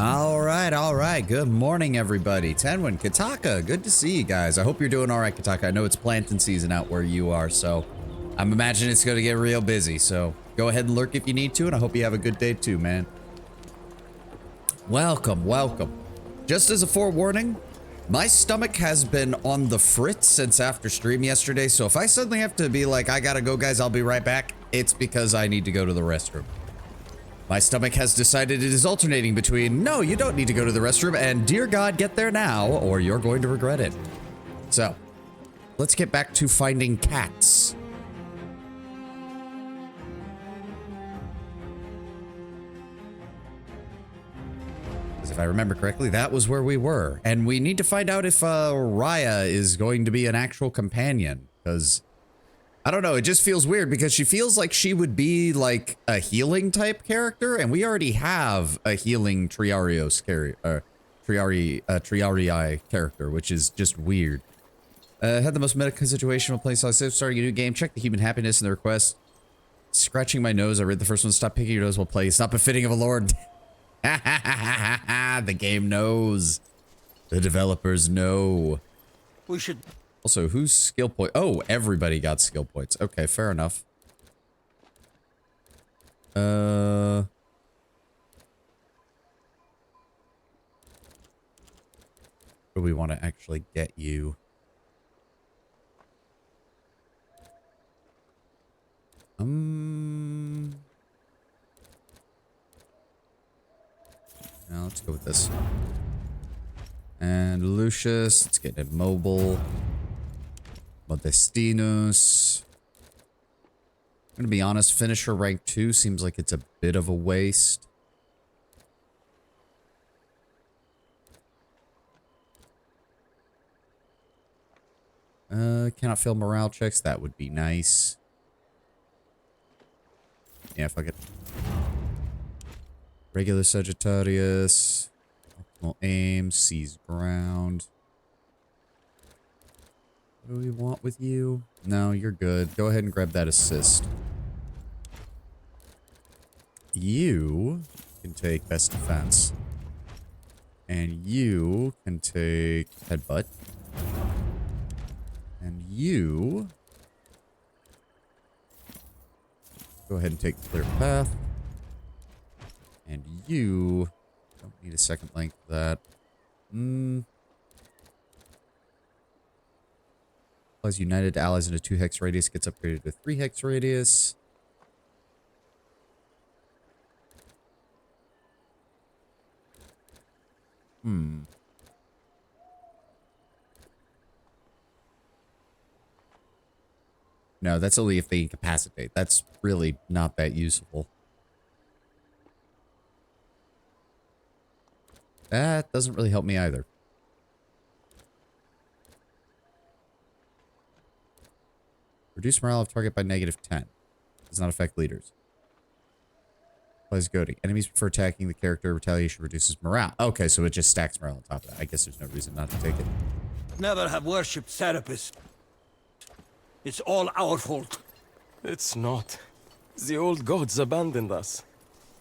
All right. Good morning, everybody. Tenwin, Kataka, good to see you guys. I hope you're doing all right, Kataka. I know it's planting season out where you are, so I'm imagining it's going to get real busy. So go ahead and lurk if you need to, and I hope you have a good day too, man. Welcome. Just as a forewarning, my stomach has been on the fritz since after stream yesterday, so if I suddenly have to be like, I gotta go, guys, I'll be right back, it's because I need to go to the restroom. My stomach has decided it is alternating between, no, you don't need to go to the restroom, and dear God, get there now, or you're going to regret it. So, let's get back to finding cats. Because if I remember correctly, that was where we were. And we need to find out if Raya is going to be an actual companion, because I don't know, it just feels weird because she feels like she would be like a healing type character, and we already have a healing Triarii character, which is just weird. Had the most medical situation while playing Solid Snake, starting a new game, check the human happiness and the request. Scratching my nose, I read the first one, stop picking your nose while playing, it's not befitting of a lord. The game knows. The developers know. We should... Also, who's skill point? Oh, everybody got skill points. Okay, fair enough. Where do we want to actually get you? Now let's go with this. And Lucius, let's get him mobile. Modestinus. I'm gonna be honest, finisher rank 2 seems like it's a bit of a waste. Cannot fail morale checks, that would be nice. Yeah, fuck it. Regular Sagittarius. Optimal aim, seize ground. What do we want with you? No, you're good. Go ahead and grab that assist. You can take best defense. And you can take headbutt. And you... go ahead and take clear path. And you... don't need a second link for that. Applies united allies in a 2 hex radius, gets upgraded to 3 hex radius. No, that's only if they incapacitate. That's really not that useful. That doesn't really help me either. Reduce morale of target by -10. Does not affect leaders. Applies goading. Enemies prefer attacking the character. Retaliation reduces morale. Okay, so it just stacks morale on top of that. I guess there's no reason not to take it. never have worshipped Serapis. It's all our fault. It's not. The old gods abandoned us.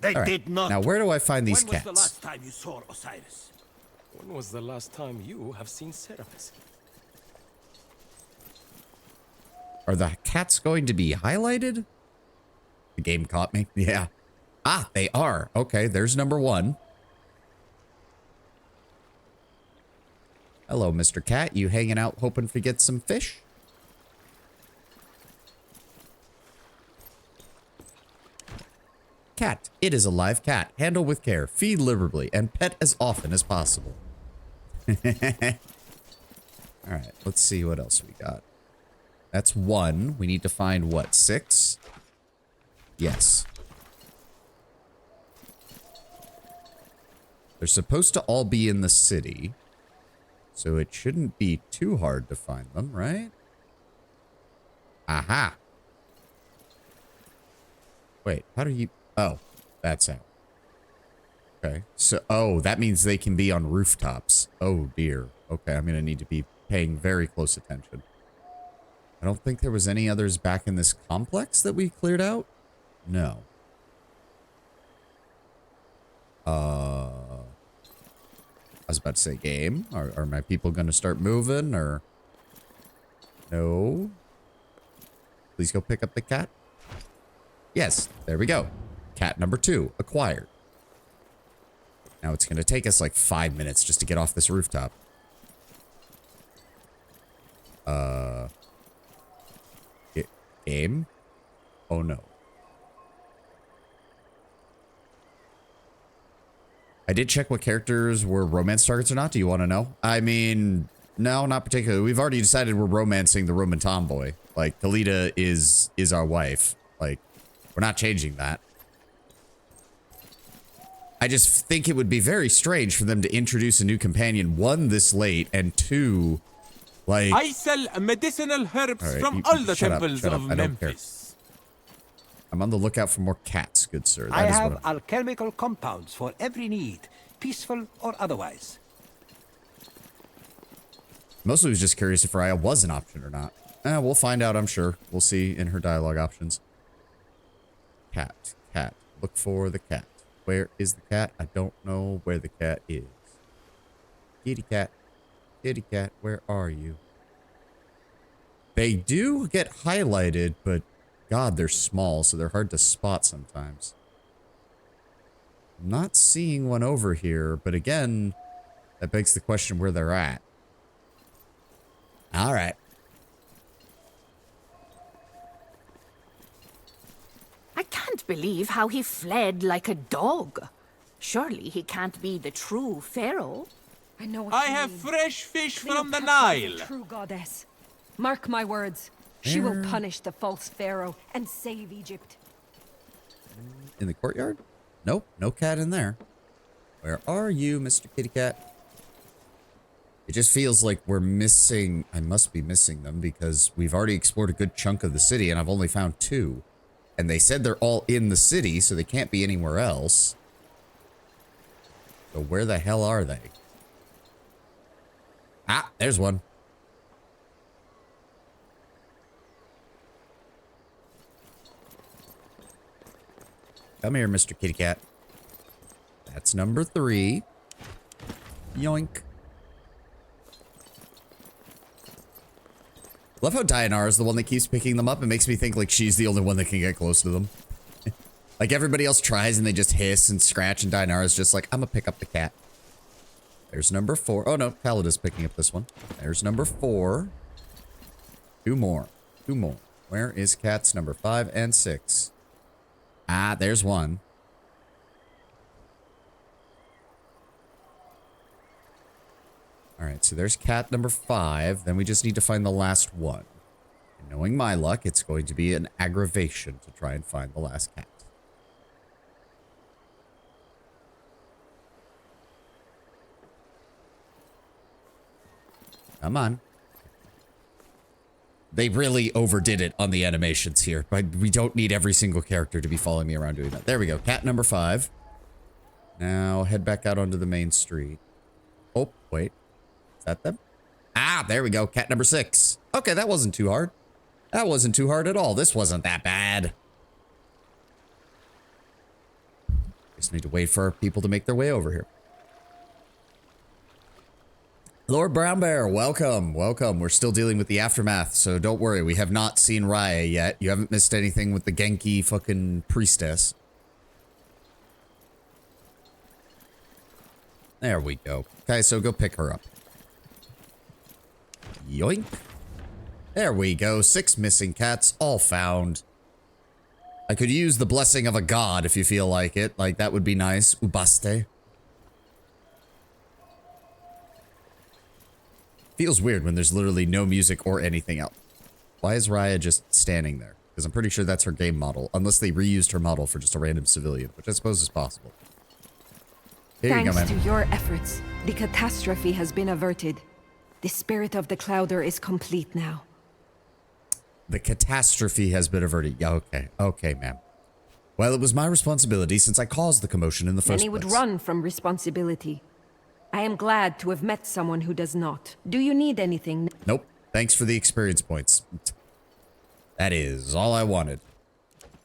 They did not. Now, where do I find these cats? When was the last time you saw Osiris? When was the last time you have seen Serapis? Are the cats going to be highlighted? The game caught me. Yeah. Ah, they are. Okay, there's number 1. Hello, Mr. Cat. You hanging out hoping to get some fish? Cat. It is a live cat. Handle with care. Feed liberally. And pet as often as possible. Alright, let's see what else we got. That's 1. We need to find, what, 6? Yes. They're supposed to all be in the city. So it shouldn't be too hard to find them, right? Aha! Wait, how do you... Oh, that's out. Okay, so... Oh, that means they can be on rooftops. Oh, dear. Okay, I'm gonna need to be paying very close attention. I don't think there was any others back in this complex that we cleared out. No. was about to say game. Are my people going to start moving or... No. Please go pick up the cat. Yes, there we go. Cat number 2 acquired. Now it's going to take us like 5 minutes just to get off this rooftop. Game? Oh no. I did check what characters were romance targets or not. Do you want to know? I mean, no, not particularly. We've already decided we're romancing the Roman tomboy. Like, Kalita is our wife. Like, we're not changing that. I just think it would be very strange for them to introduce a new companion, 1, this late, and 2, like... I sell medicinal herbs from all the temples of Memphis. I'm on the lookout for more cats, good sir. I have alchemical compounds for every need, peaceful or otherwise. Mostly was just curious if Raya was an option or not. We'll find out, I'm sure. We'll see in her dialogue options. Cat. Look for the cat. Where is the cat? I don't know where the cat is. Kitty cat. Kitty cat, where are you? They do get highlighted, but God, they're small, so they're hard to spot sometimes. I'm not seeing one over here, but again, that begs the question where they're at. All right. I can't believe how he fled like a dog. Surely he can't be the true pharaoh. I know what I you have mean. fresh fish from the Cleopatra is Nile. a true goddess. Mark my words. She will punish the false pharaoh and save Egypt. In the courtyard? Nope, no cat in there. Where are you, Mr. Kitty Cat? It just feels like we're missing... I must be missing them because we've already explored a good chunk of the city and I've only found 2. And they said they're all in the city, so they can't be anywhere else. So where the hell are they? Ah, there's one. Come here, Mr. Kitty Cat. That's number 3. Yoink. Love how Dianara is the one that keeps picking them up. It makes me think like she's the only one that can get close to them. Like everybody else tries and they just hiss and scratch and Dianara's just like, I'm gonna pick up the cat. There's number 4. Oh no, Pallada's picking up this one. There's number 4. 2 more. 2 more. Where is cats number 5 and 6? Ah, there's one. Alright, so there's cat number 5. Then we just need to find the last one. And knowing my luck, it's going to be an aggravation to try and find the last cat. Come on. They really overdid it on the animations here, but we don't need every single character to be following me around doing that. There we go. Cat number 5. Now head back out onto the main street. Oh, wait. Is that them? Ah, there we go. Cat number 6. Okay, that wasn't too hard. That wasn't too hard at all. This wasn't that bad. Just need to wait for people to make their way over here. Lord Brown Bear, welcome, welcome. We're still dealing with the aftermath, so don't worry. We have not seen Raya yet. You haven't missed anything with the Genki fucking priestess. There we go. Okay, so go pick her up. Yoink. There we go. 6 missing cats, all found. I could use the blessing of a god if you feel like it. Like, that would be nice. Ubaste. Feels weird when there's literally no music or anything else. Why is Raya just standing there? Because I'm pretty sure that's her game model. Unless they reused her model for just a random civilian, which I suppose is possible. Here you go, man. Thanks to your efforts, the catastrophe has been averted. The spirit of the Clouder is complete now. The catastrophe has been averted. Yeah, okay. Okay, ma'am. Well, it was my responsibility since I caused the commotion in the first Many place. would run from responsibility. I am glad to have met someone who does not. Do you need anything? Nope. Thanks for the experience points. That is all I wanted.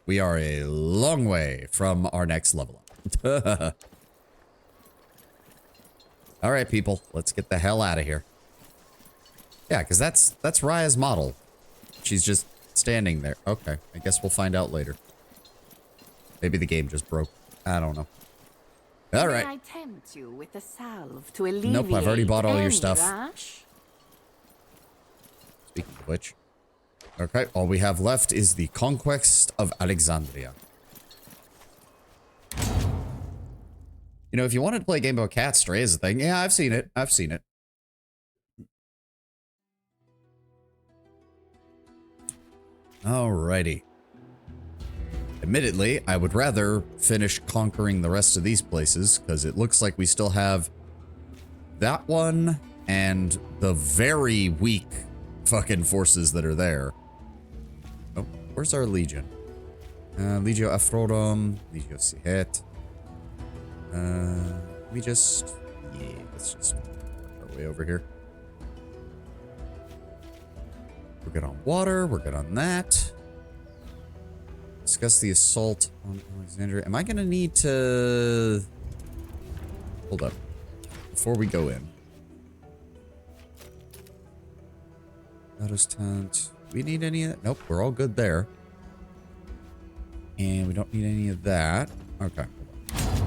We are a long way from our next level up. All right, people, let's get the hell out of here. Yeah, because that's Raya's model. She's just standing there. Okay, I guess we'll find out later. Maybe the game just broke. I don't know. All right. May I tempt you with a salve to alleviate Nope, I've already bought all your any stuff. rash? Speaking of which. Okay, all we have left is the conquest of Alexandria. You know, if you wanted to play a game about cats, Stray is a thing. Yeah, I've seen it. I've seen it. Alrighty. Admittedly, I would rather finish conquering the rest of these places, because it looks like we still have that one and the very weak fucking forces that are there. Oh, where's our legion? Legio Afrodum, Legio Sihet. We just... Yeah, let's just work our way over here. We're good on water, we're good on that. Discuss the assault on Alexandria. Am I gonna need to... Hold up. Before we go in. Notice tent. We need any of that? Nope, we're all good there. And we don't need any of that. Okay.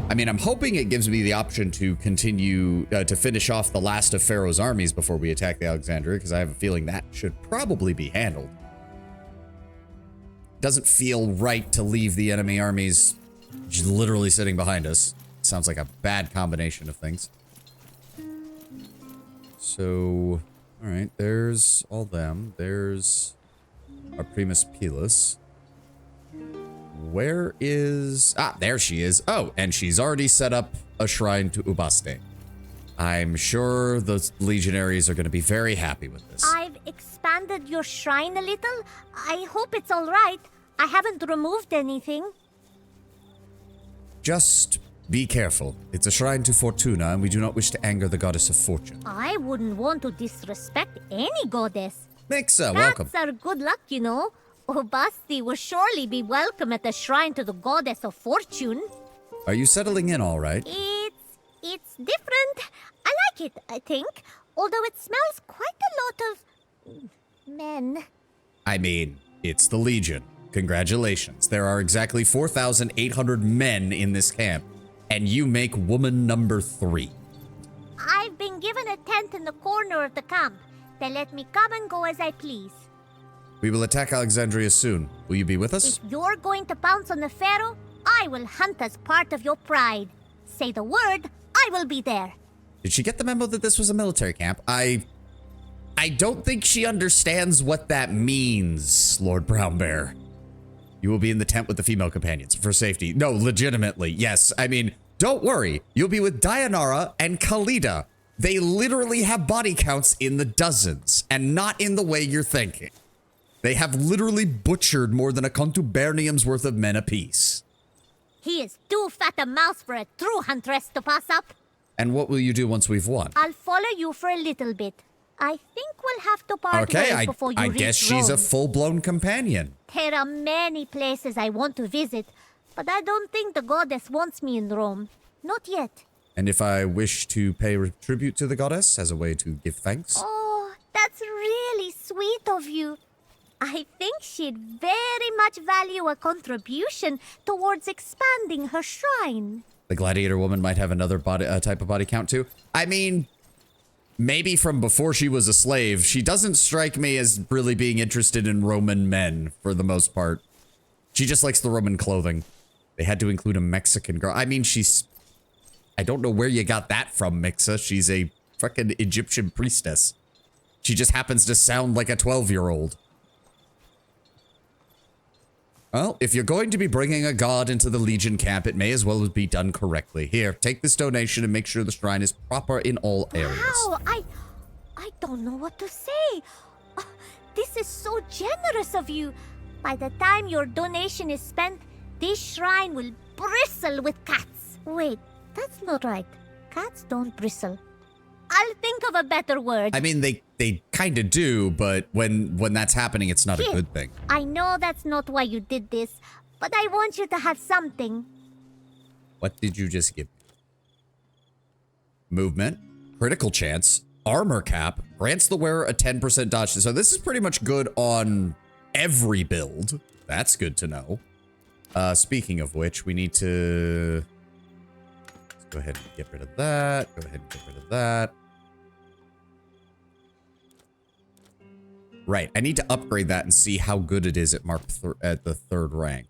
I mean, I'm hoping it gives me the option to continue to finish off the last of Pharaoh's armies before we attack the Alexandria, because I have a feeling that should probably be handled. Doesn't feel right to leave the enemy armies just literally sitting behind us. Sounds like a bad combination of things. So, all right, there's all them. There's our Primus Pilus. Where is... Ah, there she is. Oh, and she's already set up a shrine to Ubaste. I'm sure the legionaries are going to be very happy with this. I've expanded your shrine a little. I hope it's all right. I haven't removed anything. Just be careful. It's a shrine to Fortuna, and we do not wish to anger the goddess of fortune. I wouldn't want to disrespect any goddess. Mixa, welcome. That's our good luck, you know. Obasti will surely be welcome at the shrine to the goddess of fortune. Are you settling in all right? It's different. I like it, I think. Although it smells quite a lot of... men. I mean, it's the Legion. Congratulations. There are exactly 4,800 men in this camp, and you make woman number 3. I've been given a tent in the corner of the camp. They let me come and go as I please. We will attack Alexandria soon. Will you be with us? If you're going to pounce on the pharaoh, I will hunt as part of your pride. Say the word, I will be there. Did she get the memo that this was a military camp? I don't think she understands what that means, Lord Brownbear. You will be in the tent with the female companions for safety. No, legitimately, yes. I mean, don't worry. You'll be with Dianara and Khalida. They literally have body counts in the dozens, and not in the way you're thinking. They have literally butchered more than a contubernium's worth of men apiece. He is too fat a mouse for a true huntress to pass up. And what will you do once we've won? I'll follow you for a little bit. I think we'll have to part ways before you I reach guess she's a Rome. full-blown companion. There are many places I want to visit, but I don't think the goddess wants me in Rome. Not yet. And if I wish to pay tribute to the goddess as a way to give thanks? Oh, that's really sweet of you. I think she'd very much value a contribution towards expanding her shrine. The gladiator woman might have another type of body count too. I mean, maybe from before she was a slave. She doesn't strike me as really being interested in Roman men for the most part. She just likes the Roman clothing. They had to include a Mexican girl. I mean, I don't know where you got that from, Mixa. She's a fucking Egyptian priestess. She just happens to sound like a 12-year-old. Well, if you're going to be bringing a god into the Legion camp, it may as well be done correctly. Here, take this donation and make sure the shrine is proper in all areas. Wow, I don't know what to say. This is so generous of you. By the time your donation is spent, this shrine will bristle with cats. Wait, that's not right. Cats don't bristle. I'll think of a better word. I mean, they kind of do, but when that's happening, it's not a good thing. I know that's not why you did this, but I want you to have something. What did you just give me? Movement. Critical chance. Armor cap. Grants the wearer a 10% dodge. So this is pretty much good on every build. That's good to know. Speaking of which, we need to... Let's go ahead and get rid of that. Go ahead and get rid of that. Right, I need to upgrade that and see how good it is at at the 3rd rank.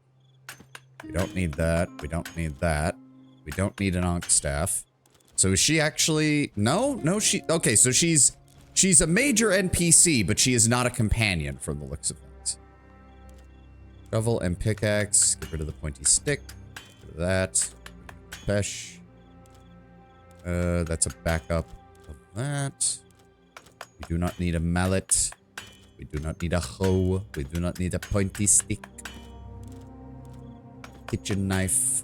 We don't need that. We don't need that. We don't need an Ankh staff. So is she actually... No, she... Okay, so she's a major NPC, but she is not a companion from the looks of things. Shovel and pickaxe. Get rid of the pointy stick. Get rid of that. Pesh. That's a backup of that. We do not need a mallet. We do not need a hoe. We do not need a pointy stick. Kitchen knife.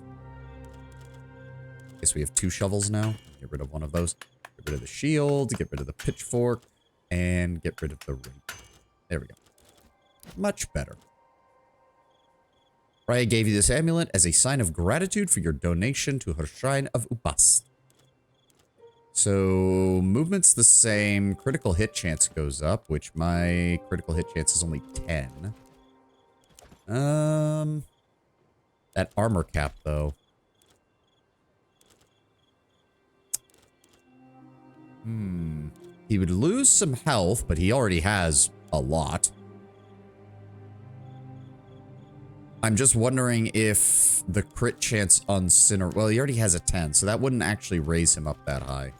Guess we have 2 shovels now. Get rid of one of those. Get rid of the shield. Get rid of the pitchfork. And get rid of the rake. There we go. Much better. Raya gave you this amulet as a sign of gratitude for your donation to her shrine of Ubast. So, movement's the same. Critical hit chance goes up, which my critical hit chance is only 10. That armor cap, though. He would lose some health, but he already has a lot. I'm just wondering if the crit chance on Sinner... Well, he already has a 10, so that wouldn't actually raise him up that high.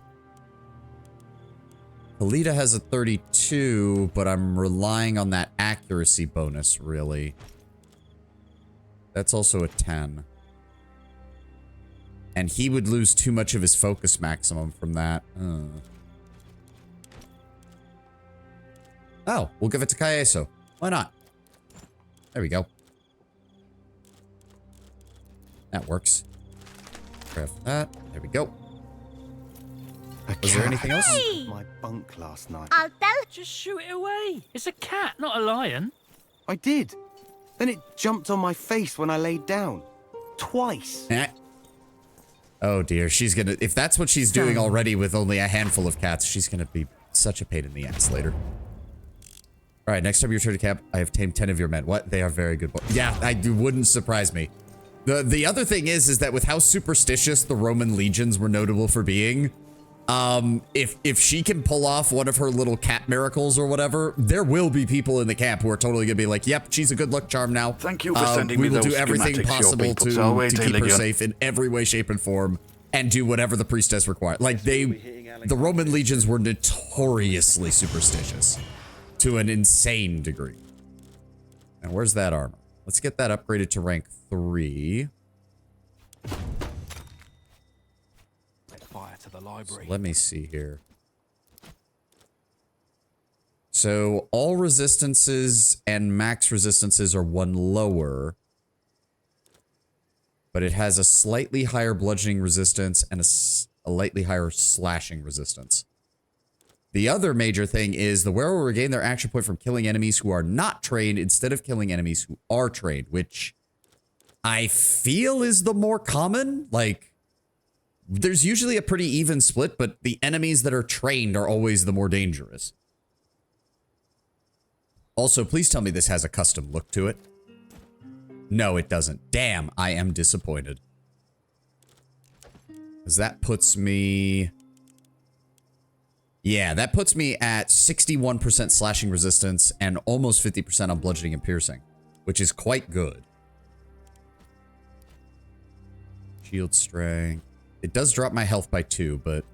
Alita has a 32, but I'm relying on that accuracy bonus, really. That's also a 10. And he would lose too much of his focus maximum from that. Oh, we'll give it to Caeso. Why not? There we go. That works. Craft that. There we go. Was there anything else? Hey! My bunk last night. I'll tell. Just shoot it away. It's a cat, not a lion. I did. Then it jumped on my face when I laid down. Twice. Oh dear, she's gonna... If that's what she's doing already with only a handful of cats, she's gonna be such a pain in the ass later. Alright, next time you return to camp, I have tamed 10 of your men. What? They are very good boys. Yeah, wouldn't surprise me. The other thing is that with how superstitious the Roman legions were notable for being, if she can pull off one of her little cat miracles or whatever, there will be people in the camp who are totally gonna be like, yep, she's a good luck charm now. Thank you for sending me those We will do everything possible to keep her safe in every way, shape, and form, and do whatever the priestess required. Like, the Roman legions were notoriously superstitious to an insane degree. And where's that armor? Let's get that upgraded to rank 3. Fire to the library. So let me see here. So all resistances and max resistances are 1 lower. But it has a slightly higher bludgeoning resistance and a slightly higher slashing resistance. The other major thing is the wearer will regain their action point from killing enemies who are not trained instead of killing enemies who are trained, which I feel is the more common. Like, there's usually a pretty even split, but the enemies that are trained are always the more dangerous. Also, please tell me this has a custom look to it. No, it doesn't. Damn, I am disappointed. Because that puts me... Yeah, that puts me at 61% slashing resistance and almost 50% on bludgeoning and piercing, which is quite good. Shield strength. It does drop my health by 2, but...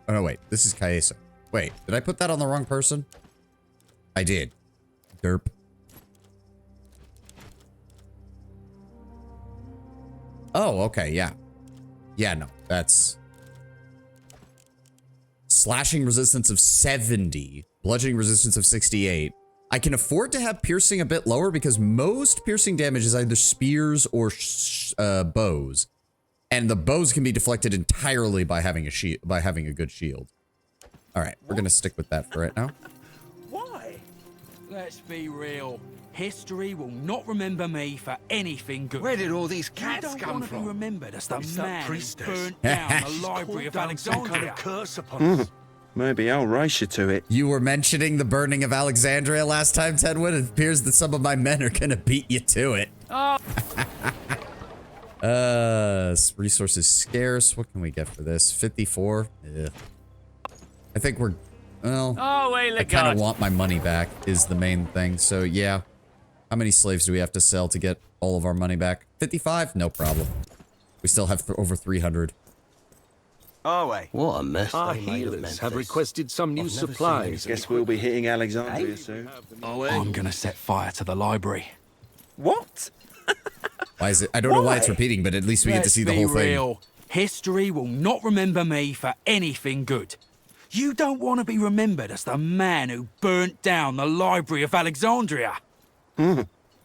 Oh, no, wait. This is Caeso. Wait, did I put that on the wrong person? I did. Derp. Oh, okay, yeah. Yeah, no, that's... Slashing resistance of 70, bludgeoning resistance of 68. I can afford to have piercing a bit lower because most piercing damage is either spears or bows, and the bows can be deflected entirely by having a good shield. All right, we're gonna stick with that for right now. Why? Let's be real. History will not remember me for anything good. Where did all these I cats don't come want to be from? remembered as the It's that man who priestess. burnt down the library of Down some kind Alexandria. of curse upon us. Maybe I'll race you to it. You were mentioning the burning of Alexandria last time, Tedwin. It appears that some of my men are gonna beat you to it. Oh. Resources scarce. What can we get for this? 54? Ugh. I think we're, well, Oh, wait, I kind of want my money back is the main thing. So yeah. How many slaves do we have to sell to get all of our money back? 55? No problem. We still have over 300. Are we? What a mess Our they made of healers Memphis. have requested some new I've never seen supplies. Guess we'll be hitting Alexandria soon. I'm gonna set fire to the library. What? Why is it? I don't know why it's repeating, but at least we get to see the whole thing. Real. History will not remember me for anything good. You don't want to be remembered as the man who burnt down the library of Alexandria.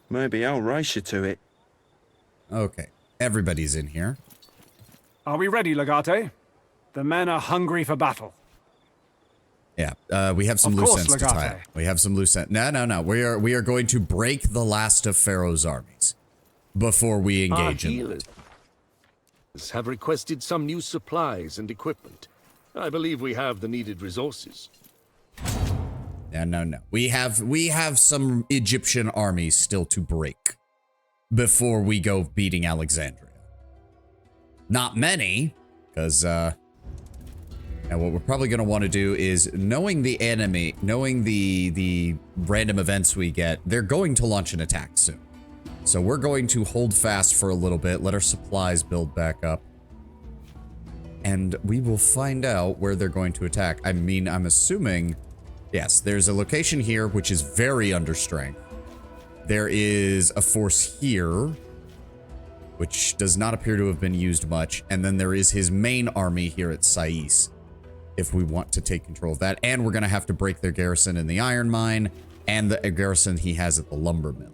Maybe I'll race you to it. Okay. Everybody's in here. Are we ready, Legate? The men are hungry for battle. Yeah, we have some Of loose course, ends to tie. Legate. We have some loose ends. No. We are going to break the last of Pharaoh's armies before we Our engage in them. healers have requested some new supplies and equipment. I believe we have the needed resources. No. We have some Egyptian armies still to break before we go beating Alexandria. Not many, because now what we're probably going to want to do is, knowing the enemy, knowing the random events we get, they're going to launch an attack soon. So we're going to hold fast for a little bit, let our supplies build back up, and we will find out where they're going to attack. I mean, I'm assuming, yes, there's a location here which is very under strength. There is a force here, which does not appear to have been used much, and then there is his main army here at Sais, if we want to take control of that. And we're going to have to break their garrison in the iron mine and the garrison he has at the lumber mill.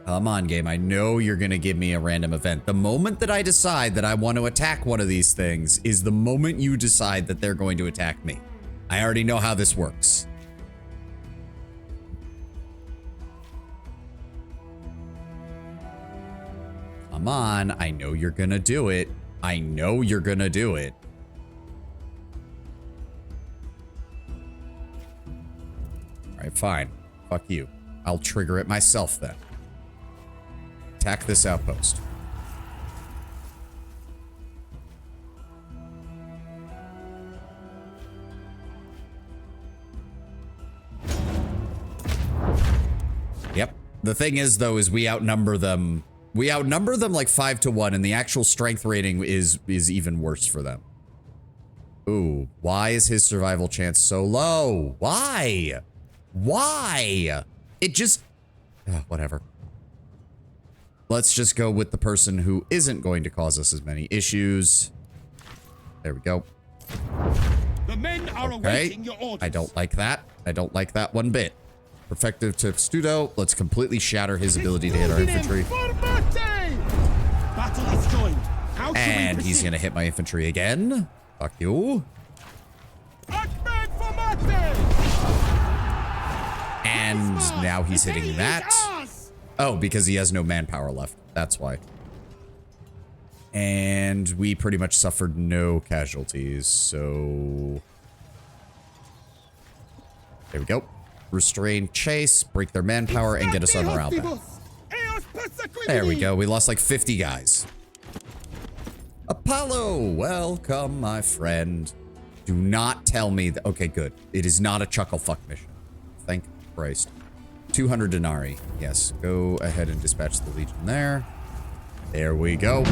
Come on, game. I know you're going to give me a random event. The moment that I decide that I want to attack one of these things is the moment you decide that they're going to attack me. I already know how this works. Come on. I know you're going to do it. I know you're going to do it. All right, fine. Fuck you. I'll trigger it myself then. Attack this outpost. Yep. The thing is, though, is we outnumber them. We outnumber them like 5 to 1, and the actual strength rating is even worse for them. Ooh, why is his survival chance so low? Why? Why? It just... whatever. Let's just go with the person who isn't going to cause us as many issues. There we go. The men are awaiting your orders. I don't like that. I don't like that one bit. Perfective to Studo. Let's completely shatter his ability to hit our infantry. Battle is joined. And he's going to hit my infantry again. Fuck you. And now he's hitting that. Oh, because he has no manpower left. That's why. And we pretty much suffered no casualties, so... There we go. Restrain chase, break their manpower, and get us our morale back. There we go. We lost like 50 guys. Apollo, welcome, my friend. Do not tell me that... Okay, good. It is not a chuckle fuck mission. Thank Christ. 200 denarii. Yes, go ahead and dispatch the Legion there. There we go.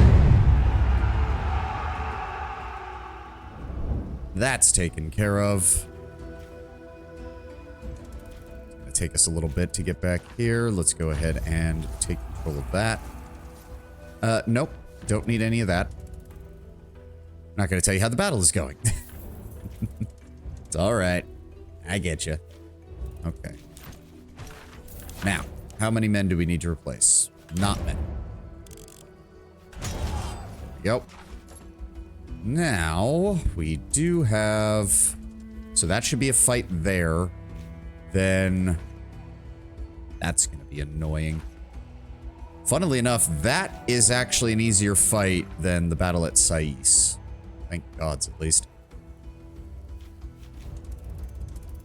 That's taken care of. It's gonna take us a little bit to get back here. Let's go ahead and take control of that. Nope. Don't need any of that. I'm not gonna tell you how the battle is going. It's alright. I get you. Okay. Now, how many men do we need to replace? Not many. There we go. Now, we do have So that should be a fight there. Then that's going to be annoying. Funnily enough, that is actually an easier fight than the battle at Sais. Thank gods, at least.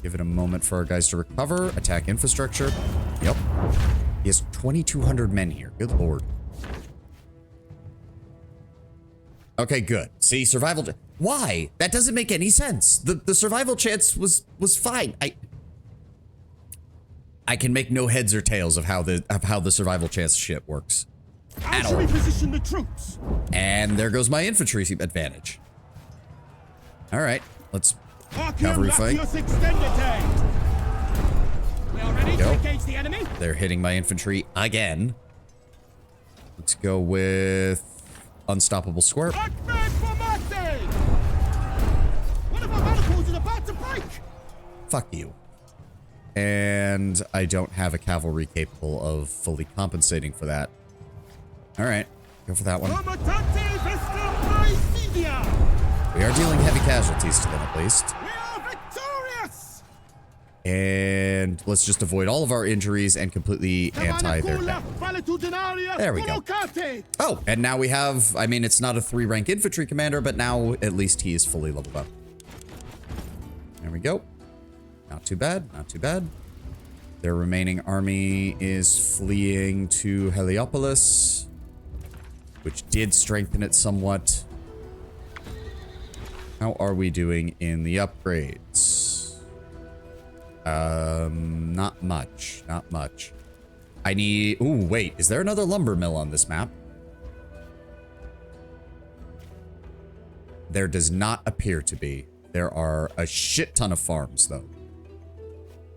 Give it a moment for our guys to recover. Attack infrastructure. Yep. He has 2,200 men here. Good lord. Okay, good. See, survival... Why? That doesn't make any sense. The survival chance was fine. I can make no heads or tails of how the survival chance shit works. How should we position the troops? And there goes my infantry advantage. All right, let's cavalry fight. We are ready to engage the enemy. They're hitting my infantry again. Let's go with unstoppable squirt. One of our manacles is about to break. Fuck you. And I don't have a cavalry capable of fully compensating for that. All right, go for that one. We are dealing heavy casualties to them, at least. We are victorious. And let's just avoid all of our injuries and completely anti their death. There we go. Oh, and now we have, I mean, it's not a 3-rank infantry commander, but now at least he is fully leveled up. There we go. Not too bad, not too bad. Their remaining army is fleeing to Heliopolis, which did strengthen it somewhat. How are we doing in the upgrades? Not much, not much. I need, ooh, wait, is there another lumber mill on this map? There does not appear to be. There are a shit ton of farms, though.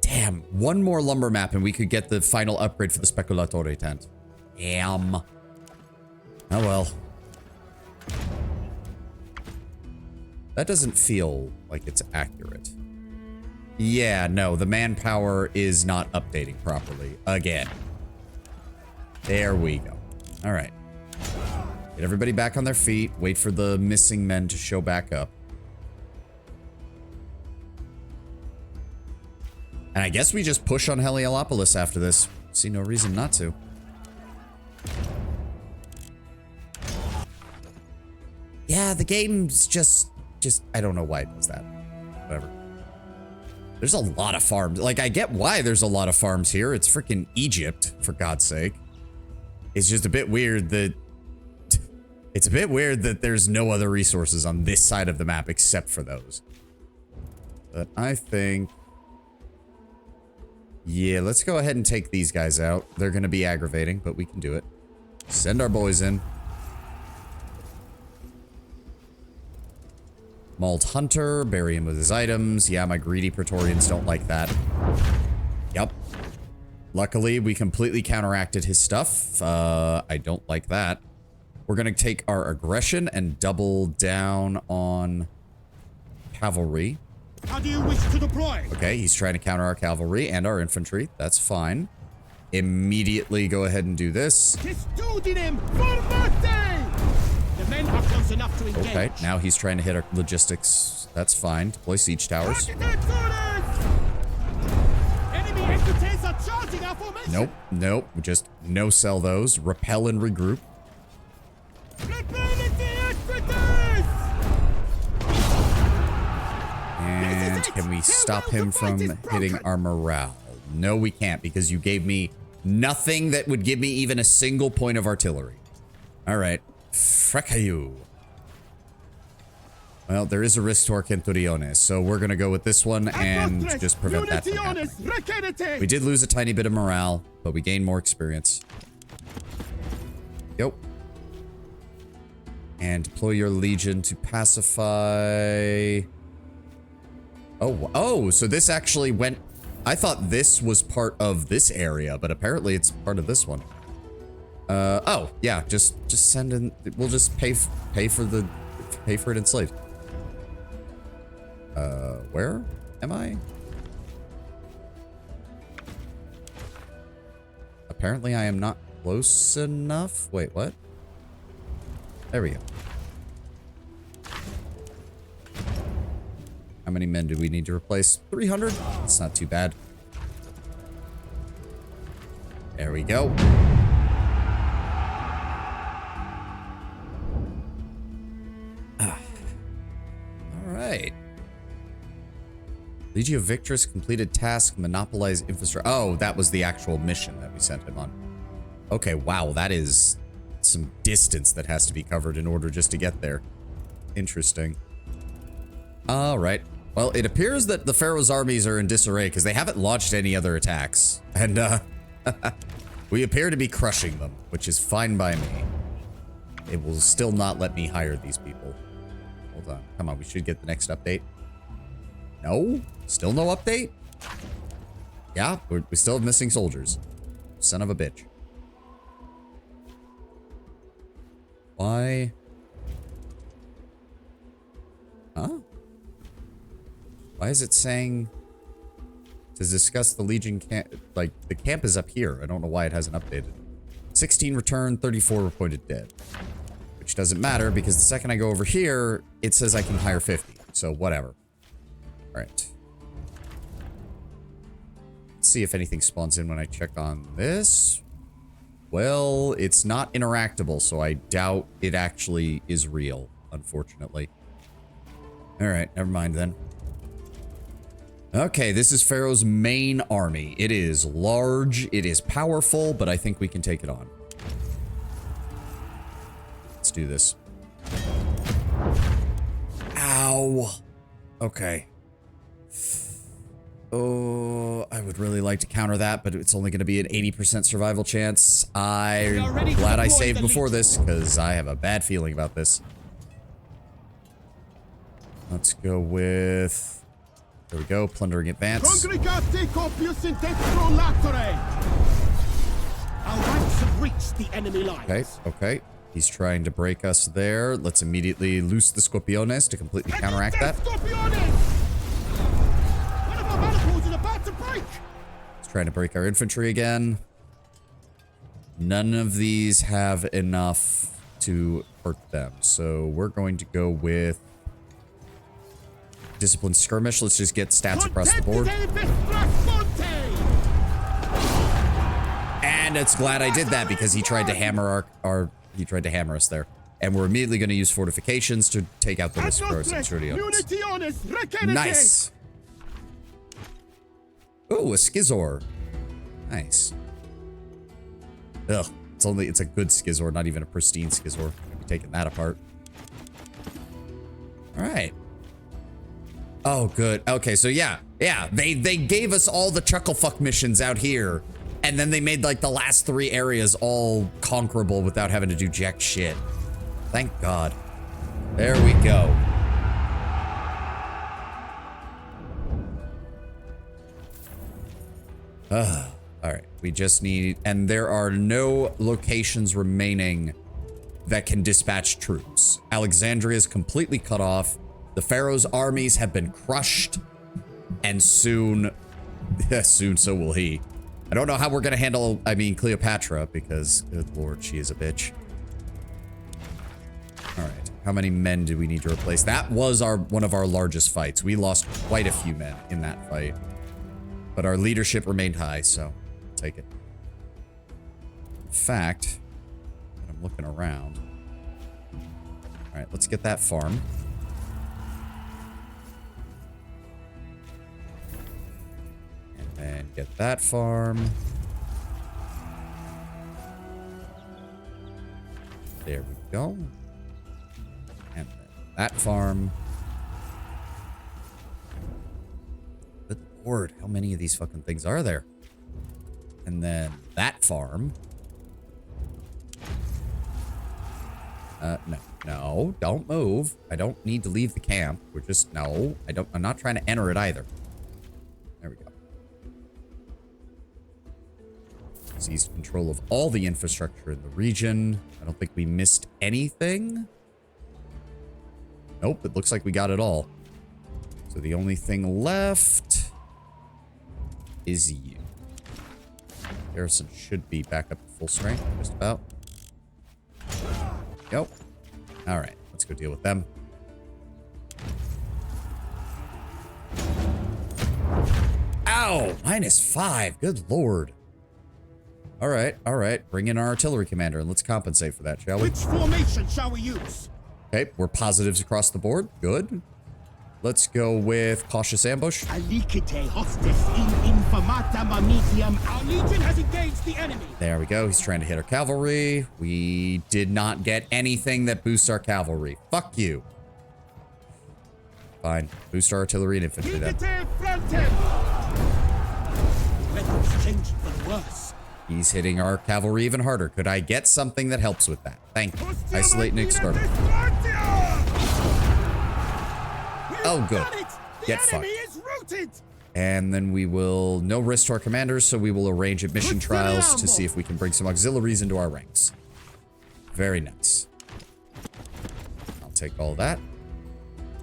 Damn, one more lumber map and we could get the final upgrade for the Speculatore tent. Damn. Oh well. That doesn't feel like it's accurate. Yeah, no, the manpower is not updating properly. Again. There we go. All right. Get everybody back on their feet. Wait for the missing men to show back up. And I guess we just push on Heliopolis after this. See no reason not to. Yeah, the game's just I don't know why it does that. Whatever. There's a lot of farms. Like, I get why there's a lot of farms here. It's freaking Egypt, for God's sake. It's just a bit weird that... It's a bit weird that there's no other resources on this side of the map except for those. But I think... Yeah, let's go ahead and take these guys out. They're going to be aggravating, but we can do it. Send our boys in. Mauled Hunter, bury him with his items. Yeah, my greedy Praetorians don't like that. Yep. Luckily, we completely counteracted his stuff. I don't like that. We're going to take our aggression and double down on cavalry. How do you wish to deploy? Okay, he's trying to counter our cavalry and our infantry. That's fine. Immediately go ahead and do this. The men are close enough to engage. Okay, now he's trying to hit our logistics. That's fine. Deploy siege towers. Enemy entities are charging our formation. Nope, nope. Just no sell those. Repel and regroup. And can we stop him from hitting our morale? No, we can't, because you gave me nothing that would give me even a single point of artillery. All right. Frecayu. Well, there is a risk to our Centuriones, so we're going to go with this one and just prevent that from happening. We did lose a tiny bit of morale, but we gained more experience. Yo. And deploy your legion to pacify... Oh, so this actually went... I thought this was part of this area, but apparently it's part of this one. Oh, yeah, just send in... We'll just pay for it enslaved. Where am I? Apparently I am not close enough. Wait, what? There we go. How many men do we need to replace? 300? It's not too bad. There we go. Alright. Legio Victrix completed task, monopolize infrastructure. Oh, that was the actual mission that we sent him on. Okay, wow, that is some distance that has to be covered in order just to get there. Interesting. Alright. Well, it appears that the Pharaoh's armies are in disarray because they haven't launched any other attacks. And, we appear to be crushing them, which is fine by me. It will still not let me hire these people. Hold on. Come on, we should get the next update. No? Still no update? Yeah, we still have missing soldiers. Son of a bitch. Why? Huh? Why is it saying to discuss the Legion camp? Like, the camp is up here. I don't know why it hasn't updated. 16 returned, 34 reported dead. Which doesn't matter because the second I go over here, it says I can hire 50. So, whatever. Alright. Let's see if anything spawns in when I check on this. Well, it's not interactable, so I doubt it actually is real, unfortunately. Alright, never mind then. Okay, this is Pharaoh's main army. It is large, it is powerful, but I think we can take it on. Let's do this. Ow. Okay. Oh, I would really like to counter that, but it's only going to be an 80% survival chance. I'm glad I saved before this, because I have a bad feeling about this. Let's go with... There we go, plundering advance. Our ranks have reached the enemy lines. Okay, okay. He's trying to break us there. Let's immediately loose the Scorpiones to completely counteract that. He's trying to break our infantry again. None of these have enough to hurt them. So we're going to go with Disciplined Skirmish. Let's just get stats across the board. And it's glad I did that because he tried to hammer he tried to hammer us there. And we're immediately going to use fortifications to take out the Centuriones. Nice. Oh, a Schizor. Nice. Ugh. It's a good Schizor, not even a pristine Schizor. I'm gonna be taking that apart. Alright. Oh, good. Okay, so yeah. They gave us all the chucklefuck missions out here. And then they made like the last 3 areas all conquerable without having to do jack shit. Thank God. There we go. Alright, we just need... And there are no locations remaining that can dispatch troops. Alexandria is completely cut off. The Pharaoh's armies have been crushed. And soon... soon so will he. I don't know how we're gonna handle, Cleopatra, because, good lord, she is a bitch. Alright, how many men do we need to replace? That was one of our largest fights. We lost quite a few men in that fight. But our leadership remained high, so I'll take it. In fact, when I'm looking around... Alright, let's get that farm. And get that farm. There we go. And then that farm. Good lord, how many of these fucking things are there? And then that farm. No, don't move. I don't need to leave the camp. We're just, no, I'm not trying to enter it either. There we go. Seized control of all the infrastructure in the region. I don't think we missed anything. Nope, it looks like we got it all. So the only thing left is you. Garrison should be back up to full strength, just about. Go. All right, let's go deal with them. Wow, -5. Good lord. All right. Bring in our artillery commander and let's compensate for that, shall we? Which formation shall we use? Okay, we're positives across the board. Good. Let's go with cautious ambush. Alicite hostis in infamata mamitium. Our legion has engaged the enemy. There we go. He's trying to hit our cavalry. We did not get anything that boosts our cavalry. Fuck you. Fine. Boost our artillery and infantry then. Weather's changing for the worse. He's hitting our cavalry even harder. Could I get something that helps with that? Thank you. Isolate and exterminate. Oh, good. Get fucked. And then we will... No risk to our commanders, so we will arrange admission trials to see if we can bring some auxiliaries into our ranks. Very nice. I'll take all that.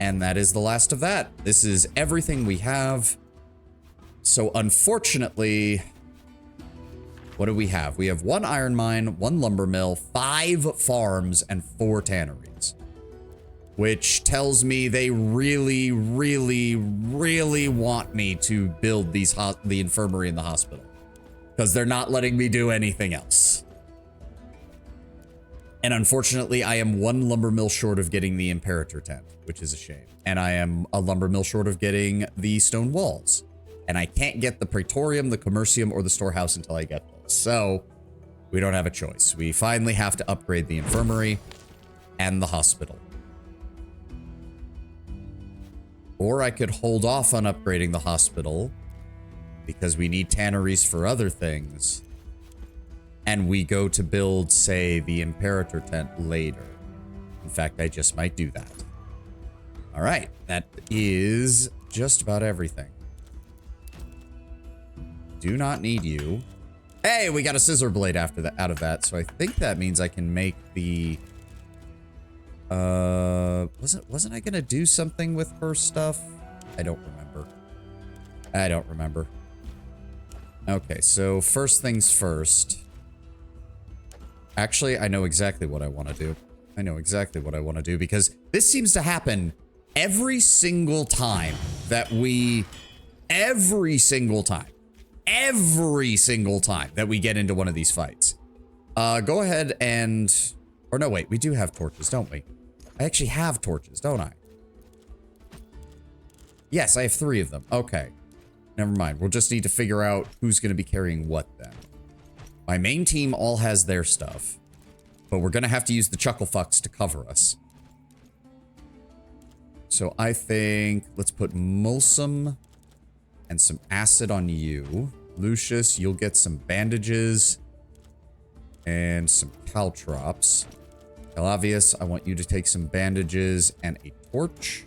And that is the last of that. This is everything we have. So unfortunately... What do we have? We have 1 iron mine, 1 lumber mill, 5 farms, and 4 tanneries. Which tells me they really, really, really want me to build these the infirmary and the hospital. Because they're not letting me do anything else. And unfortunately, I am 1 lumber mill short of getting the Imperator tent, which is a shame. And I am a lumber mill short of getting the stone walls. And I can't get the Praetorium, the Commercium, or the storehouse until I get those. So, we don't have a choice. We finally have to upgrade the infirmary and the hospital. Or I could hold off on upgrading the hospital because we need tanneries for other things. And we go to build, say, the Imperator tent later. In fact, I just might do that. All right, that is just about everything. Do not need you. Hey, we got a scissor blade after that, out of that, so I think that means I can make the... Wasn't I gonna do something with her stuff? I don't remember. Okay, so first things first. Actually, I know exactly what I want to do. Because this seems to happen every single time that we... Every single time that we get into one of these fights. Go ahead and... Or no, wait, we do have torches, don't we? I actually have torches, don't I? Yes, I have 3 of them. Okay. Never mind. We'll just need to figure out who's going to be carrying what then. My main team all has their stuff. But we're going to have to use the Chucklefucks to cover us. So I think... Let's put Mulsum and some acid on you. Lucius, you'll get some bandages and some caltrops. Calavius, I want you to take some bandages and a torch.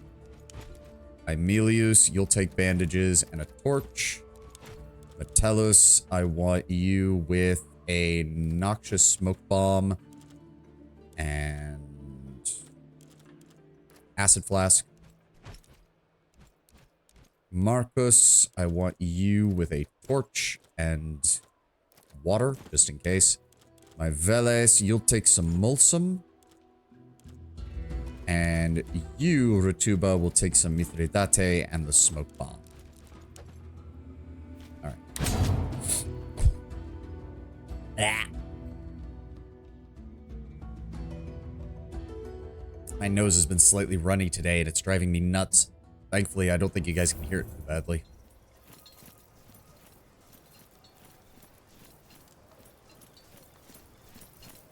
Aemilius, you'll take bandages and a torch. Metellus, I want you with a noxious smoke bomb and acid flask. Marcus, I want you with a torch and water, just in case. My Veles, you'll take some Mulsum. And you, Rutuba, will take some Mithridate and the smoke bomb. Alright. My nose has been slightly runny today and it's driving me nuts. Thankfully, I don't think you guys can hear it too badly.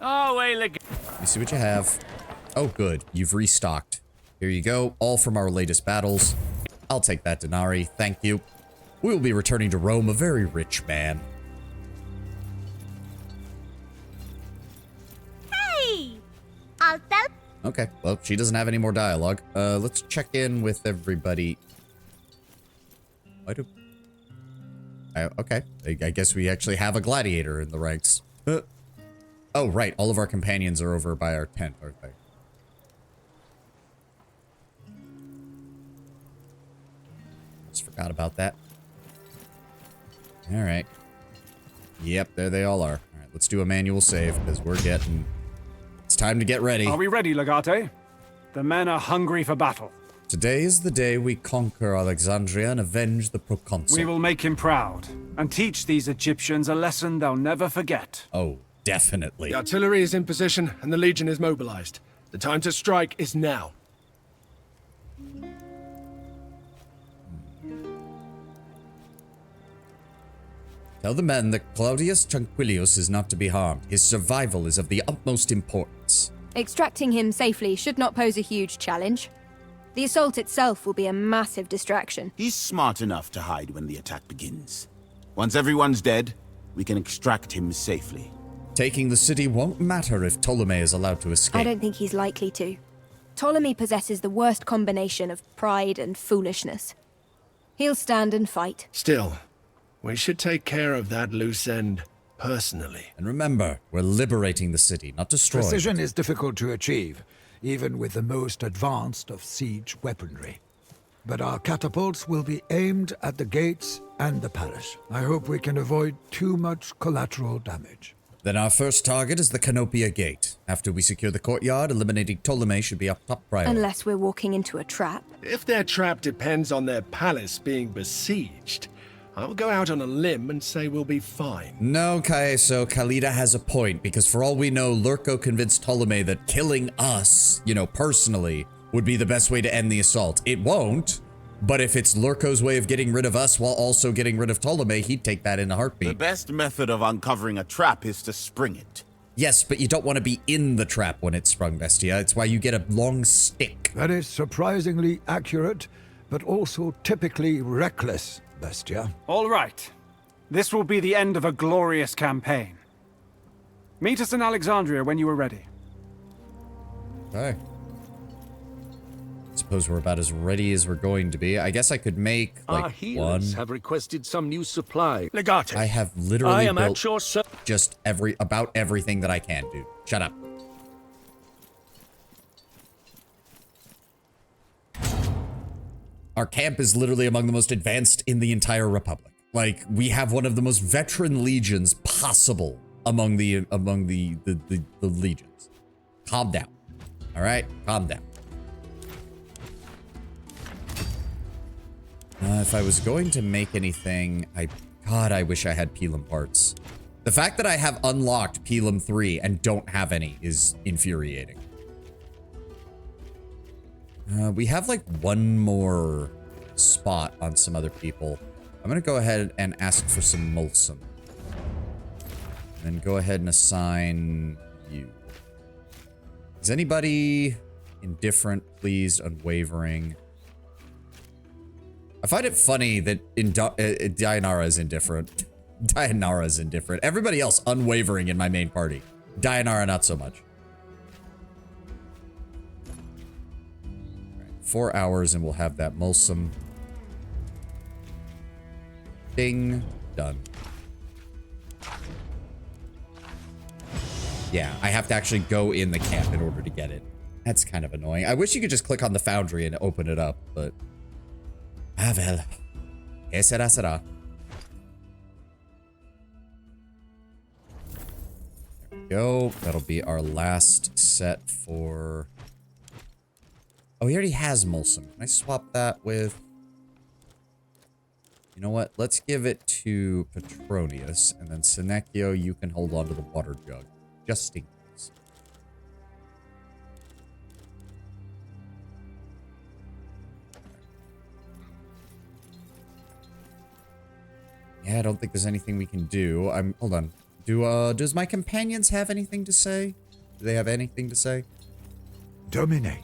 Oh, wait, look. Let me see what you have. Oh, good. You've restocked. Here you go. All from our latest battles. I'll take that, Denari. Thank you. We will be returning to Rome a very rich man. Hey! I'll tell. Okay, well, she doesn't have any more dialogue. Let's check in with everybody. Why do... okay, I guess we actually have a gladiator in the ranks. Oh, right, all of our companions are over by our tent, aren't they? Just forgot about that. Alright. Yep, there they all are. Alright, let's do a manual save, because we're getting... It's time to get ready. Are we ready, Legate? The men are hungry for battle. Today is the day we conquer Alexandria and avenge the proconsul. We will make him proud, and teach these Egyptians a lesson they'll never forget. Oh, definitely. The artillery is in position, and the Legion is mobilized. The time to strike is now. Tell the men that Claudius Tranquilius is not to be harmed. His survival is of the utmost importance. Extracting him safely should not pose a huge challenge. The assault itself will be a massive distraction. He's smart enough to hide when the attack begins. Once everyone's dead, we can extract him safely. Taking the city won't matter if Ptolemy is allowed to escape. I don't think he's likely to. Ptolemy possesses the worst combination of pride and foolishness. He'll stand and fight. Still, we should take care of that loose end personally. And remember, we're liberating the city, not destroying it. Precision is difficult to achieve, even with the most advanced of siege weaponry. But our catapults will be aimed at the gates and the palace. I hope we can avoid too much collateral damage. Then our first target is the Canopia Gate. After we secure the courtyard, eliminating Ptolemy should be our top priority. Unless we're walking into a trap. If their trap depends on their palace being besieged, I'll go out on a limb and say we'll be fine. No, Caeso, Khalida has a point, because for all we know, Lurko convinced Ptolemy that killing us, personally, would be the best way to end the assault. It won't, but if it's Lurko's way of getting rid of us while also getting rid of Ptolemy, he'd take that in a heartbeat. The best method of uncovering a trap is to spring it. Yes, but you don't want to be in the trap when it's sprung, Bestia. It's why you get a long stick. That is surprisingly accurate, but also typically reckless, Bestia. All right. This will be the end of a glorious campaign. Meet us in Alexandria when you are ready. Okay. Suppose we're about as ready as we're going to be. I guess I could make, Our healers have requested some new supply. Legate. I have literally am built at your just about everything that I can, dude. Shut up. Our camp is literally among the most advanced in the entire Republic. Like, we have one of the most veteran legions possible among the legions. Calm down. All right? Calm down. If I was going to make anything, God, I wish I had Pelum parts. The fact that I have unlocked Pelum 3 and don't have any is infuriating. We have like one more spot on some other people. I'm gonna go ahead and ask for some Molsum. And then go ahead and assign you. Is anybody indifferent, pleased, unwavering? I find it funny that Dianara is indifferent. Dianara is indifferent. Everybody else unwavering in my main party. Dianara not so much. 4 hours and we'll have that Molsum. Ding. Done. Yeah, I have to actually go in the camp in order to get it. That's kind of annoying. I wish you could just click on the foundry and open it up, but... Ah, well. Que sera, sera. There we go. That'll be our last set for... Oh, he already has Molsum. Can I swap that with... You know what? Let's give it to Petronius, and then Senecio, you can hold on to the water jug. Just in case. Yeah, I don't think there's anything we can do. Hold on. Does my companions have anything to say? Do they have anything to say? Domine.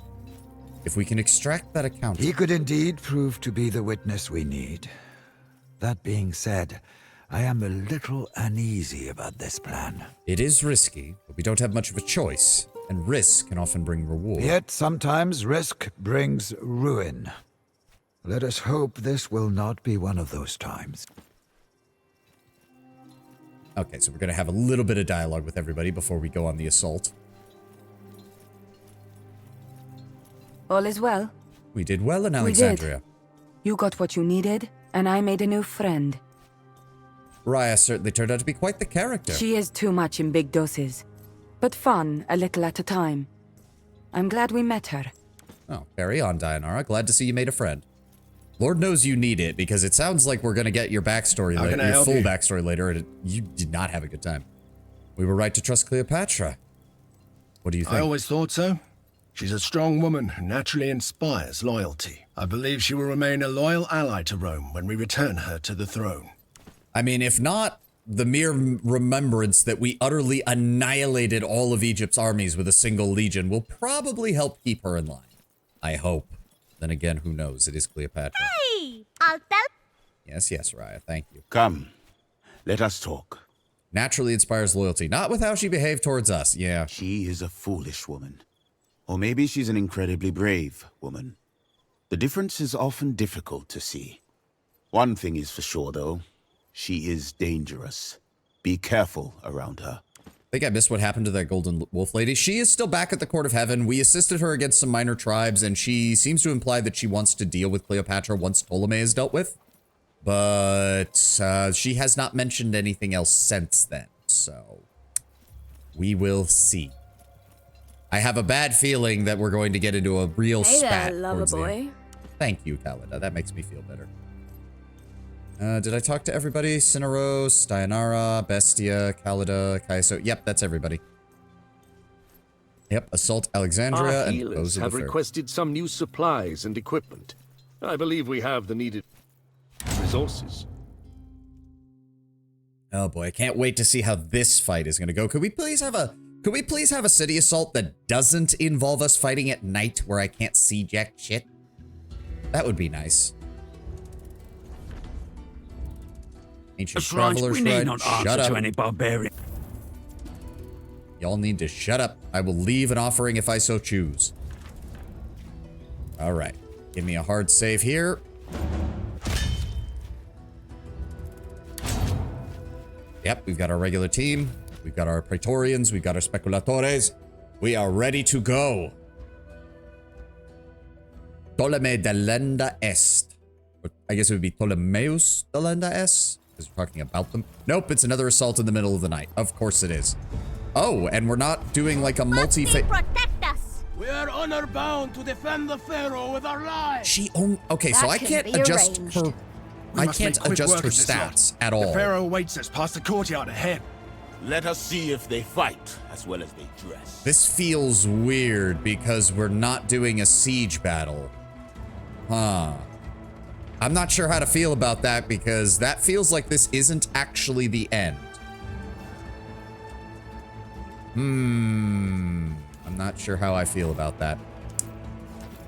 If we can extract that account... He could indeed prove to be the witness we need. That being said, I am a little uneasy about this plan. It is risky, but we don't have much of a choice, and risk can often bring reward. Yet sometimes risk brings ruin. Let us hope this will not be one of those times. Okay, so we're going to have a little bit of dialogue with everybody before we go on the assault. All is well. We did well in Alexandria. We did. You got what you needed, and I made a new friend. Raya certainly turned out to be quite the character. She is too much in big doses, but fun a little at a time. I'm glad we met her. Oh, carry on, Dianara. Glad to see you made a friend. Lord knows you need it, because it sounds like we're going to get your backstory later, your full backstory later, and you did not have a good time. We were right to trust Cleopatra. What do you think? I always thought so. She's a strong woman who naturally inspires loyalty. I believe she will remain a loyal ally to Rome when we return her to the throne. I mean, if not, the mere remembrance that we utterly annihilated all of Egypt's armies with a single legion will probably help keep her in line. I hope. Then again, who knows? It is Cleopatra. Hey! I'll tell... Yes, Raya. Thank you. Come. Let us talk. Naturally inspires loyalty. Not with how she behaved towards us. Yeah. She is a foolish woman. Or maybe she's an incredibly brave woman. The difference is often difficult to see. One thing is for sure, though. She is dangerous. Be careful around her. I think I missed what happened to that golden wolf lady. She is still back at the court of heaven. We assisted her against some minor tribes, and she seems to imply that she wants to deal with Cleopatra once Ptolemy is dealt with. But she has not mentioned anything else since then, so we will see. I have a bad feeling that we're going to get into a real spat. Hey there, lover boy. Thank you, Kalida. That makes me feel better. Did I talk to everybody? Cineros, Dianara, Bestia, Kalida, Caeso. Yep, that's everybody. Yep, assault Alexandria Our and healers those have requested some new supplies and equipment. I believe we have the needed resources. Oh boy, I can't wait to see how this fight is going to go. Could we please have a city assault that doesn't involve us fighting at night where I can't see jack shit? That would be nice. Ancient Traveler's we need Ride. not Shut answer up. to any barbarian. Y'all need to shut up. I will leave an offering if I so choose. All right. Give me a hard save here. Yep, we've got our regular team. We've got our Praetorians. We've got our Speculatores. We are ready to go. Ptolemyus Delenda Est. I guess it would be Ptolemyus Delenda Est, because we're talking about them. Nope, it's another assault in the middle of the night. Of course it is. Oh, and we're not doing like a multi-phase. Protect us! We are honor-bound to defend the Pharaoh with our lives! She own. Okay, so I can't adjust her. I can't adjust her stats at all. The Pharaoh waits us past the courtyard ahead. Let us see if they fight as well as they dress. This feels weird because we're not doing a siege battle. Huh. I'm not sure how to feel about that because that feels like this isn't actually the end. I'm not sure how I feel about that.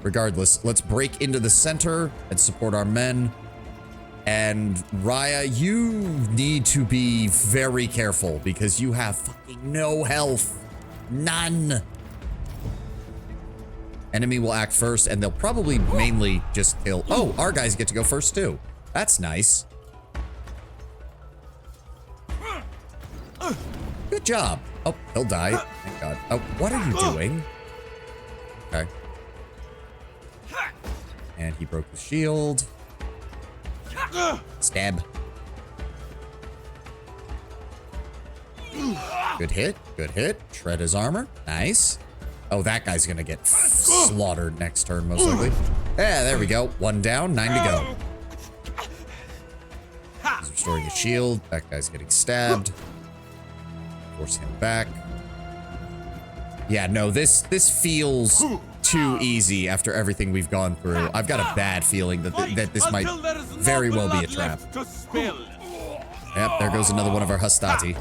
Regardless, let's break into the center and support our men. And Raya, you need to be very careful because you have fucking no health. None. Enemy will act first and they'll probably mainly just kill. Oh, our guys get to go first too. That's nice. Good job. Oh, he'll die. Thank God. Oh, what are you doing? Okay. And he broke the shield. Stab. Good hit. Good hit. Shred his armor. Nice. Oh, that guy's gonna get slaughtered next turn, most likely. Yeah, there we go. One down, 9 to go. He's restoring his shield. That guy's getting stabbed. Force him back. Yeah, no, this feels too ezy after everything we've gone through. I've got a bad feeling that this might very well be a trap. Yep, there goes another one of our Hastati.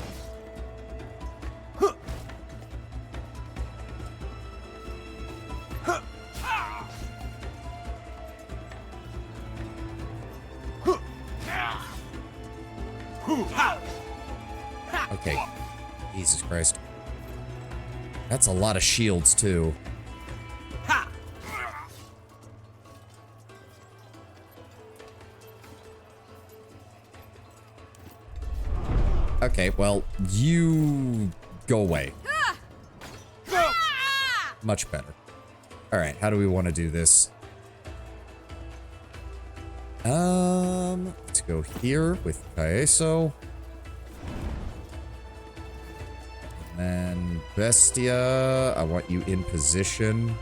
Okay. Jesus Christ. That's a lot of shields, too. Okay, well, you go away. Much better. All right, how do we want to do this? Let's go here with Caeso. And then Bestia, I want you in position.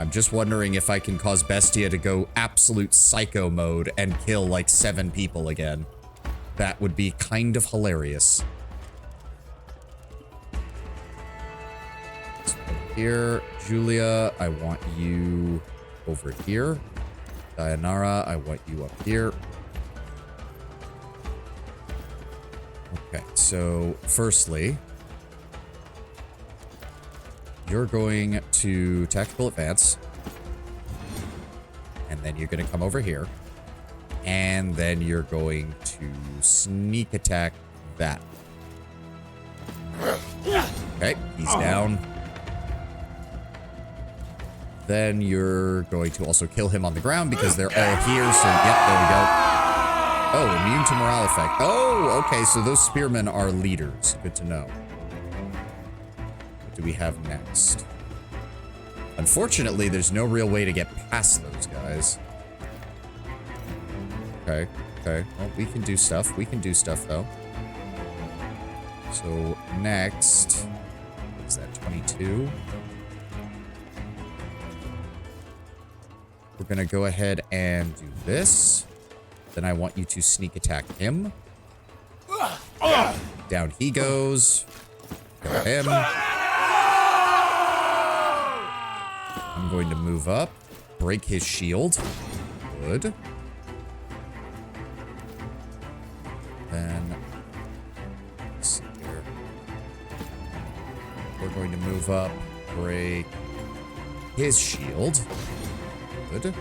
I'm just wondering if I can cause Bestia to go absolute psycho mode and kill like 7 people again. That would be kind of hilarious. So here, Julia, I want you over here. Dayanara, I want you up here. Okay, so firstly, you're going to tactical advance. And then you're going to come over here. And then you're going to sneak attack that. Okay, he's down. Then you're going to also kill him on the ground because they're all here. So, yep, there we go. Oh, immune to morale effect. Oh, okay, so those spearmen are leaders. Good to know. What do we have next? Unfortunately, there's no real way to get past those guys. Okay, okay. Well, we can do stuff. We can do stuff, though. So, next... What is that, 22? We're gonna go ahead and do this. Then I want you to sneak attack him. Down he goes. Got him. I'm going to move up. Break his shield. Good. Then... let's see here. We're going to move up. Break his shield. Good.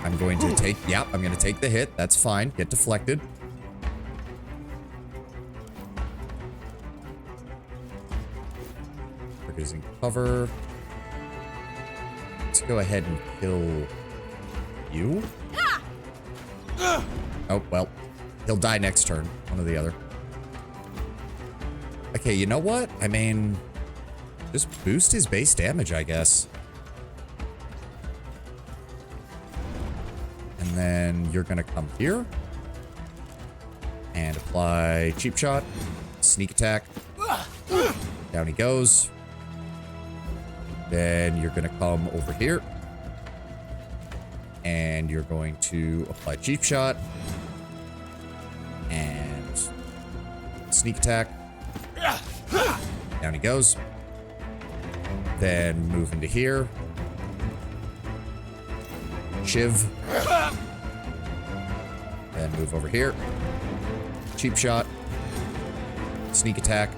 I'm going to take... yep, I'm going to take the hit. That's fine. Get deflected. Is in cover. Let's go ahead and kill you. Oh, well. He'll die next turn. One or the other. Okay, you know what? I mean, just boost his base damage, I guess. And then you're gonna come here. And apply cheap shot. Sneak attack. Down he goes. Then you're going to come over here. And you're going to apply cheap shot. And sneak attack. Down he goes. Then move into here. Shiv. Then move over here. Cheap shot. Sneak attack.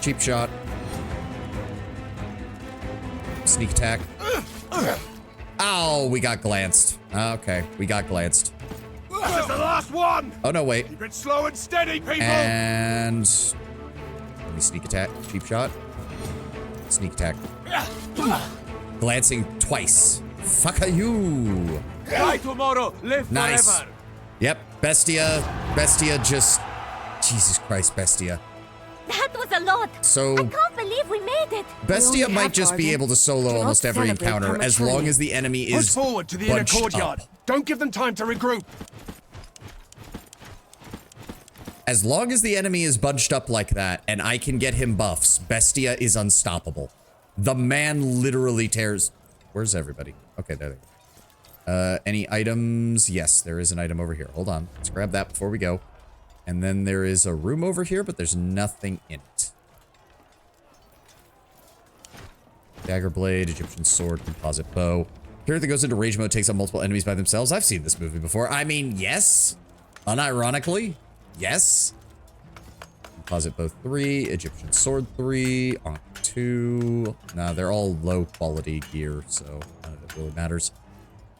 Cheap shot. Sneak attack. Ow, we got glanced. Okay, we got glanced. This is the last one! Oh, no, wait. Keep it slow and steady, people! And... let me sneak attack. Cheap shot. Sneak attack. Glancing twice. Fuck you. Die tomorrow, live nice. forever. Yep, Bestia just... Jesus Christ, Bestia. That was a lot. So... I can't believe we made it. Bestia might just be able to solo almost every encounter as long as the enemy is push forward to the inner courtyard. Don't give them time to regroup. As long as the enemy is bunched up like that and I can get him buffs, Bestia is unstoppable. The man literally tears... Where's everybody? Okay, there they go. Any items? Yes, there is an item over here. Hold on. Let's grab that before we go. And then there is a room over here, but there's nothing in it. Dagger blade, Egyptian sword, composite bow. Character that goes into rage mode takes on multiple enemies by themselves. I've seen this movie before. I mean, yes. Unironically, yes. Composite bow 3, Egyptian sword 3, Ankh 2. Nah, they're all low quality gear, so none of it really matters.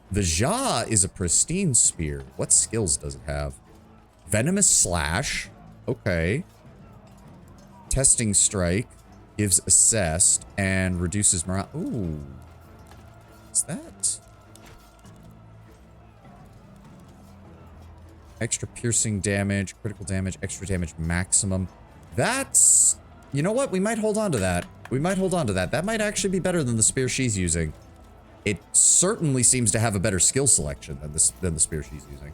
The Ja is a pristine spear. What skills does it have? Venomous slash. Okay. Testing strike. Gives assessed and reduces morale. Ooh. What's that? Extra piercing damage, critical damage, extra damage maximum. That's... you know what? We might hold on to that. We might hold on to that. That might actually be better than the spear she's using. It certainly seems to have a better skill selection than the spear she's using.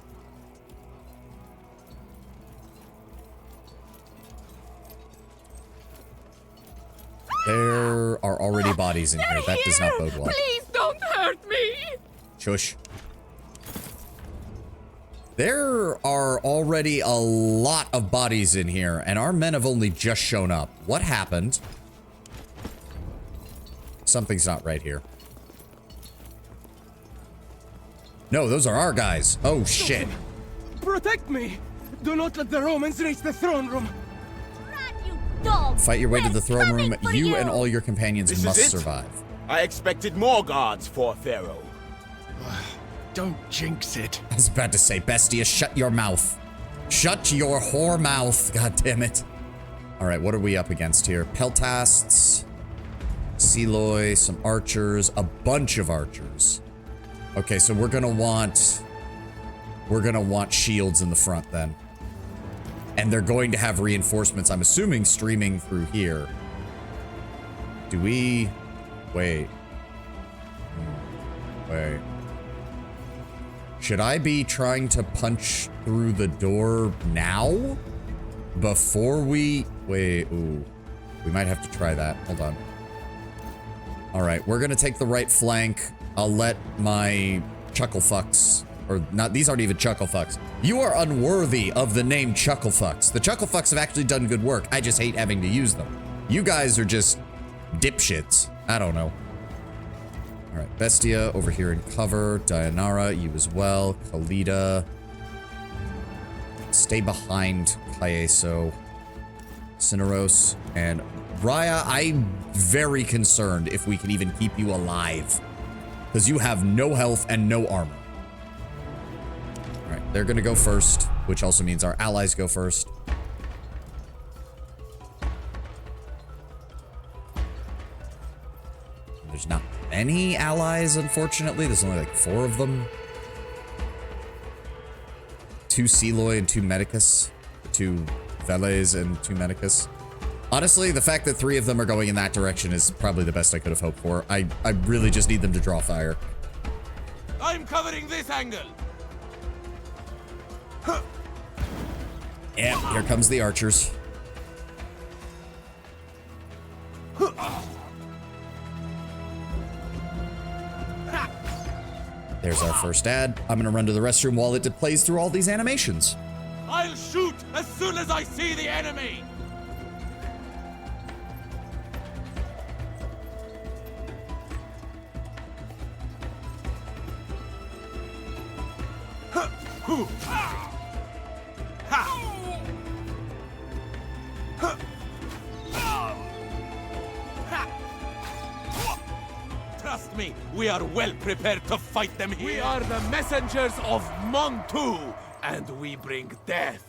There there are already bodies in here. That does not bode well. Please don't hurt me. Shush. There are already a lot of bodies in here, and our men have only just shown up. What happened? Something's not right here. No, those are our guys. Oh, shit. Protect me! Do not let the Romans reach the throne room. Dog. Fight your way to the throne room. You and all your companions This must is it? survive. I expected more guards for Pharaoh. Don't jinx it. I was about to say, Bestia, shut your mouth. Shut your whore mouth. God damn it. All right, what are we up against here? Peltasts, Seloi, some archers, a bunch of archers. Okay, so we're gonna want shields in the front then. And they're going to have reinforcements, I'm assuming, streaming through here. Do we... Wait. Wait. Should I be trying to punch through the door now? Before we... Wait, ooh. We might have to try that. Hold on. Alright, we're gonna take the right flank. I'll let my chucklefucks... Or not, these aren't even chucklefucks. You are unworthy of the name chucklefucks. The chucklefucks have actually done good work. I just hate having to use them. You guys are just dipshits. I don't know. All right, Bestia over here in cover. Dianara, you as well. Kalida. Stay behind Caeso. Cineros. And Raya, I'm very concerned if we can even keep you alive. Because you have no health and no armor. Alright, they're gonna go first, which also means our allies go first. There's not many allies, unfortunately. There's only like 4 of them. 2 Seloi and 2 Medicus. 2 Veles and 2 Medicus. Honestly, the fact that 3 of them are going in that direction is probably the best I could have hoped for. I really just need them to draw fire. I'm covering this angle. Yeah, here comes the archers. There's our first ad. I'm gonna run to the restroom while it plays through all these animations. I'll shoot as soon as I see the enemy. Trust me, we are well prepared to fight them here. We are the messengers of Montu, and we bring death.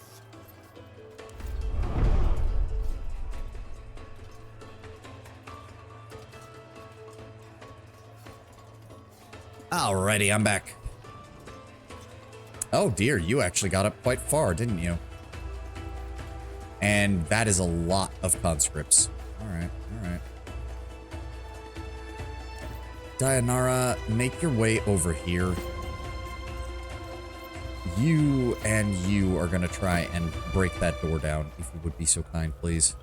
Alrighty, I'm back. Oh dear, you actually got up quite far, didn't you? And that is a lot of conscripts. Alright, alright. Dianara, make your way over here. You and you are gonna try and break that door down, if you would be so kind, please.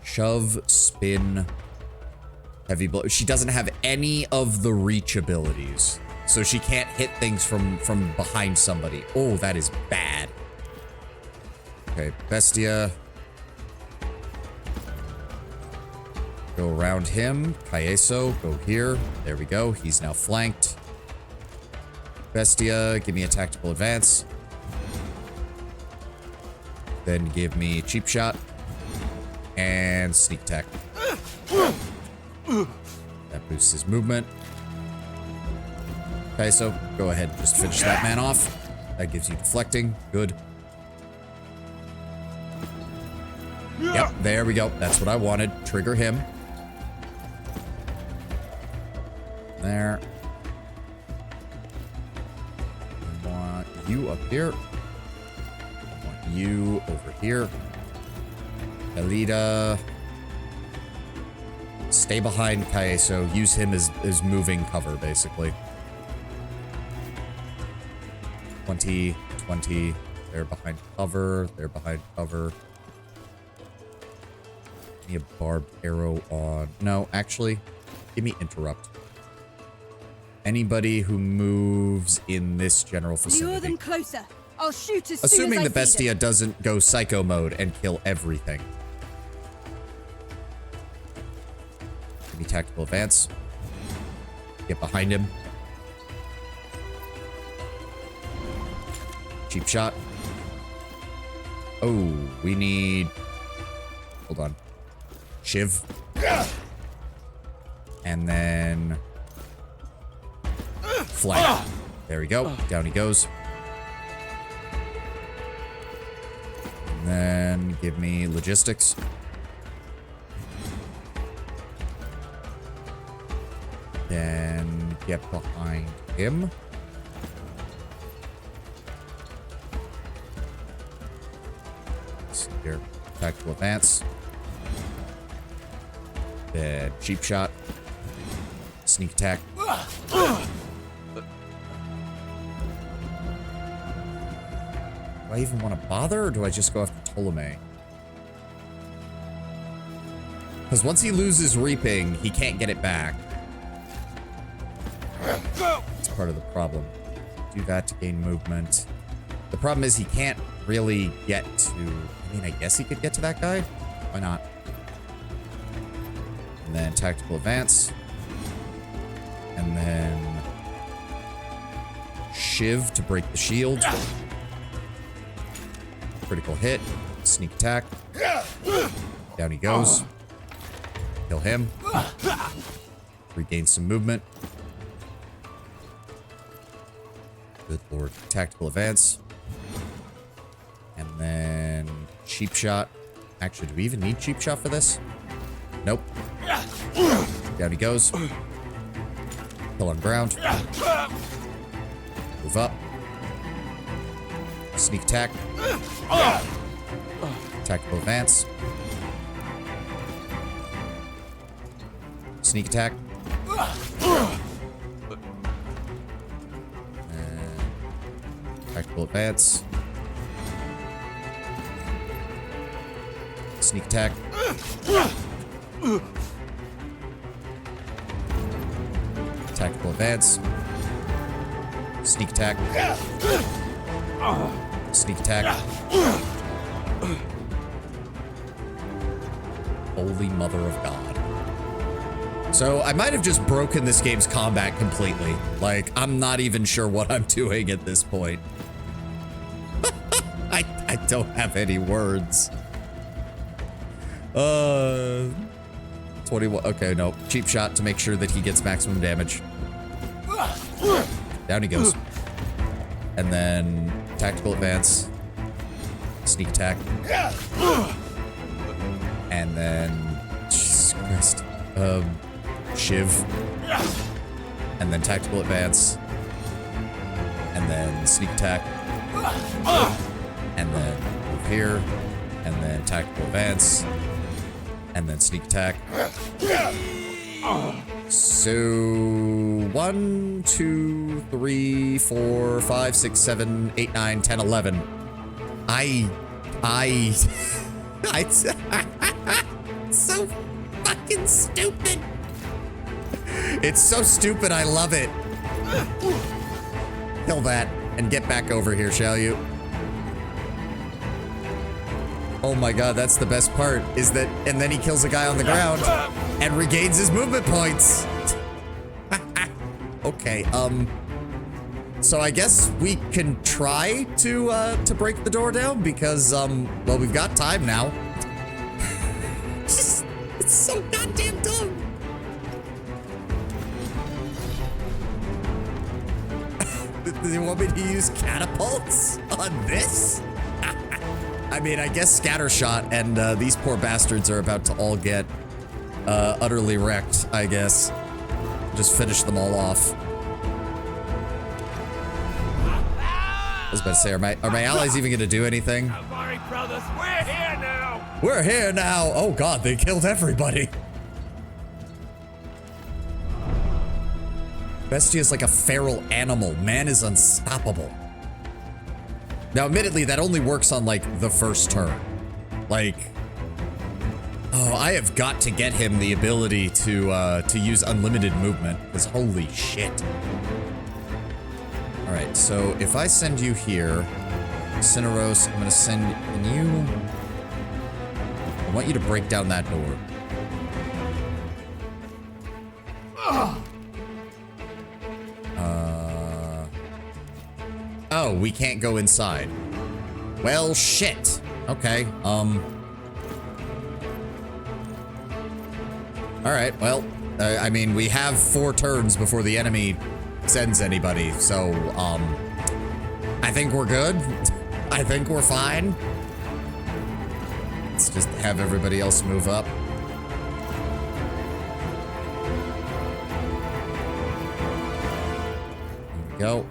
Shove, spin, heavy blow. She doesn't have any of the reach abilities, so she can't hit things from behind somebody. Oh, that is bad. Okay, Bestia. Go around him. Caeso, go here. There we go. He's now flanked. Bestia, give me a tactical advance. Then give me cheap shot. And sneak attack. That boosts his movement. Caeso, go ahead. Just finish that man off. That gives you deflecting. Good. Yep, there we go. That's what I wanted. Trigger him. There. I want you up here. I want you over here. Elida. Stay behind Caeso. Use him as moving cover, basically. 20, 20. They're behind cover. They're behind cover. me a barbed arrow on... No, actually, give me interrupt. Anybody who moves in this general vicinity. Lure them closer. I'll shoot as soon Assuming as the I see bestia them. doesn't go psycho mode and kill everything. Give me tactical advance. Get behind him. Cheap shot. Oh, we need... Hold on. Shiv. And then... Flank. There we go. Down he goes. And then give me logistics. Then get behind him. Here, tactical advance. Then cheap shot. Sneak attack. Do I even want to bother, or do I just go after Ptolemy? Because once he loses Reaping, he can't get it back. That's part of the problem. Do that to gain movement. The problem is he can't really get to... I mean, I guess he could get to that guy. Why not? And then tactical advance. And then... Shiv to break the shield. Critical hit. Sneak attack. Down he goes. Kill him. Regain some movement. Good lord. Tactical advance. And then cheap shot. Actually, do we even need cheap shot for this? Nope. Down he goes. Kill on ground. Move up. Sneak attack. Tactical advance. Sneak attack. And tactical advance. Sneak attack. Tactical advance. Sneak attack. Sneak attack. Holy mother of God. So I might have just broken this game's combat completely. Like, I'm not even sure what I'm doing at this point. I don't have any words. 21. Okay, no. Cheap shot to make sure that he gets maximum damage. Down he goes. And then tactical advance. Sneak attack. And then Jesus Christ. Shiv. And then tactical advance. And then sneak attack. And then move here. And then tactical advance. And then sneak attack. So 1, 2, 3, 4, 5, 6, 7, 8, 9, 10, 11. It's so fucking stupid. It's so stupid, I love it. Kill that and get back over here, shall you? Oh my god, that's the best part, is that, and then he kills a guy on the ground and regains his movement points. Okay, so I guess we can try to break the door down because, well, we've got time now. It's so goddamn dumb. Do you want me to use catapults on this? I mean, I guess scattershot, and these poor bastards are about to all get utterly wrecked, I guess. Just finish them all off. I was about to say, are my allies even going to do anything? Don't worry, brothers, we're here now! We're here now! Oh god, they killed everybody! Bestia is like a feral animal. Man is unstoppable. Now, admittedly, that only works on, like, the first turn. Like... Oh, I have got to get him the ability to use unlimited movement, because holy shit. All right, so if I send you here, Cineros, I'm gonna send you. I want you to break down that door. Oh, we can't go inside. Well, shit. Okay, all right, well, I mean, we have 4 turns before the enemy sends anybody, so, I think we're good. I think we're fine. Let's just have everybody else move up. There we go.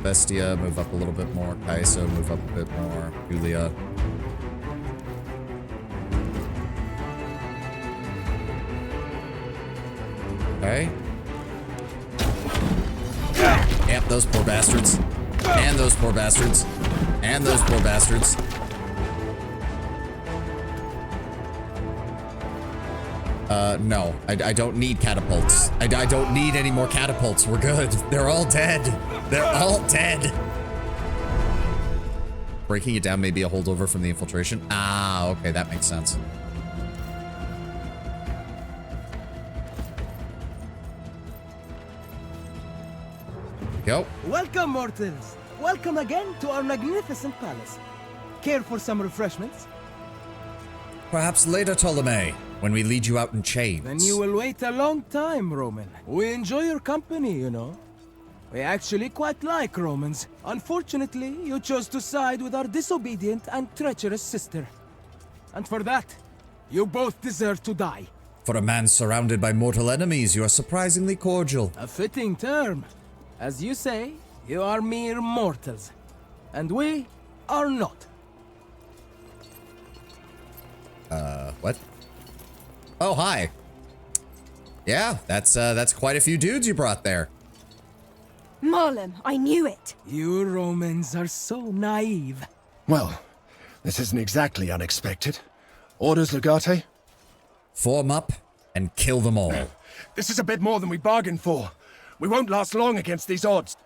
Bestia, move up a little bit more. Caeso, move up a bit more. Julia. Okay. Yep, those poor bastards. And those poor bastards. And those poor bastards. No. I don't need catapults. I don't need any more catapults. We're good. They're all dead. They're all dead. Breaking it down may be a holdover from the infiltration. Ah, okay, that makes sense. Go. Welcome, mortals. Welcome again to our magnificent palace. Care for some refreshments? Perhaps later, Ptolemy, when we lead you out in chains. Then you will wait a long time, Roman. We enjoy your company, you know. We actually quite like Romans. Unfortunately, you chose to side with our disobedient and treacherous sister. And for that, you both deserve to die. For a man surrounded by mortal enemies, you are surprisingly cordial. A fitting term. As you say, you are mere mortals. And we are not. What? Oh, hi. Yeah, that's quite a few dudes you brought there. Marlem, I knew it. You Romans are so naive. Well, this isn't exactly unexpected. Orders, Legate? Form up and kill them all. This is a bit more than we bargained for. We won't last long against these odds.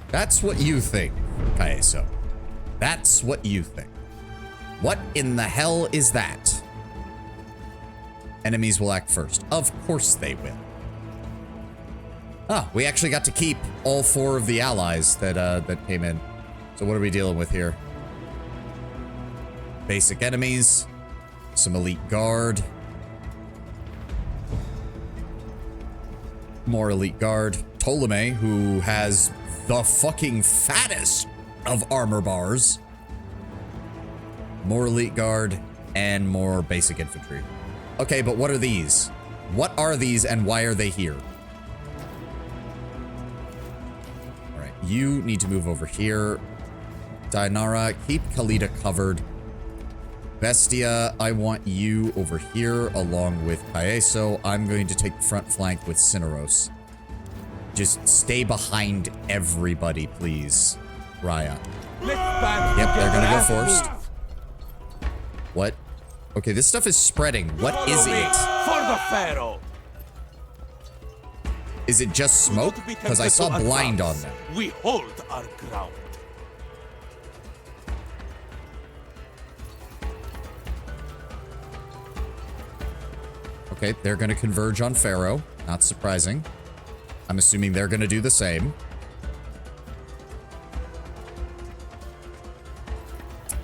That's what you think, Caeso. That's what you think. What in the hell is that? Enemies will act first. Of course they will. Ah, we actually got to keep all 4 of the allies that came in. So what are we dealing with here? Basic enemies, some elite guard, more elite guard, Ptolemy, who has the fucking fattest of armor bars, more elite guard, and more basic infantry. Okay, but what are these? What are these and why are they here? All right, you need to move over here. Dainara, keep Kalita covered. Bestia, I want you over here along with Caeso. I'm going to take the front flank with Cineros. Just stay behind everybody, please. Raya. Yep, they're gonna go first. What? Okay, this stuff is spreading. What is it? For the Pharaoh. Is it just smoke? Because I saw blind on them. We hold our ground. Okay, they're going to converge on Pharaoh. Not surprising. I'm assuming they're going to do the same.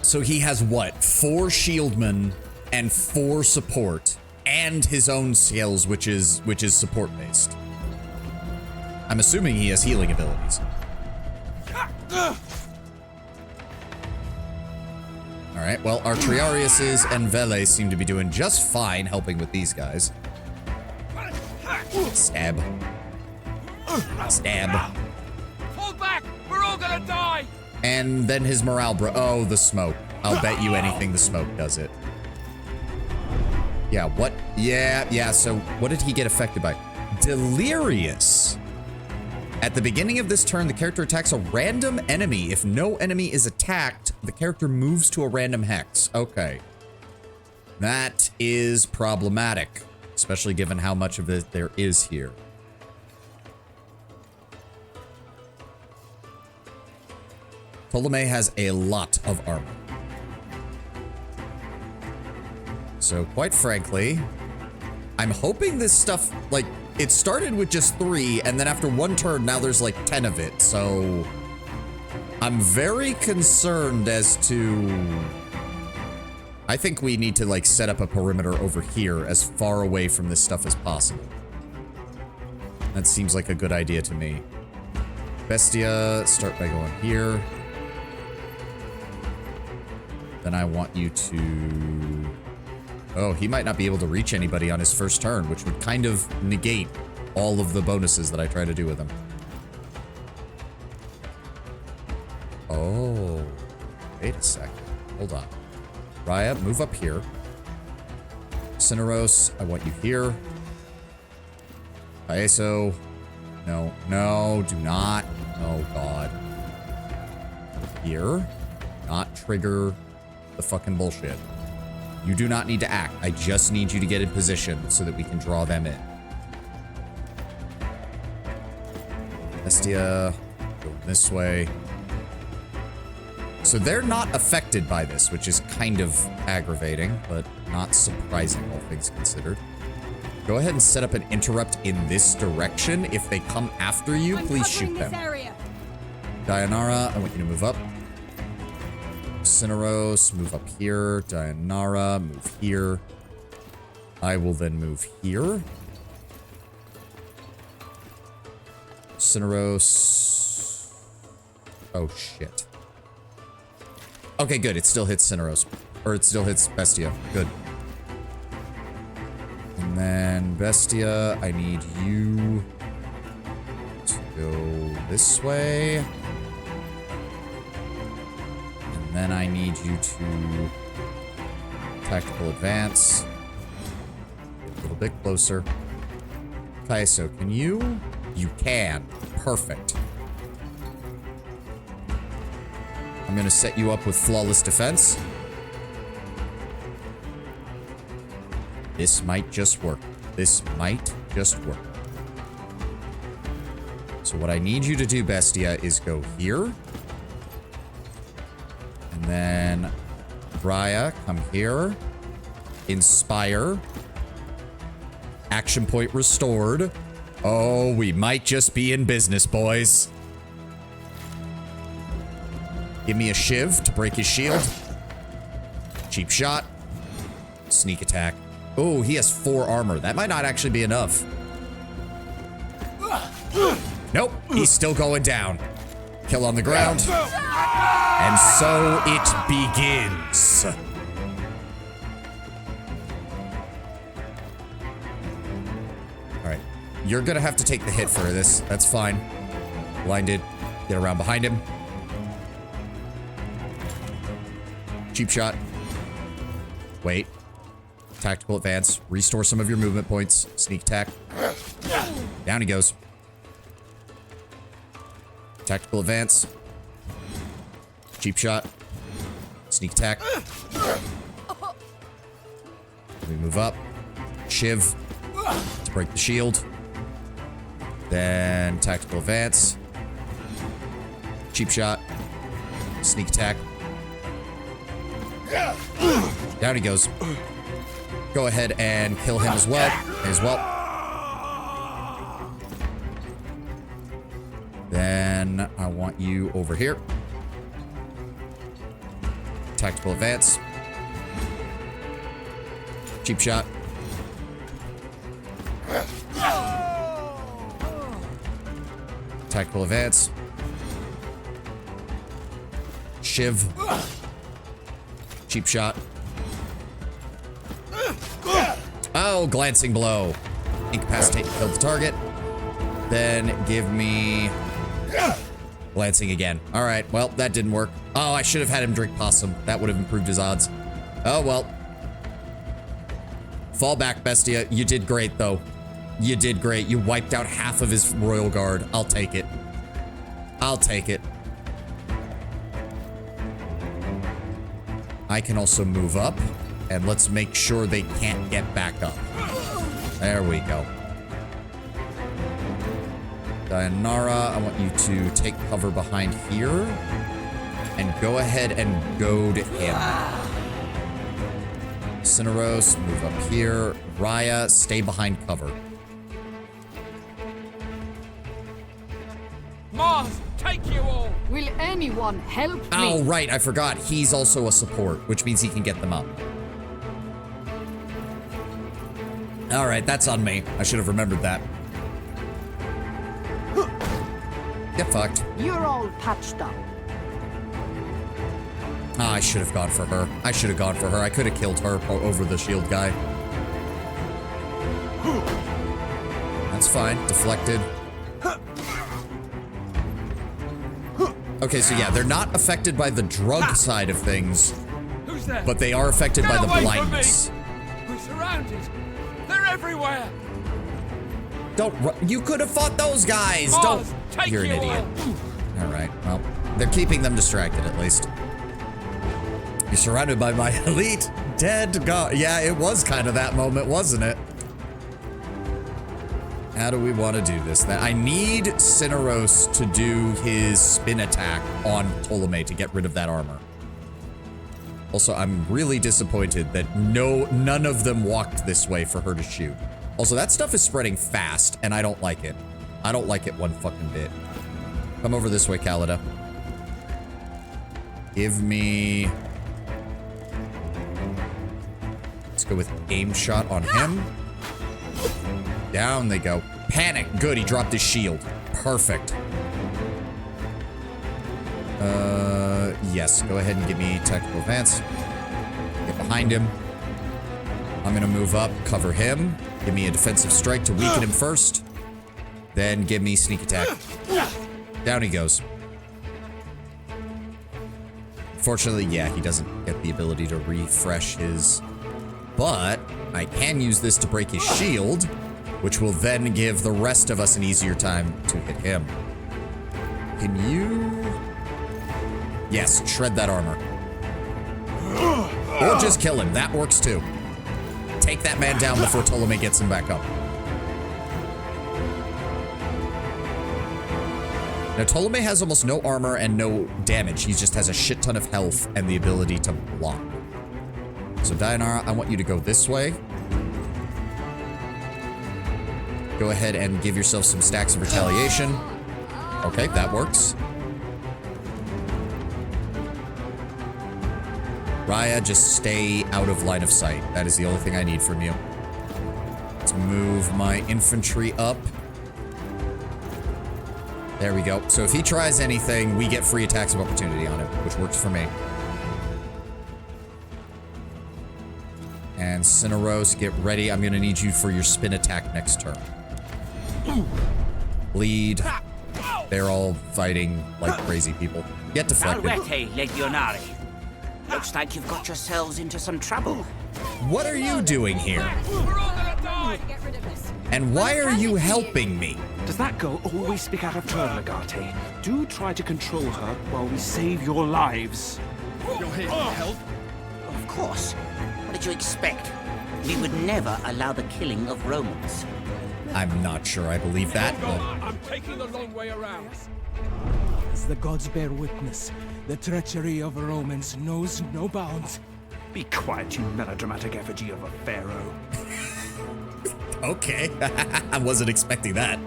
So he has what? 4 shieldmen and 4 support, and his own skills, which is support based. I'm assuming he has healing abilities. All right, well, our Triariuses and Vele seem to be doing just fine helping with these guys. Stab. Stab. Pull back! We're all gonna die! And then his morale oh, the smoke. I'll bet you anything the smoke does it. Yeah, what? Yeah, so what did he get affected by? Delirious. At the beginning of this turn, the character attacks a random enemy. If no enemy is attacked, the character moves to a random hex. Okay. That is problematic, especially given how much of it there is here. Ptolemy has a lot of armor. So quite frankly, I'm hoping this stuff, like, it started with just 3, and then after 1 turn, now there's like 10 of it. So I'm very concerned as to... I think we need to, like, set up a perimeter over here as far away from this stuff as possible. That seems like a good idea to me. Bestia, start by going here. Then I want you to... Oh, he might not be able to reach anybody on his first turn, which would kind of negate all of the bonuses that I try to do with him. Oh, wait a second. Hold on. Raya, move up here. Cineros, I want you here. Caeso. No, no, do not. Oh, God. Here. Not trigger the fucking bullshit. You do not need to act. I just need you to get in position so that we can draw them in. Bestia, go this way. So they're not affected by this, which is kind of aggravating, but not surprising, all things considered. Go ahead and set up an interrupt in this direction. If they come after you, please shoot them. Dianara, I want you to move up. Cineros, move up here. Dianara, move here. I will then move here. Cineros. Oh, shit. Okay, good. It still hits Cineros. Or it still hits Bestia. Good. And then Bestia, I need you to go this way. And then I need you to tactical advance. Get a little bit closer. Caeso, can you? You can. Perfect. I'm gonna set you up with flawless defense. This might just work. This might just work. So what I need you to do, Bestia, is go here. And then Raya, come here. Inspire. Action point restored. Oh, we might just be in business, boys. Give me a shiv to break his shield. Cheap shot. Sneak attack. Oh, he has 4 armor. That might not actually be enough. Nope, he's still going down. Kill on the ground. And so it begins. Alright. You're gonna have to take the hit for this. That's fine. Blinded. Get around behind him. Cheap shot. Wait. Tactical advance. Restore some of your movement points. Sneak attack. Down he goes. Tactical advance. Cheap shot. Sneak attack. We move up. Shiv to break the shield. Then tactical advance. Cheap shot. Sneak attack. Down he goes. Go ahead and kill him as well. Then I want you over here. Tactical advance. Cheap shot. Tactical advance. Shiv. Cheap shot. Oh, glancing blow. Incapacitate, kill the target. Then give me glancing again. All right, well, that didn't work. Oh, I should have had him drink possum. That would have improved his odds. Oh, well. Fall back, Bestia. You did great, though. You did great. You wiped out half of his royal guard. I'll take it. I'll take it. I can also move up And let's make sure they can't get back up. There we go. Dianara, I want you to take cover behind here. And go ahead and goad him. Cineros, move up here. Raya, stay behind cover. Mars, take you all! Will anyone help me? Oh, right, I forgot. He's also a support, which means he can get them up. Alright, that's on me. I should have remembered that. Get fucked. You're all patched up. Ah, I should have gone for her. I should have gone for her. I could have killed her over the shield guy. That's fine. Deflected. Okay, so yeah, they're not affected by the drug side of things, Who's there? but they are affected Get by the away blindness. from me! We're surrounded. They're everywhere. You could have fought those guys. Mars, take You're an you idiot. All right. Well, they're keeping them distracted at least. You're surrounded by my elite dead god. Yeah, it was kind of that moment, wasn't it? How do we want to do this? I need Cineros to do his spin attack on Ptolemy to get rid of that armor. Also, I'm really disappointed that none of them walked this way for her to shoot. Also, that stuff is spreading fast, and I don't like it. I don't like it one fucking bit. Come over this way, Kalida. Give me... Let's go with aim shot on him. Down they go. Panic. Good, he dropped his shield. Perfect. Yes, go ahead and give me tactical advance. Get behind him. I'm gonna move up, cover him. Give me a defensive strike to weaken him first. Then give me sneak attack. Down he goes. Fortunately, yeah, he doesn't get the ability to refresh his... But I can use this to break his shield, which will then give the rest of us an easier time to hit him. Can you... Yes, shred that armor. Or just kill him. That works too. Take that man down before Ptolemy gets him back up. Now, Ptolemy has almost no armor and no damage. He just has a shit ton of health and the ability to block. So, Dianara, I want you to go this way. Go ahead and give yourself some stacks of retaliation. Okay, that works. Raya, just stay out of line of sight. That is the only thing I need from you. Let's move my infantry up. There we go. So if he tries anything, we get free attacks of opportunity on him, which works for me. And Cineros, get ready. I'm gonna need you for your spin attack next turn. Bleed. They're all fighting like crazy people. Get deflected. Salvete, Legionari. Looks like you've got yourselves into some trouble. What are you doing here? And why are you helping me? Does that girl always speak out of turn, Legate? Do try to control her while we save your lives. You're here to help? Of course. What did you expect? We would never allow the killing of Romans. I'm not sure I believe that, but... I'm taking the long way around. As the gods bear witness, the treachery of Romans knows no bounds. Be quiet, you melodramatic effigy of a pharaoh. Okay. I wasn't expecting that.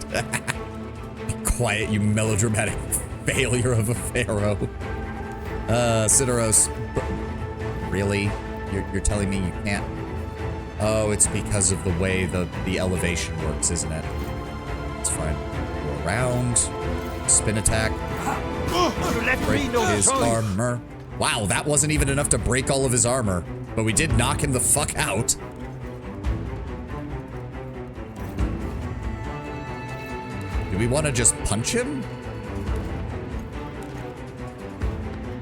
Be quiet, you melodramatic failure of a pharaoh. Cineros. Really? You're telling me you can't... Oh, it's because of the way the elevation works, isn't it? It's fine. Go around. Spin attack. Break his armor. Wow, that wasn't even enough to break all of his armor. But we did knock him the fuck out. Do we want to just punch him?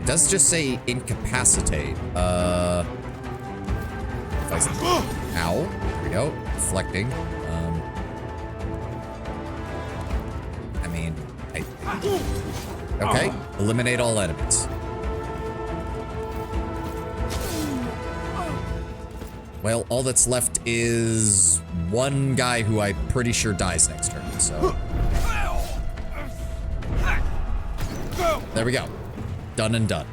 It does just say incapacitate. Ow. There we go. Deflecting. I mean, okay. Eliminate all enemies. Well, all that's left is one guy who I'm pretty sure dies next turn, so. There we go. Done and done.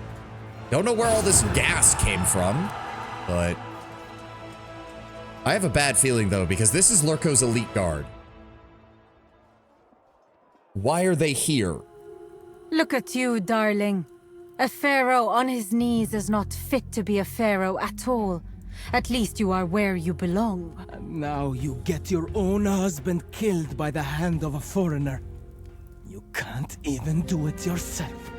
Don't know where all this gas came from, but I have a bad feeling, though, because this is Lurko's elite guard. Why are they here? Look at you, darling. A pharaoh on his knees is not fit to be a pharaoh at all. At least you are where you belong. And now you get your own husband killed by the hand of a foreigner. You can't even do it yourself.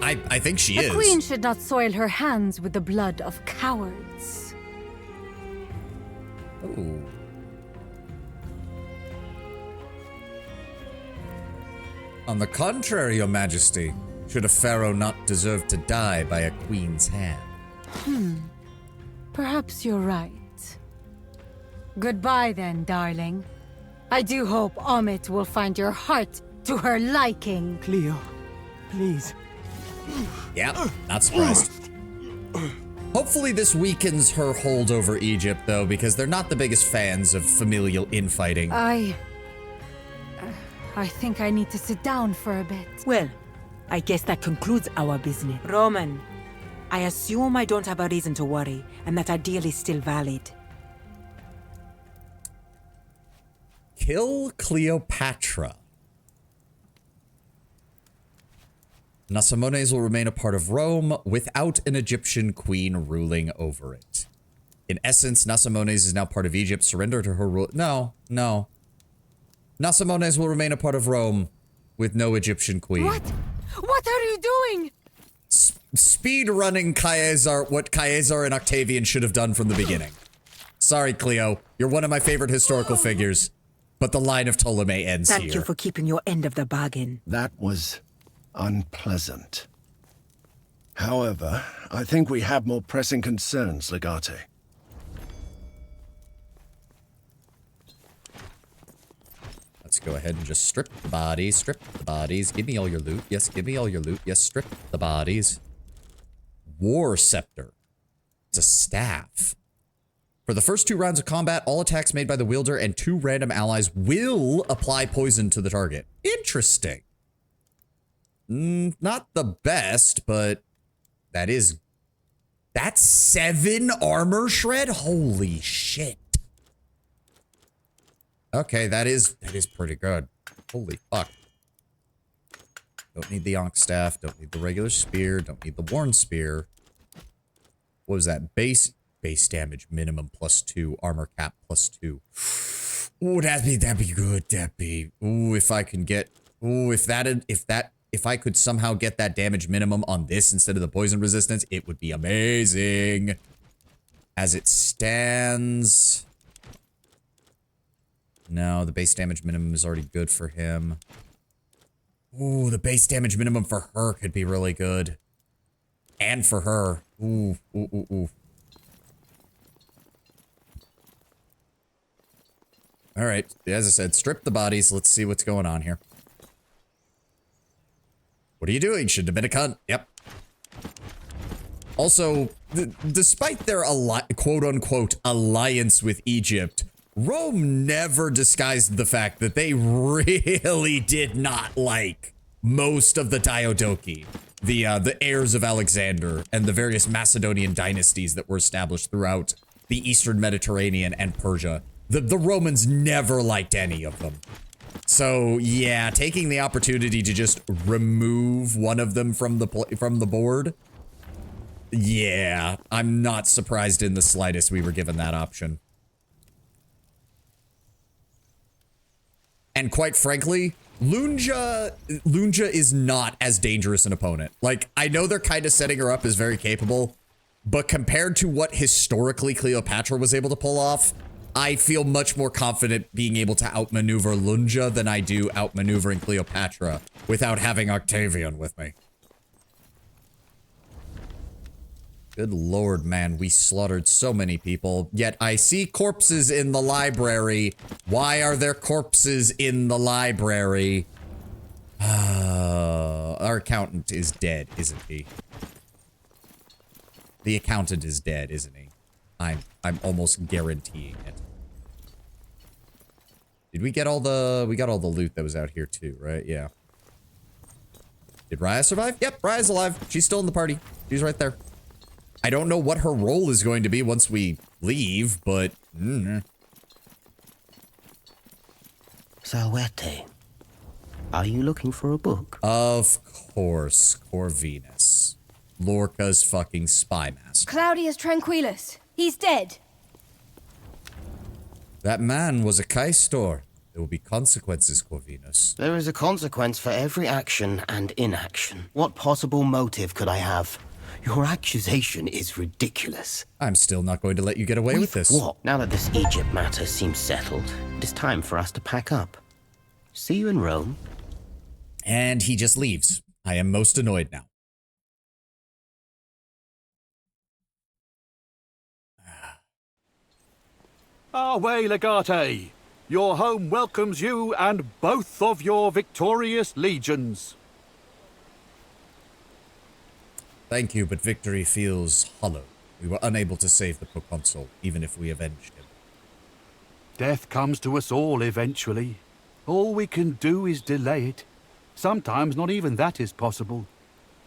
I think she is. A queen should not soil her hands with the blood of cowards. Ooh. On the contrary, your majesty, should a pharaoh not deserve to die by a queen's hand? Perhaps you're right. Goodbye then, darling. I do hope Amit will find your heart to her liking. Cleo, please. Yeah, not surprised. Hopefully this weakens her hold over Egypt, though, because they're not the biggest fans of familial infighting. I think I need to sit down for a bit. Well, I guess that concludes our business. Roman, I assume I don't have a reason to worry, and that our deal is still valid. Kill Cleopatra. Nasamones will remain a part of Rome without an Egyptian queen ruling over it. In essence, Nasamones is now part of Egypt. Surrender to her rule. No. Nasamones will remain a part of Rome with no Egyptian queen. What? What are you doing? Speed running Caesar, what Caesar and Octavian should have done from the beginning. Sorry, Cleo. You're one of my favorite historical figures, but the line of Ptolemy ends here. Thank you for keeping your end of the bargain. That was unpleasant. However, I think we have more pressing concerns, Legate. Let's go ahead and just strip the bodies, Give me all your loot. Yes, give me all your loot. Yes, strip the bodies. War Scepter. It's a staff. For the first 2 rounds of combat, all attacks made by the wielder and 2 random allies will apply poison to the target. Interesting. Not the best, but that's 7 armor shred? Holy shit. Okay, that is pretty good. Holy fuck. Don't need the Ankh staff, don't need the regular spear, don't need the worn spear. What was that? Base damage minimum +2, armor cap +2. Ooh, that'd be good. That'd be. Ooh, if I can get. Ooh, if I could somehow get that damage minimum on this instead of the poison resistance, it would be amazing. As it stands. No, the base damage minimum is already good for him. Ooh, the base damage minimum for her could be really good. And for her. Ooh. All right, as I said, strip the bodies. Let's see what's going on here. What are you doing? Shouldn't have been a cunt. Yep. Also, despite their quote-unquote alliance with Egypt, Rome never disguised the fact that they really did not like most of the Diadochi, the heirs of Alexander, and the various Macedonian dynasties that were established throughout the Eastern Mediterranean and Persia. The Romans never liked any of them. So yeah, taking the opportunity to just remove one of them from the board. Yeah, I'm not surprised in the slightest we were given that option. And quite frankly, Lunja is not as dangerous an opponent. Like, I know they're kind of setting her up as very capable, but compared to what historically Cleopatra was able to pull off, I feel much more confident being able to outmaneuver Lunja than I do outmaneuvering Cleopatra without having Octavian with me. Good lord, man, we slaughtered so many people, yet I see corpses in the library. Why are there corpses in the library? Our accountant is dead, isn't he? The accountant is dead, isn't he? I'm almost guaranteeing it. Did we get all the... We got all the loot that was out here too, right? Yeah. Did Raya survive? Yep, Raya's alive. She's still in the party. She's right there. I don't know what her role is going to be once we leave, but... Salvete, are you looking for a book? Of course, Corvinus. Lorca's fucking spy master. Claudius Tranquillus. He's dead. That man was a Caestor. There will be consequences, Corvinus. There is a consequence for every action and inaction. What possible motive could I have? Your accusation is ridiculous. I'm still not going to let you get away with this. What? Now that this Egypt matter seems settled, it is time for us to pack up. See you in Rome. And he just leaves. I am most annoyed now. Away, Legate! Your home welcomes you and both of your victorious legions. Thank you, but victory feels hollow. We were unable to save the proconsul, even if we avenged him. Death comes to us all eventually. All we can do is delay it. Sometimes not even that is possible.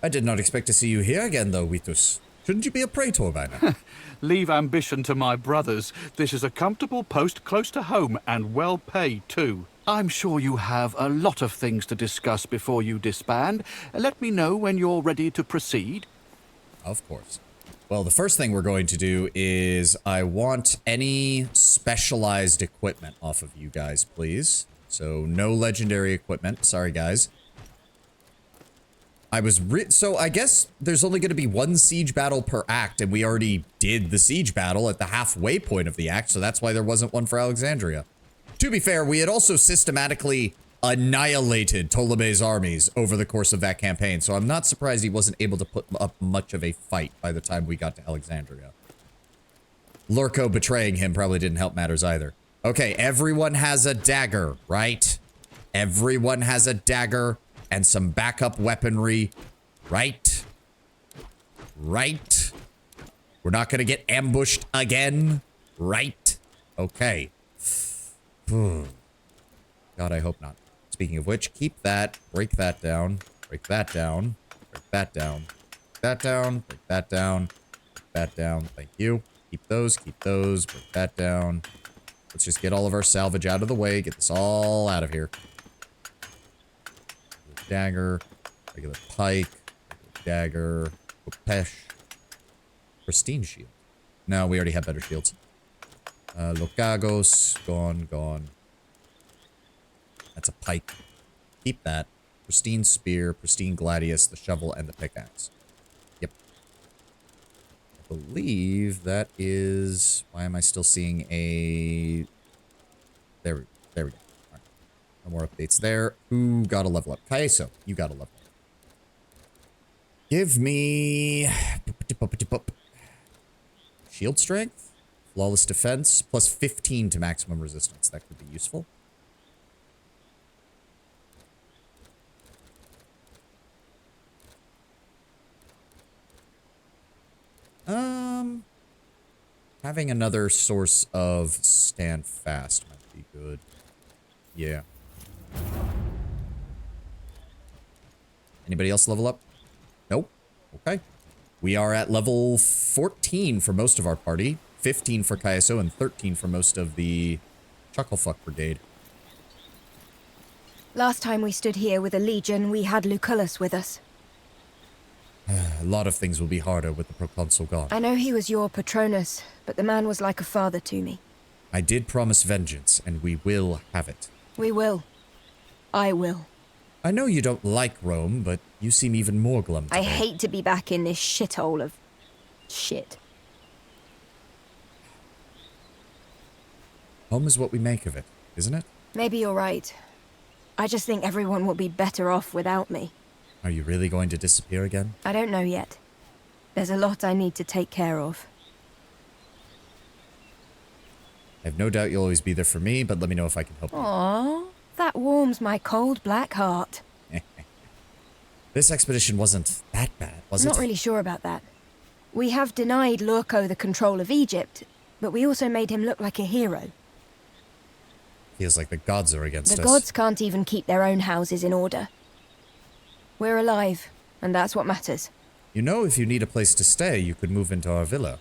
I did not expect to see you here again, though, Vitus. Shouldn't you be a praetor by now? Leave ambition to my brothers. This is a comfortable post close to home and well paid too. I'm sure you have a lot of things to discuss before you disband. Let me know when you're ready to proceed. Of course. Well, the first thing we're going to do is I want any specialized equipment off of you guys, please. So no legendary equipment. Sorry, guys. So I guess there's only going to be one siege battle per act, and we already did the siege battle at the halfway point of the act, so that's why there wasn't one for Alexandria. To be fair, we had also systematically annihilated Ptolemy's armies over the course of that campaign, so I'm not surprised he wasn't able to put up much of a fight by the time we got to Alexandria. Lurko betraying him probably didn't help matters either. Okay, everyone has a dagger, right? Everyone has a dagger and some backup weaponry, right? Right? We're not gonna get ambushed again, right? Okay. God, I hope not. Speaking of which, keep that, break that down, break that down, break that down, break that down, break that down, break that down, thank you. Keep those, break that down. Let's just get all of our salvage out of the way, get this all out of here. Dagger, regular pike, dagger, pesh, pristine shield. No, we already have better shields. Lokagos, gone. That's a pike. Keep that. Pristine spear, pristine gladius, the shovel, and the pickaxe. Yep. I believe that is... Why am I still seeing a... There we go. No more updates there. Who got a level up? Caeso, you got a level up. Give me... Shield strength? Flawless defense? Plus 15 to maximum resistance. That could be useful. Having another source of stand fast might be good. Yeah. Anybody else level up? Nope. Okay. We are at level 14 for most of our party, 15 for Caeso, and 13 for most of the Chucklefuck Brigade. Last time we stood here with a legion, we had Lucullus with us. A lot of things will be harder with the proconsul gone. I know he was your patronus, but the man was like a father to me. I did promise vengeance, and we will have it. We will. I will. I know you don't like Rome, but you seem even more glum today. I hate to be back in this shithole of... shit. Home is what we make of it, isn't it? Maybe you're right. I just think everyone will be better off without me. Are you really going to disappear again? I don't know yet. There's a lot I need to take care of. I have no doubt you'll always be there for me, but let me know if I can help you. Aww, that warms my cold black heart. This expedition wasn't that bad, was it? I'm not really sure about that. We have denied Lurko the control of Egypt, but we also made him look like a hero. Feels like the gods are against us. The gods can't even keep their own houses in order. We're alive, and that's what matters. You know, if you need a place to stay, you could move into our villa.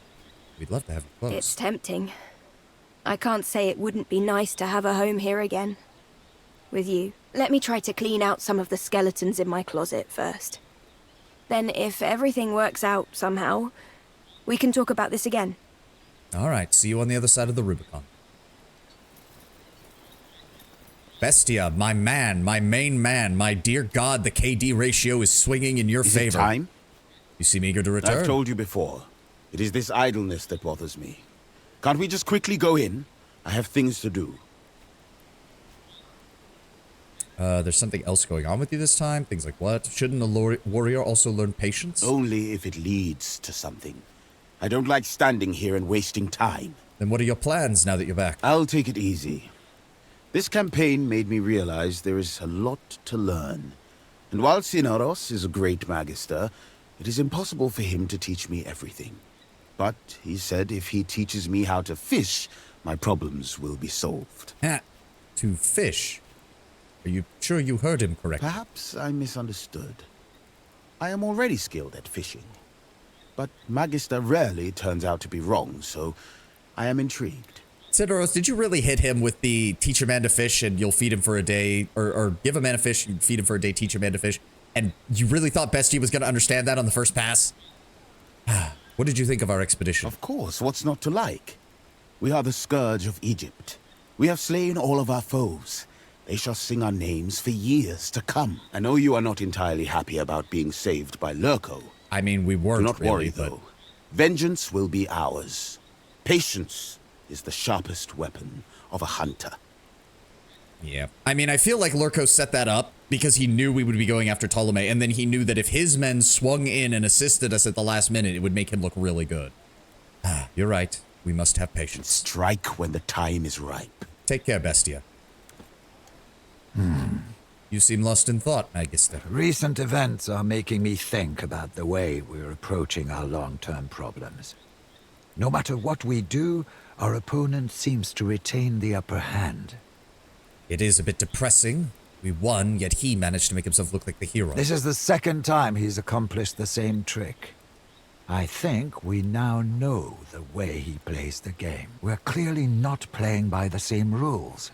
We'd love to have you close. It's tempting. I can't say it wouldn't be nice to have a home here again. With you. Let me try to clean out some of the skeletons in my closet first. Then, if everything works out somehow, we can talk about this again. All right, see you on the other side of the Rubicon. Bestia, my man, my main man, my dear God, the KD ratio is swinging in your favor. Is it time? You seem eager to return. I've told you before. It is this idleness that bothers me. Can't we just quickly go in? I have things to do. There's something else going on with you this time? Things like what? Shouldn't a warrior also learn patience? Only if it leads to something. I don't like standing here and wasting time. Then what are your plans now that you're back? I'll take it easy. This campaign made me realize there is a lot to learn. And while Cynaros is a great magister, it is impossible for him to teach me everything. But he said if he teaches me how to fish, my problems will be solved. To fish? Are you sure you heard him correctly? Perhaps I misunderstood. I am already skilled at fishing. But Magister rarely turns out to be wrong, so I am intrigued. Cynaros, did you really hit him with the teach a man to fish and you'll feed him for a day, or give a man a fish, you feed him for a day, teach a man to fish, and you really thought Bestie was going to understand that on the first pass? What did you think of our expedition? Of course, what's not to like? We are the scourge of Egypt. We have slain all of our foes. They shall sing our names for years to come. I know you are not entirely happy about being saved by Lurko. I mean, we weren't. Do not really, worry, though. Vengeance will be ours. Patience is the sharpest weapon of a hunter. Yeah. I mean, I feel like Lurko set that up because he knew we would be going after Ptolemy, and then he knew that if his men swung in and assisted us at the last minute, it would make him look really good. You're right. We must have patience. Strike when the time is ripe. Take care, Bestia. You seem lost in thought, Magister. Recent events are making me think about the way we're approaching our long-term problems. No matter what we do, our opponent seems to retain the upper hand. It is a bit depressing. We won, yet he managed to make himself look like the hero. This is the second time he's accomplished the same trick. I think we now know the way he plays the game. We're clearly not playing by the same rules.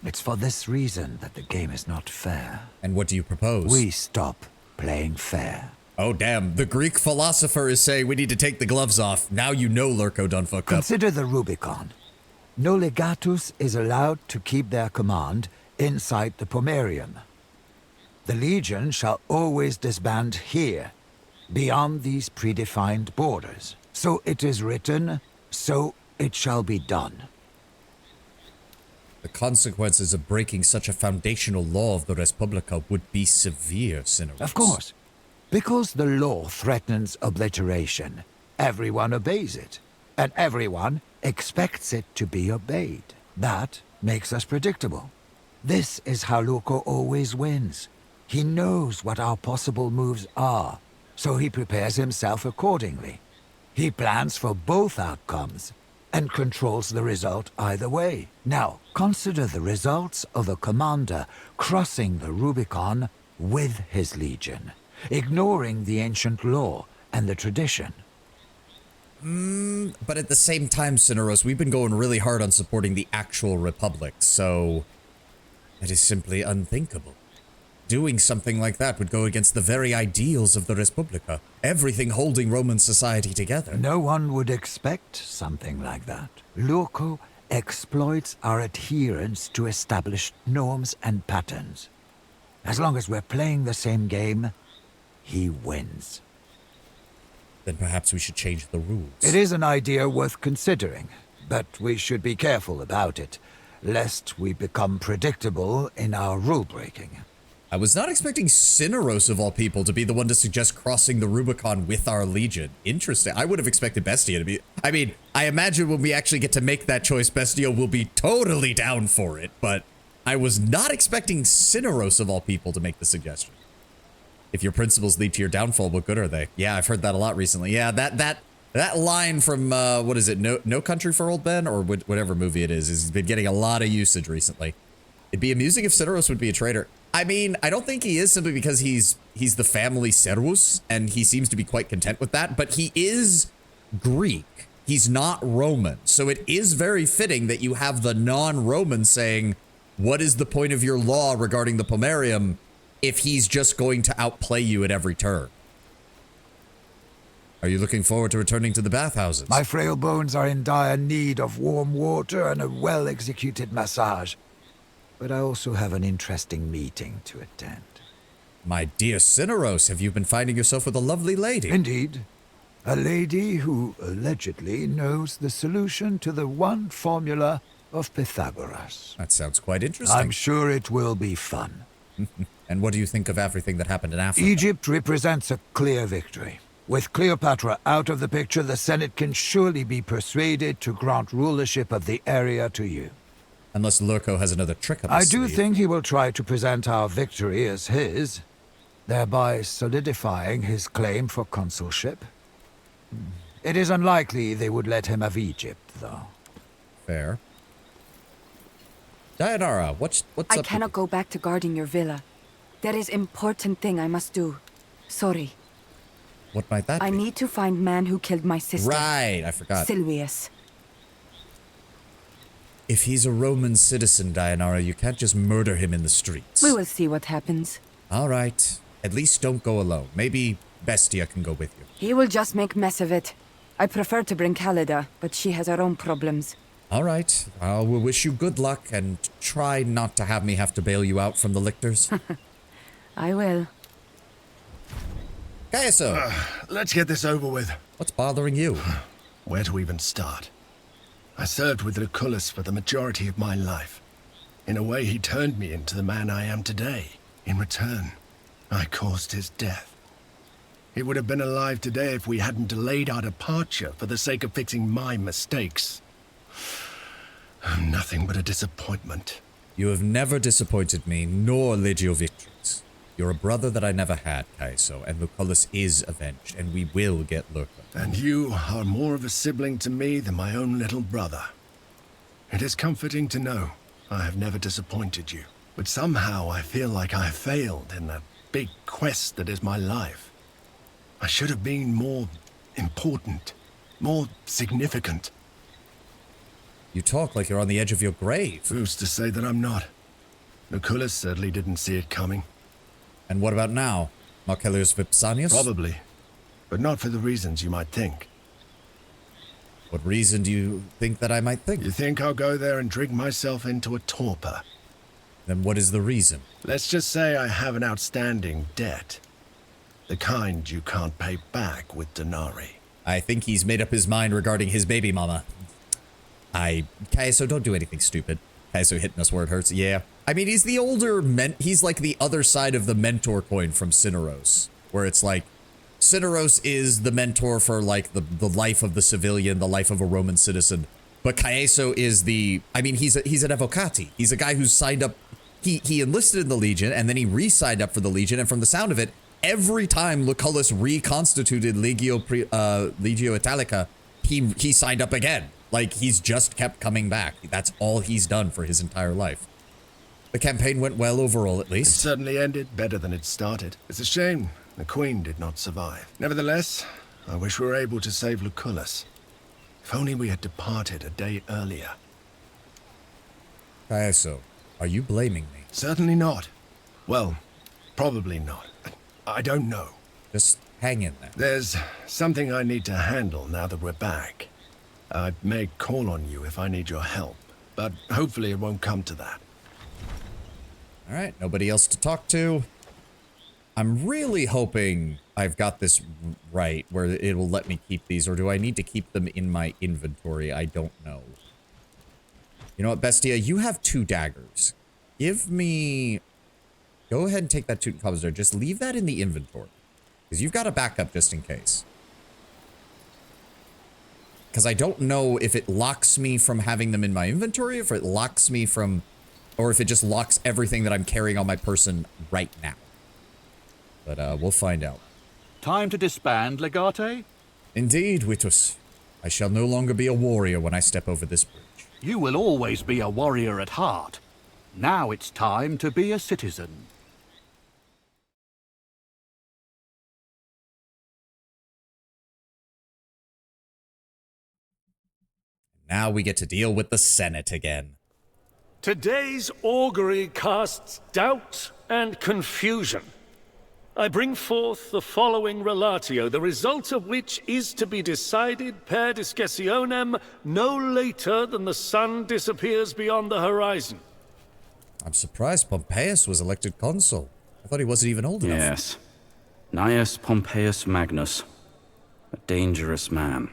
It's for this reason that the game is not fair. And what do you propose? We stop playing fair. Oh, damn. The Greek philosopher is saying we need to take the gloves off. Now you know Lurko done fucked up. Consider the Rubicon. No legatus is allowed to keep their command inside the Pomerium. The Legion shall always disband here, beyond these predefined borders. So it is written, so it shall be done. The consequences of breaking such a foundational law of the Respublica would be severe, Cynaros. Of course. Because the law threatens obliteration, everyone obeys it, and everyone expects it to be obeyed. That makes us predictable. This is how Lurko always wins. He knows what our possible moves are, so he prepares himself accordingly. He plans for both outcomes and controls the result either way. Now, consider the results of a commander crossing the Rubicon with his legion, ignoring the ancient law and the tradition. But at the same time, Cynaros, we've been going really hard on supporting the actual Republic, so it is simply unthinkable. Doing something like that would go against the very ideals of the Respublica, everything holding Roman society together. No one would expect something like that. Lurko exploits our adherence to established norms and patterns. As long as we're playing the same game, he wins. Then perhaps we should change the rules. It is an idea worth considering, but we should be careful about it, lest we become predictable in our rule-breaking. I was not expecting Cynaros, of all people, to be the one to suggest crossing the Rubicon with our legion. Interesting. I would have expected Bestia to be... I mean, I imagine when we actually get to make that choice, Bestia will be totally down for it, but I was not expecting Cynaros, of all people, to make the suggestion. If your principles lead to your downfall, what good are they? Yeah, I've heard that a lot recently. Yeah, that line from, what is it, No Country for Old Men? Or whatever movie it is been getting a lot of usage recently. It'd be amusing if Cineros would be a traitor. I mean, I don't think he is, simply because he's the family Servus, and he seems to be quite content with that, but he is Greek. He's not Roman. So it is very fitting that you have the non-Roman saying, what is the point of your law regarding the Pomerium if he's just going to outplay you at every turn? Are you looking forward to returning to the bathhouses? My frail bones are in dire need of warm water and a well-executed massage. But I also have an interesting meeting to attend. My dear Cineros, have you been finding yourself with a lovely lady? Indeed. A lady who allegedly knows the solution to the one formula of Pythagoras. That sounds quite interesting. I'm sure it will be fun. And what do you think of everything that happened in Africa? Egypt represents a clear victory. With Cleopatra out of the picture, the Senate can surely be persuaded to grant rulership of the area to you. Unless Lurko has another trick up his I do sleeve. think he will try to present our victory as his, thereby solidifying his claim for consulship. It is unlikely they would let him have Egypt, though. Fair. Dianara, what's up? I cannot go back to guarding your villa. There is important thing I must do. Sorry. What might that be? I need to find man who killed my sister. Right, I forgot. Silvius. If he's a Roman citizen, Dianara, you can't just murder him in the streets. We will see what happens. All right. At least don't go alone. Maybe Bestia can go with you. He will just make mess of it. I prefer to bring Callida, but she has her own problems. All right. I will wish you good luck and try not to have me have to bail you out from the lictors. I will. Caeso. Let's get this over with. What's bothering you? Where to even start? I served with Lucullus for the majority of my life. In a way, he turned me into the man I am today. In return, I caused his death. He would have been alive today if we hadn't delayed our departure for the sake of fixing my mistakes. I'm nothing but a disappointment. You have never disappointed me, nor led your victories. You're a brother that I never had, Caeso, and Lucullus is avenged, and we will get Lurko. And you are more of a sibling to me than my own little brother. It is comforting to know I have never disappointed you, but somehow I feel like I failed in that big quest that is my life. I should have been more important, more significant. You talk like you're on the edge of your grave. Who's to say that I'm not? Lucullus certainly didn't see it coming. And what about now? Marcellius Vipsanius? Probably, but not for the reasons you might think. What reason do you think that I might think? You think I'll go there and drink myself into a torpor? Then what is the reason? Let's just say I have an outstanding debt. The kind you can't pay back with denarii. I think he's made up his mind regarding his baby mama. Caeso, don't do anything stupid. Caeso hitting us where it hurts. Yeah. I mean, he's the older he's like the other side of the mentor coin from Cineros, where it's like, Cineros is the mentor for like the life of the civilian, the life of a Roman citizen. But Caeso is he's an evocati. He's a guy who's signed up, he enlisted in the Legion, and then he re-signed up for the Legion, and from the sound of it, every time Lucullus reconstituted Legio Italica, he signed up again. Like, he's just kept coming back. That's all he's done for his entire life. The campaign went well overall, at least. It certainly ended better than it started. It's a shame the Queen did not survive. Nevertheless, I wish we were able to save Lucullus. If only we had departed a day earlier. Caeso, are you blaming me? Certainly not. Well, probably not. I don't know. Just hang in there. There's something I need to handle now that we're back. I may call on you if I need your help, but hopefully it won't come to that. All right, nobody else to talk to. I'm really hoping I've got this right, where it will let me keep these, or do I need to keep them in my inventory? I don't know. You know what, Bestia? You have 2 daggers. Give me... Go ahead and take that 2 cobbler's there. Just leave that in the inventory, because you've got a backup just in case. Because I don't know if it locks me from having them in my inventory, if it locks me from... Or if it just locks everything that I'm carrying on my person right now. But we'll find out. Time to disband, Legate? Indeed, Vitus. I shall no longer be a warrior when I step over this bridge. You will always be a warrior at heart. Now it's time to be a citizen. Now we get to deal with the Senate again. Today's augury casts doubt and confusion. I bring forth the following relatio, the result of which is to be decided per discussionem no later than the sun disappears beyond the horizon. I'm surprised Pompeius was elected consul. I thought he wasn't even old enough. Yes. Gnaeus Pompeius Magnus. A dangerous man.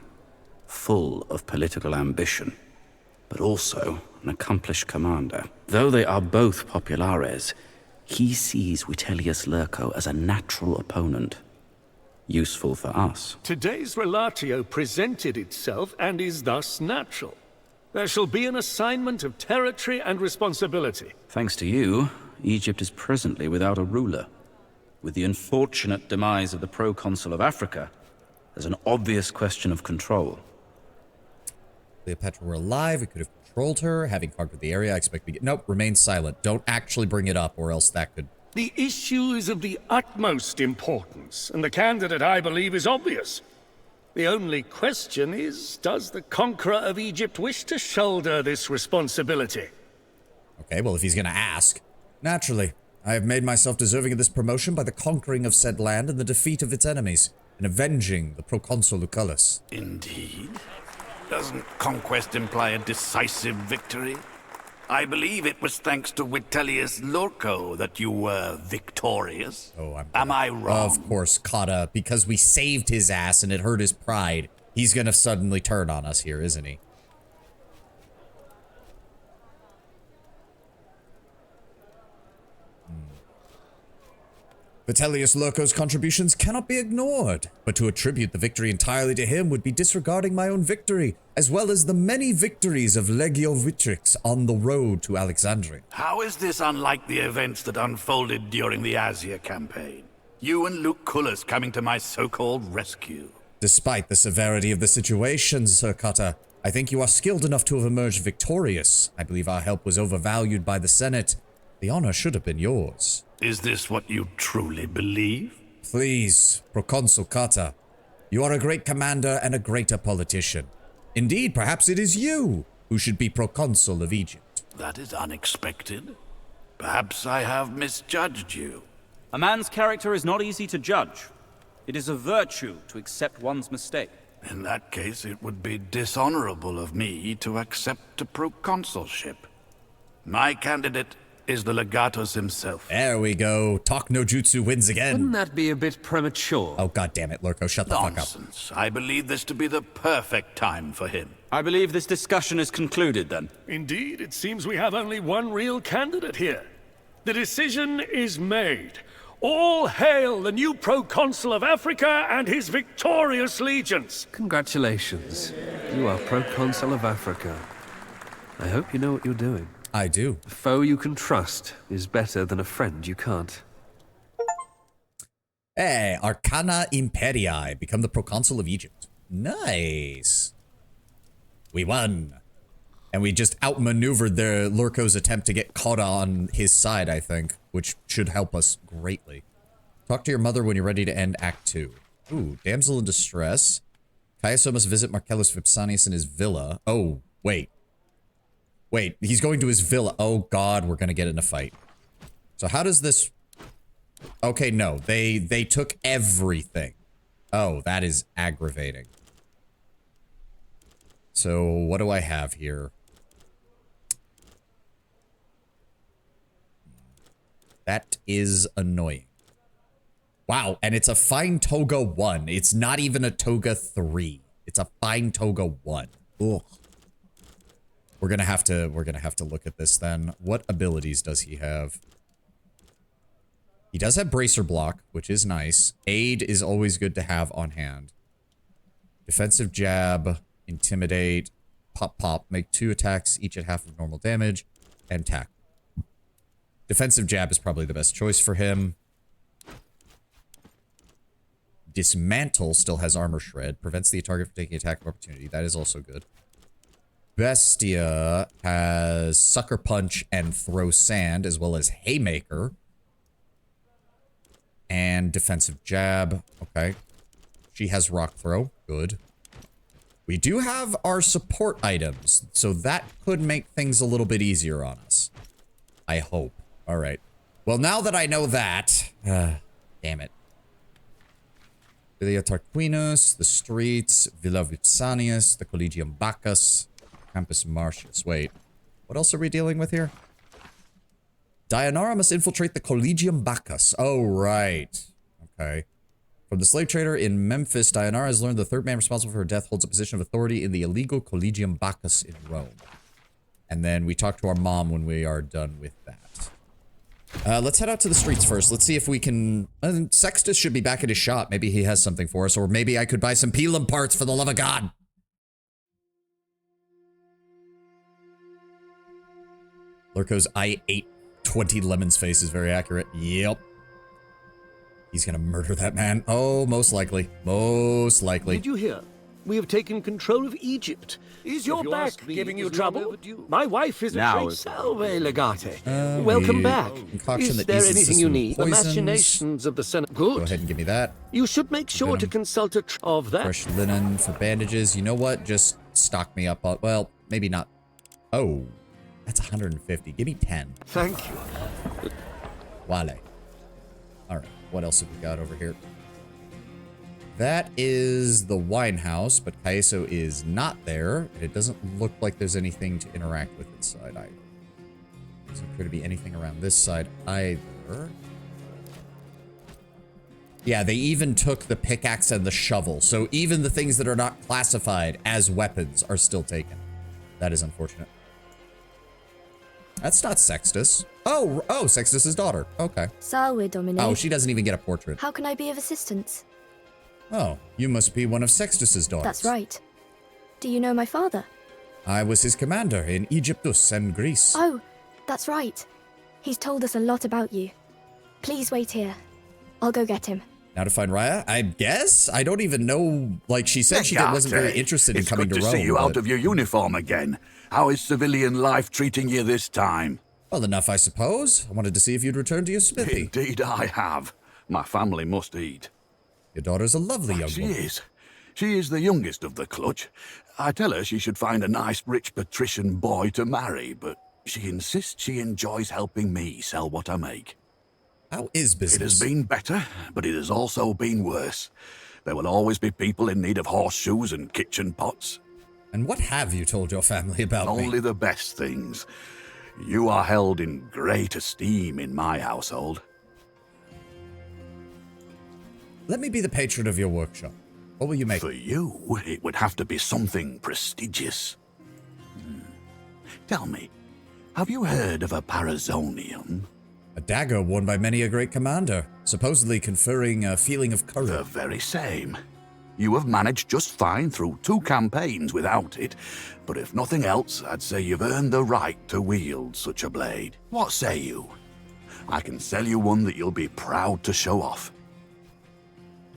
Full of political ambition. But also an accomplished commander. Though they are both populares, he sees Vitellius Lurco as a natural opponent. Useful for us. Today's relatio presented itself and is thus natural. There shall be an assignment of territory and responsibility. Thanks to you, Egypt is presently without a ruler. With the unfortunate demise of the proconsul of Africa, there's an obvious question of control. Cleopatra were alive, we could have controlled her. Having conquered the area, I expect we get... Nope, remain silent. Don't actually bring it up, or else that could... The issue is of the utmost importance, and the candidate, I believe, is obvious. The only question is, does the conqueror of Egypt wish to shoulder this responsibility? Okay, well, if he's gonna ask. Naturally, I have made myself deserving of this promotion by the conquering of said land and the defeat of its enemies, and avenging the proconsul Lucullus. Indeed. Doesn't conquest imply a decisive victory? I believe it was thanks to Vitellius Lurco that you were victorious. Oh, Am I wrong? Of course, Cotta, because we saved his ass and it hurt his pride. He's gonna suddenly turn on us here, isn't he? Vitellius Lurco's contributions cannot be ignored, but to attribute the victory entirely to him would be disregarding my own victory, as well as the many victories of Legio Vitrix on the road to Alexandria. How is this unlike the events that unfolded during the Asia campaign? You and Lucullus coming to my so-called rescue. Despite the severity of the situation, Sir Cotta, I think you are skilled enough to have emerged victorious. I believe our help was overvalued by the Senate. The honor should have been yours. Is this what you truly believe? Please, Proconsul Cotta. You are a great commander and a greater politician. Indeed, perhaps it is you who should be Proconsul of Egypt. That is unexpected. Perhaps I have misjudged you. A man's character is not easy to judge. It is a virtue to accept one's mistake. In that case, it would be dishonorable of me to accept a proconsulship. My candidate is the legatus himself. There we go. Talk no jutsu wins again. Wouldn't that be a bit premature? Oh, god damn it, Lurco, shut the fuck up. Nonsense. I believe this to be the perfect time for him. I believe this discussion is concluded, then. Indeed, it seems we have only one real candidate here. The decision is made. All hail the new proconsul of Africa and his victorious legions. Congratulations. You are proconsul of Africa. I hope you know what you're doing. I do. A foe you can trust is better than a friend you can't. Hey, Arcana Imperii. Become the proconsul of Egypt. Nice. We won. And we just outmaneuvered the Lurco's attempt to get Cotta on his side, I think, which should help us greatly. Talk to your mother when you're ready to end Act 2. Ooh, damsel in distress. Caeso must visit Marcellus Vipsanius in his villa. Oh, wait. Wait, he's going to his villa. Oh god, we're gonna get in a fight. So how does this... Okay, no, they took everything. Oh, that is aggravating. So what do I have here? That is annoying. Wow, and it's a fine toga 1. It's not even a toga 3. It's a fine toga 1. Ugh. We're gonna have to look at this then. What abilities does he have? He does have Bracer Block, which is nice. Aid is always good to have on hand. Defensive Jab, Intimidate, Pop Pop, make 2 attacks, each at half of normal damage, and Tack. Defensive Jab is probably the best choice for him. Dismantle still has armor shred. Prevents the target from taking attack of opportunity. That is also good. Bestia has sucker punch and throw sand, as well as haymaker. And defensive jab. Okay. She has rock throw. Good. We do have our support items, so that could make things a little bit easier on us. I hope. All right. Well, now that I know that, damn it. Villa Tarquinus, the streets, Villa Vipsanius, the Collegium Bacchus, Campus Martius. Wait, what else are we dealing with here? Dianara must infiltrate the Collegium Bacchus. Oh, right. Okay. From the slave trader in Memphis, Dianara has learned the third man responsible for her death holds a position of authority in the illegal Collegium Bacchus in Rome. And then we talk to our mom when we are done with that. Let's head out to the streets first. Let's see if we can... Sextus should be back at his shop. Maybe he has something for us. Or maybe I could buy some Pelum parts for the love of God. Lurko's I ate 20 lemons face is very accurate. Yep. He's gonna murder that man. Oh, most likely. Most likely. Did you hear? We have taken control of Egypt. Is your back giving you trouble? My wife is a great salve, legate. Welcome back. Is there anything you need? The machinations of the Senate. Good. Go ahead and give me that. You should make sure to consult a of that. Fresh linen for bandages. You know what? Just stock me up on... Well, maybe not. Oh, that's 150. Give me 10. Thank you. Wale. All right. What else have we got over here? That is the wine house, but Caeso is not there. It doesn't look like there's anything to interact with inside either. Doesn't appear to be anything around this side either. Yeah, they even took the pickaxe and the shovel. So even the things that are not classified as weapons are still taken. That is unfortunate. That's not Sextus. Oh, Sextus's daughter. Okay. Salve, Domine. Oh, she doesn't even get a portrait. How can I be of assistance? Oh, you must be one of Sextus's daughters. That's right. Do you know my father? I was his commander in Egyptus and Greece. Oh, that's right. He's told us a lot about you. Please wait here. I'll go get him. Now to find Raya? I guess? I don't even know. Like, she said she wasn't very interested in coming to Rome. It's good to see you out of your uniform again. How is civilian life treating you this time? Well enough, I suppose. I wanted to see if you'd return to your smithy. Indeed I have. My family must eat. Your daughter's a lovely young woman. She is. She is the youngest of the clutch. I tell her she should find a nice, rich patrician boy to marry, but she insists she enjoys helping me sell what I make. How is business? It has been better, but it has also been worse. There will always be people in need of horseshoes and kitchen pots. And what have you told your family about me? Only the best things. You are held in great esteem in my household. Let me be the patron of your workshop. What will you make? For you, it would have to be something prestigious. Tell me, have you heard of a parazonium? A dagger worn by many a great commander, supposedly conferring a feeling of courage. The very same. You have managed just fine through 2 campaigns without it, but if nothing else, I'd say you've earned the right to wield such a blade. What say you? I can sell you one that you'll be proud to show off.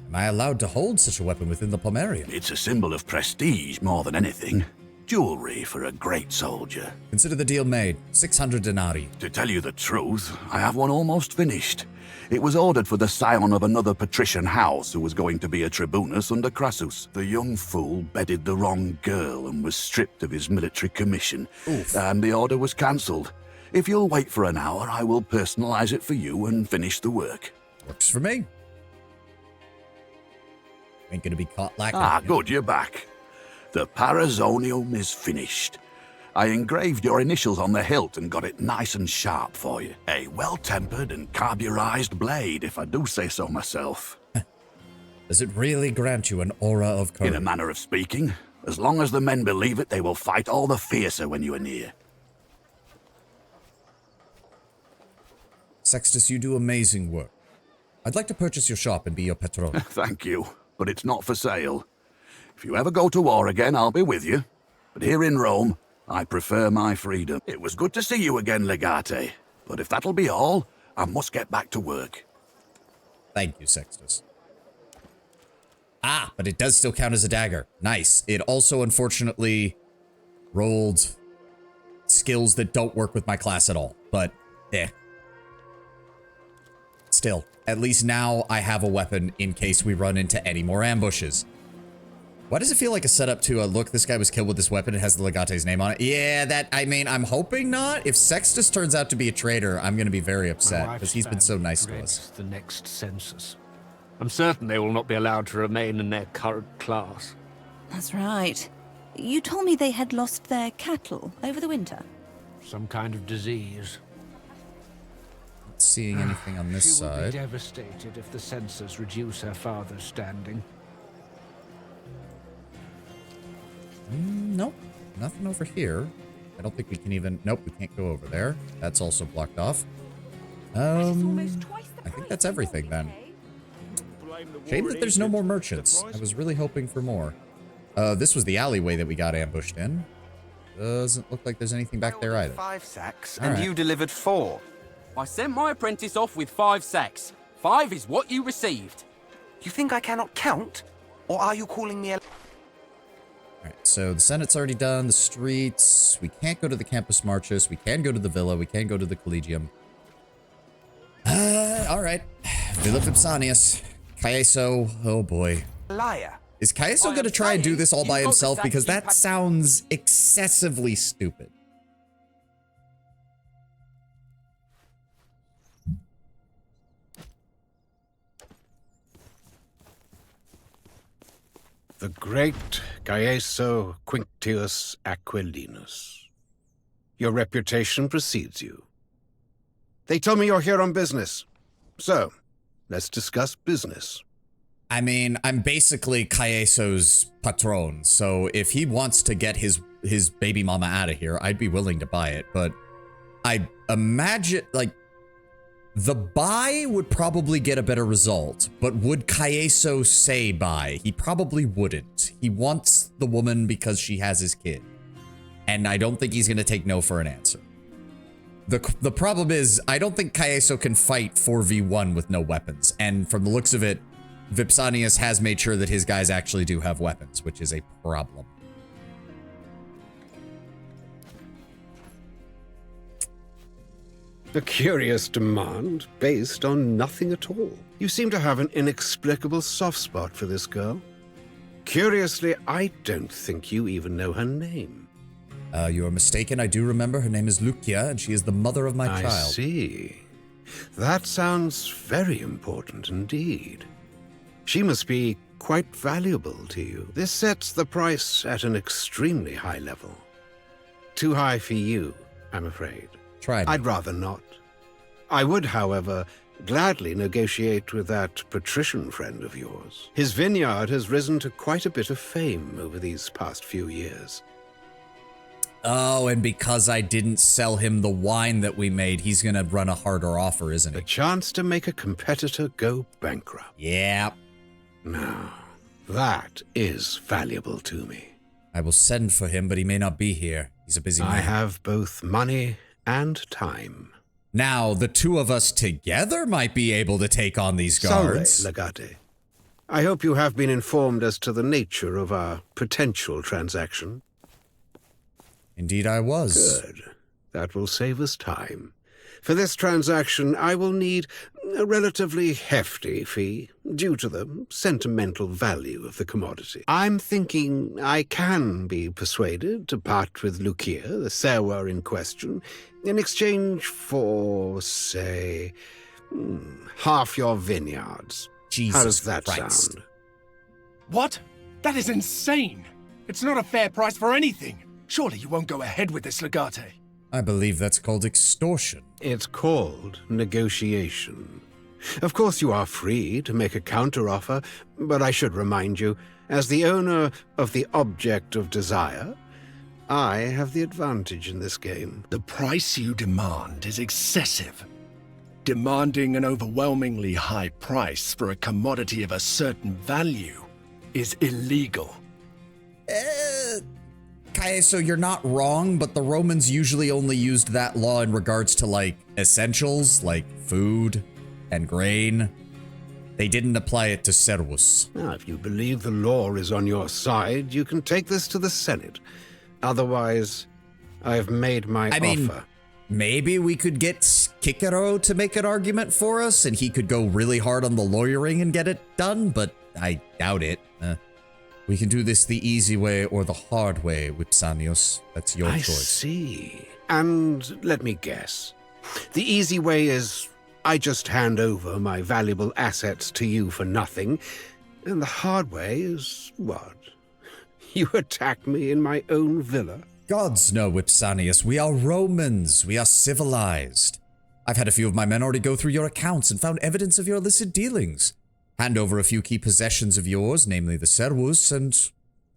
Am I allowed to hold such a weapon within the Pomerium? It's a symbol of prestige more than anything. Jewelry for a great soldier. Consider the deal made. 600 denarii. To tell you the truth, I have one almost finished. It was ordered for the scion of another patrician house who was going to be a tribunus under Crassus. The young fool bedded the wrong girl and was stripped of his military commission. Oof. And the order was cancelled. If you'll wait for an hour, I will personalize it for you and finish the work. Works for me. Ain't gonna be caught lacking. Ah, good, you're back. The parazonium is finished. I engraved your initials on the hilt and got it nice and sharp for you. A well-tempered and carburized blade, if I do say so myself. Does it really grant you an aura of courage? In a manner of speaking. As long as the men believe it, they will fight all the fiercer when you are near. Sextus, you do amazing work. I'd like to purchase your shop and be your patron. Thank you, but it's not for sale. If you ever go to war again, I'll be with you. But here in Rome, I prefer my freedom. It was good to see you again, Legate. But if that'll be all, I must get back to work. Thank you, Sextus. Ah, but it does still count as a dagger. Nice. It also, unfortunately, rolled skills that don't work with my class at all. But, still, at least now I have a weapon in case we run into any more ambushes. Why does it feel like a setup to, look, this guy was killed with this weapon. It has the Legate's name on it. Yeah, I mean, I'm hoping not. If Sextus turns out to be a traitor, I'm going to be very upset because he's been so nice to us. The next census. I'm certain they will not be allowed to remain in their current class. That's right. You told me they had lost their cattle over the winter. Some kind of disease. Not seeing anything on this side. She will be devastated if the censors reduce her father's standing. Nope, nothing over here. I don't think we can even... Nope, we can't go over there. That's also blocked off. I think that's everything then. Shame that there's no more merchants. I was really hoping for more. This was the alleyway that we got ambushed in. Doesn't look like there's anything back there either. 5 sacks, All and right. you delivered 4. I sent my apprentice off with 5 sacks. 5 is what you received. You think I cannot count? Or are you calling me a... Alright, so the Senate's already done, the streets, we can't go to the Campus Martius, we can go to the Villa, we can go to the Collegium. Alright. Villa Vipsanius. Caeso, oh boy. Liar. Is Caeso gonna try and do this all by himself? Because that sounds excessively stupid. The great Caeso Quinctius Aquilinus. Your reputation precedes you. They tell me you're here on business. So, let's discuss business. I mean, I'm basically Caeso's patron, so if he wants to get his baby mama out of here, I'd be willing to buy it, but I imagine, like, the buy would probably get a better result, but would Caeso say buy? He probably wouldn't. He wants the woman because she has his kid, and I don't think he's going to take no for an answer. The problem is, I don't think Caeso can fight 4v1 with no weapons, and from the looks of it, Vipsanius has made sure that his guys actually do have weapons, which is a problem. A curious demand based on nothing at all. You seem to have an inexplicable soft spot for this girl. Curiously, I don't think you even know her name. You are mistaken. I do remember. Her name is Lucia, and she is the mother of my child. I see. That sounds very important indeed. She must be quite valuable to you. This sets the price at an extremely high level. Too high for you, I'm afraid. Try me. I'd rather not. I would, however, gladly negotiate with that patrician friend of yours. His vineyard has risen to quite a bit of fame over these past few years. Oh, and because I didn't sell him the wine that we made, he's gonna run a harder offer, isn't he? A chance to make a competitor go bankrupt. Yeah. Now, that is valuable to me. I will send for him, but he may not be here. He's a busy man. I have both money and time. Now, the two of us together might be able to take on these guards. Salve, Legate. I hope you have been informed as to the nature of our potential transaction. Indeed I was. Good. That will save us time. For this transaction, I will need a relatively hefty fee, due to the sentimental value of the commodity. I'm thinking I can be persuaded to part with Lucia, the sewer in question, in exchange for, say, half your vineyards. Jesus How does that Christ. sound? What? That is insane! It's not a fair price for anything! Surely you won't go ahead with this, Legate. I believe that's called extortion. It's called negotiation. Of course, you are free to make a counteroffer, but I should remind you, as the owner of the object of desire, I have the advantage in this game. The price you demand is excessive. Demanding an overwhelmingly high price for a commodity of a certain value is illegal. Caeso, you're not wrong, but the Romans usually only used that law in regards to, like, essentials, like food and grain. They didn't apply it to Servus. Now, if you believe the law is on your side, you can take this to the Senate. Otherwise, I've made my offer. Maybe we could get Cicero to make an argument for us, and he could go really hard on the lawyering and get it done, but I doubt it. We can do this the easy way or the hard way, Vipsanius. That's your choice. I see. And let me guess. The easy way is I just hand over my valuable assets to you for nothing. And the hard way is what? You attack me in my own villa? Gods no, Vipsanius. We are Romans. We are civilized. I've had a few of my men already go through your accounts and found evidence of your illicit dealings. Hand over a few key possessions of yours, namely the Servus, and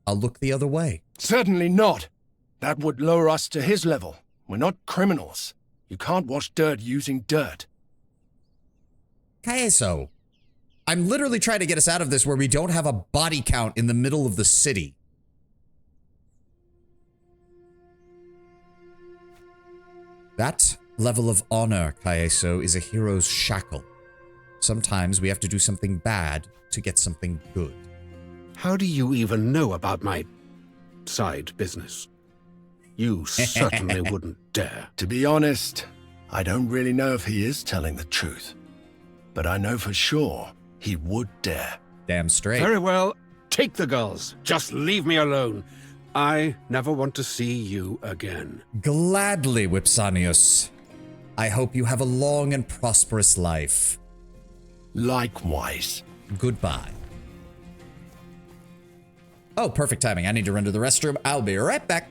I'll look the other way. Certainly not. That would lower us to his level. We're not criminals. You can't wash dirt using dirt. Caeso, I'm literally trying to get us out of this where we don't have a body count in the middle of the city. That level of honor, Caeso, is a hero's shackle. Sometimes we have to do something bad to get something good. How do you even know about my side business? You certainly wouldn't dare. To be honest, I don't really know if he is telling the truth. But I know for sure he would dare. Damn straight. Very well. Take the girls. Just leave me alone. I never want to see you again. Gladly, Vipsanius. I hope you have a long and prosperous life. Likewise. Goodbye. Oh, perfect timing. I need to run to the restroom. I'll be right back.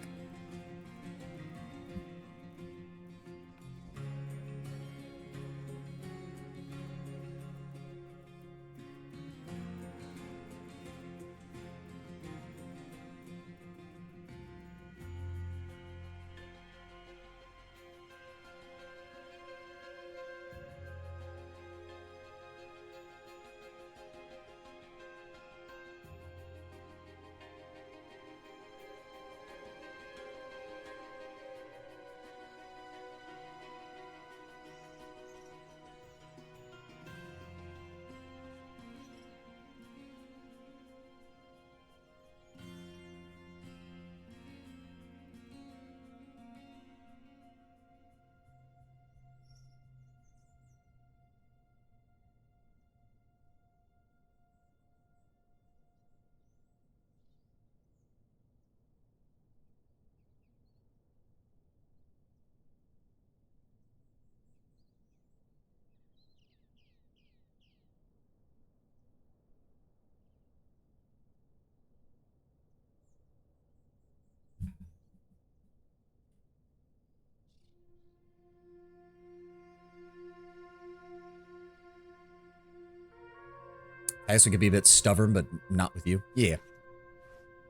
I also could be a bit stubborn, but not with you. Yeah.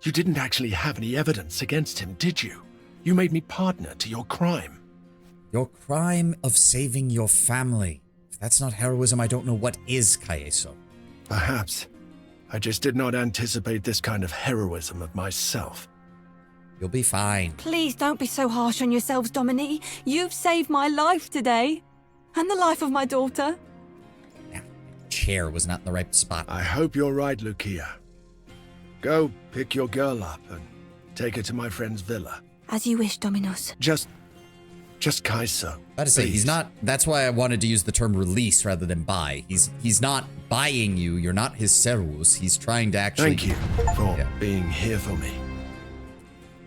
You didn't actually have any evidence against him, did you? You made me partner to your crime. Your crime of saving your family. If that's not heroism, I don't know what is, Caeso. Perhaps. I just did not anticipate this kind of heroism of myself. You'll be fine. Please don't be so harsh on yourselves, Dominique. You've saved my life today. And the life of my daughter. Chair was not in the right spot. I hope you're right, Lucia. Go pick your girl up and take her to my friend's villa. As you wish, Dominus. Just Caeso. I had to say, he's not, that's why I wanted to use the term release rather than buy. He's not buying you, you're not his servus. He's trying to actually... Thank you for being here for me.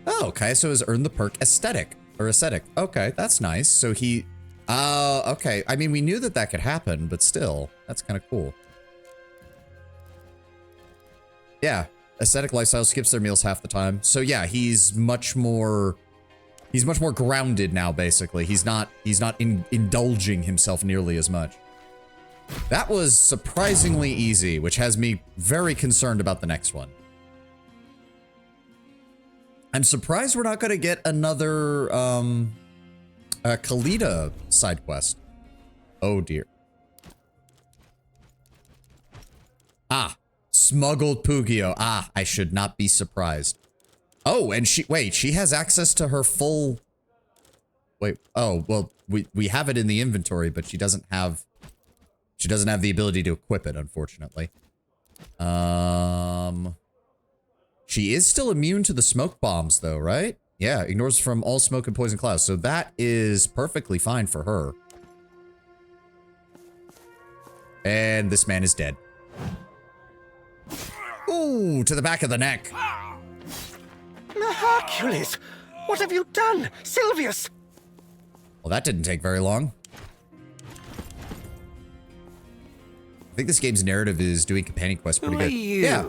Oh, Caeso has earned the perk aesthetic. Okay, that's nice. So he... okay. I mean, we knew that could happen, but still, that's kind of cool. Yeah, aesthetic lifestyle, skips their meals half the time. So yeah, he's much more grounded now, basically. He's not indulging himself nearly as much. That was surprisingly easy, which has me very concerned about the next one. I'm surprised we're not going to get another, Kalita side quest. Oh dear. Ah, smuggled Pugio. Ah, I should not be surprised. Oh, and she has access to her full... Wait, oh, well, we have it in the inventory, but she doesn't have She doesn't have the ability to equip it, unfortunately. She is still immune to the smoke bombs, though, right? Yeah, ignores from all smoke and poison clouds. So that is perfectly fine for her. And this man is dead. Ooh, to the back of the neck. Hercules! What have you done? Silvius! Well, that didn't take very long. I think this game's narrative is doing companion quests pretty good. Yeah.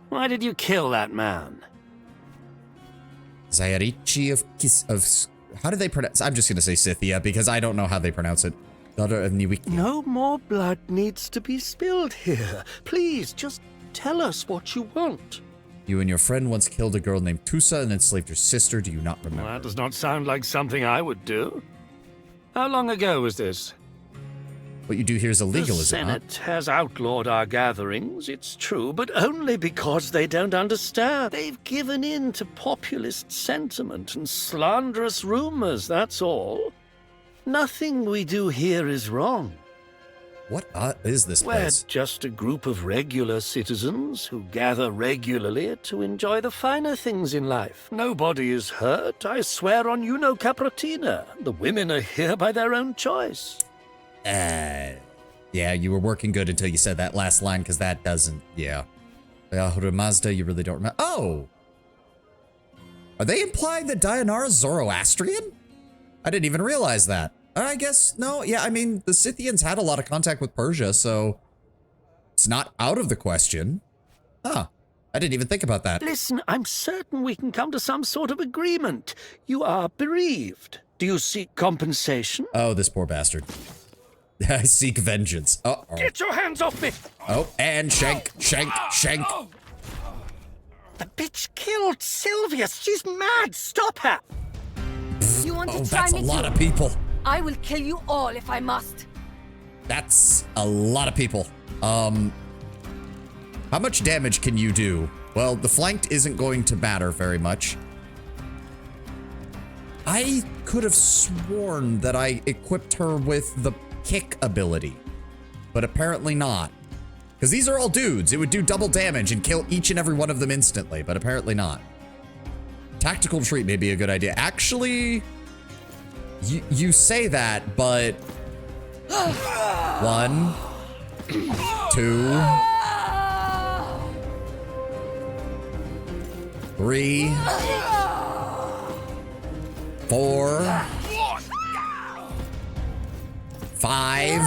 Why did you kill that man? Zairichi of how do they pronounce? I'm just gonna say Scythia because I don't know how they pronounce it. Daughter of Niwiki. No more blood needs to be spilled here. Please, just tell us what you want. You and your friend once killed a girl named Tusa and enslaved her sister. Do you not remember? Well, that does not sound like something I would do. How long ago was this? What you do here is illegal, is it not? The Senate has outlawed our gatherings, it's true, but only because they don't understand. They've given in to populist sentiment and slanderous rumors, that's all. Nothing we do here is wrong. What is this place? We're just a group of regular citizens who gather regularly to enjoy the finer things in life. Nobody is hurt, I swear on Juno Capratina. The women are here by their own choice. Yeah, you were working good until you said that last line, because that doesn't, yeah. Ahura Mazda, you really don't remember. Oh! Are they implying that Dianara's Zoroastrian? I didn't even realize that. I guess, no, yeah, I mean, the Scythians had a lot of contact with Persia, so it's not out of the question. Huh. I didn't even think about that. Listen, I'm certain we can come to some sort of agreement. You are bereaved. Do you seek compensation? Oh, this poor bastard. I seek vengeance. Uh-oh. Get your hands off me! Oh, and shank. The bitch killed Silvius. She's mad. Stop her. You want to try that's me a lot too? of people. I will kill you all if I must. That's a lot of people. How much damage can you do? Well, the flanked isn't going to matter very much. I could have sworn that I equipped her with the kick ability, but apparently not. Because these are all dudes. It would do double damage and kill each and every one of them instantly, but apparently not. Tactical retreat may be a good idea. Actually, you say that, but 1, 2, 3, 4, 5.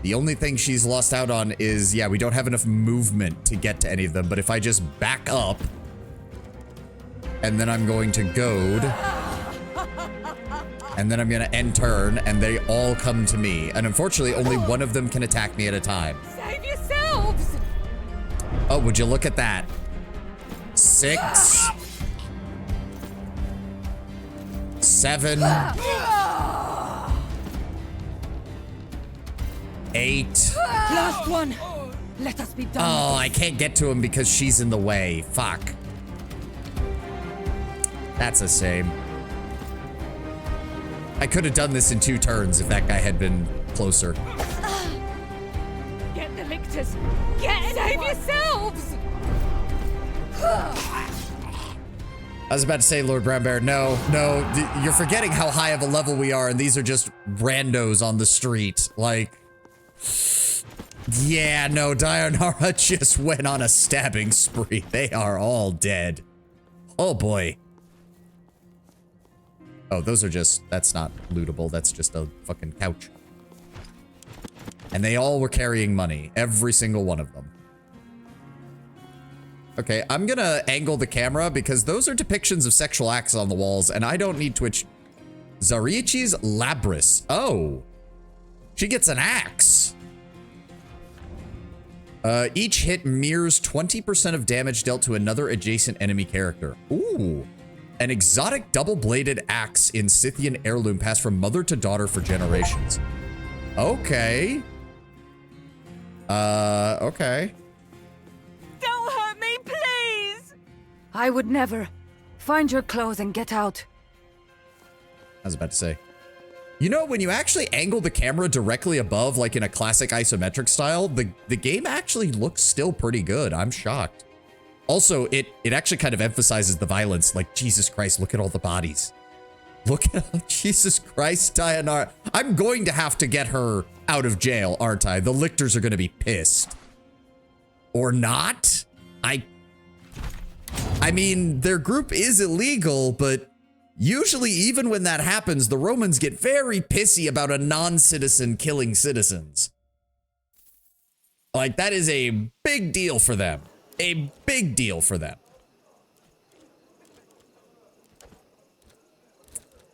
The only thing she's lost out on is, yeah, we don't have enough movement to get to any of them, but if I just back up, and then I'm going to goad, and then I'm going to end turn, and they all come to me. And unfortunately, only one of them can attack me at a time. Save yourselves! Oh, would you look at that? 6, 7, 8. Last one! Let us be done. Oh, I can't get to him because she's in the way. Fuck. That's a shame. I could have done this in 2 turns if that guy had been closer. Get the lictors! Save yourselves! I was about to say, Lord Brown Bear, no, you're forgetting how high of a level we are, and these are just randos on the street. Like, yeah, no, Dianara just went on a stabbing spree. They are all dead. Oh boy. Oh, those are just, that's not lootable. That's just a fucking couch. And they all were carrying money. Every single one of them. Okay, I'm gonna angle the camera because those are depictions of sexual acts on the walls, and I don't need Twitch. Zarichi's Labris. Oh. She gets an axe. Each hit mirrors 20% of damage dealt to another adjacent enemy character. Ooh. An exotic double-bladed axe in Scythian heirloom passed from mother to daughter for generations. Okay. Okay. Don't hurt me, please! I would never. Find your clothes and get out. I was about to say. You know, when you actually angle the camera directly above, like in a classic isometric style, the game actually looks still pretty good. I'm shocked. Also, it actually kind of emphasizes the violence. Like, Jesus Christ, look at all the bodies. Look at, Jesus Christ, Dayanara. I'm going to have to get her out of jail, aren't I? The lictors are going to be pissed. Or not? I mean, their group is illegal, but usually even when that happens, the Romans get very pissy about a non-citizen killing citizens. Like, that is a big deal for them. A big deal for them.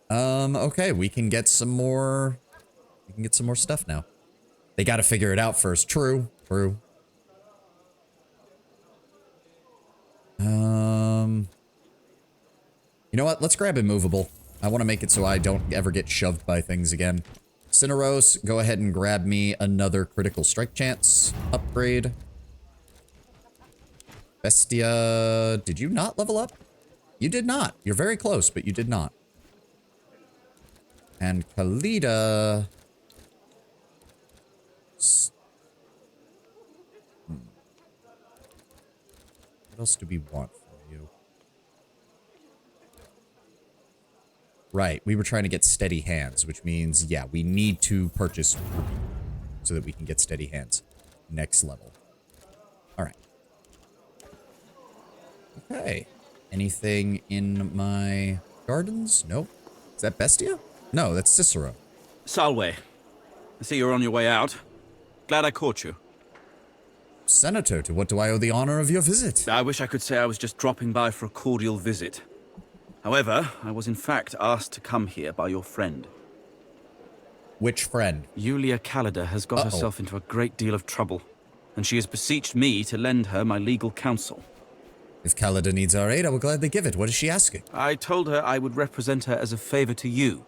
Okay, we can get some more. We can get some more stuff now. They got to figure it out first. True. You know what? Let's grab immovable. I want to make it so I don't ever get shoved by things again. Cineros, go ahead and grab me another critical strike chance upgrade. Bestia, did you not level up? You did not. You're very close, but you did not. And Kalida. What else do we want from you? Right, we were trying to get steady hands, which means, yeah, we need to purchase so that we can get steady hands. Next level. All right. Okay. Anything in my gardens? Nope. Is that Bestia? No, that's Cicero. Salve. I see you're on your way out. Glad I caught you. Senator, to what do I owe the honor of your visit? I wish I could say I was just dropping by for a cordial visit. However, I was in fact asked to come here by your friend. Which friend? Julia Callida has got herself into a great deal of trouble, and she has beseeched me to lend her my legal counsel. If Callida needs our aid, I will gladly give it. What is she asking? I told her I would represent her as a favor to you,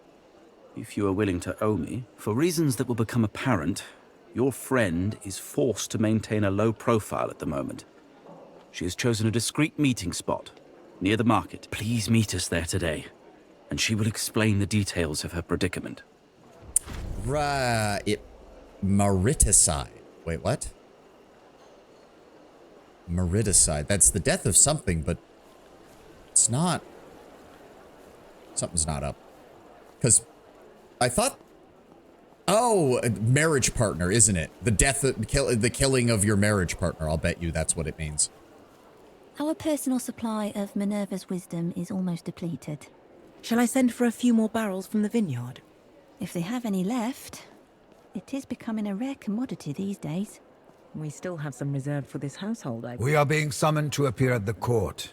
if you are willing to owe me. For reasons that will become apparent, your friend is forced to maintain a low profile at the moment. She has chosen a discreet meeting spot near the market. Please meet us there today, and she will explain the details of her predicament. Right. Mariticide. Wait, what? Mariticide. That's the death of something, but it's not. Something's not up. Because I thought. Oh, marriage partner, isn't it? The death, the killing of your marriage partner. I'll bet you that's what it means. Our personal supply of Minerva's wisdom is almost depleted. Shall I send for a few more barrels from the vineyard? If they have any left. It is becoming a rare commodity these days. We still have some reserved for this household, I believe. We are being summoned to appear at the court.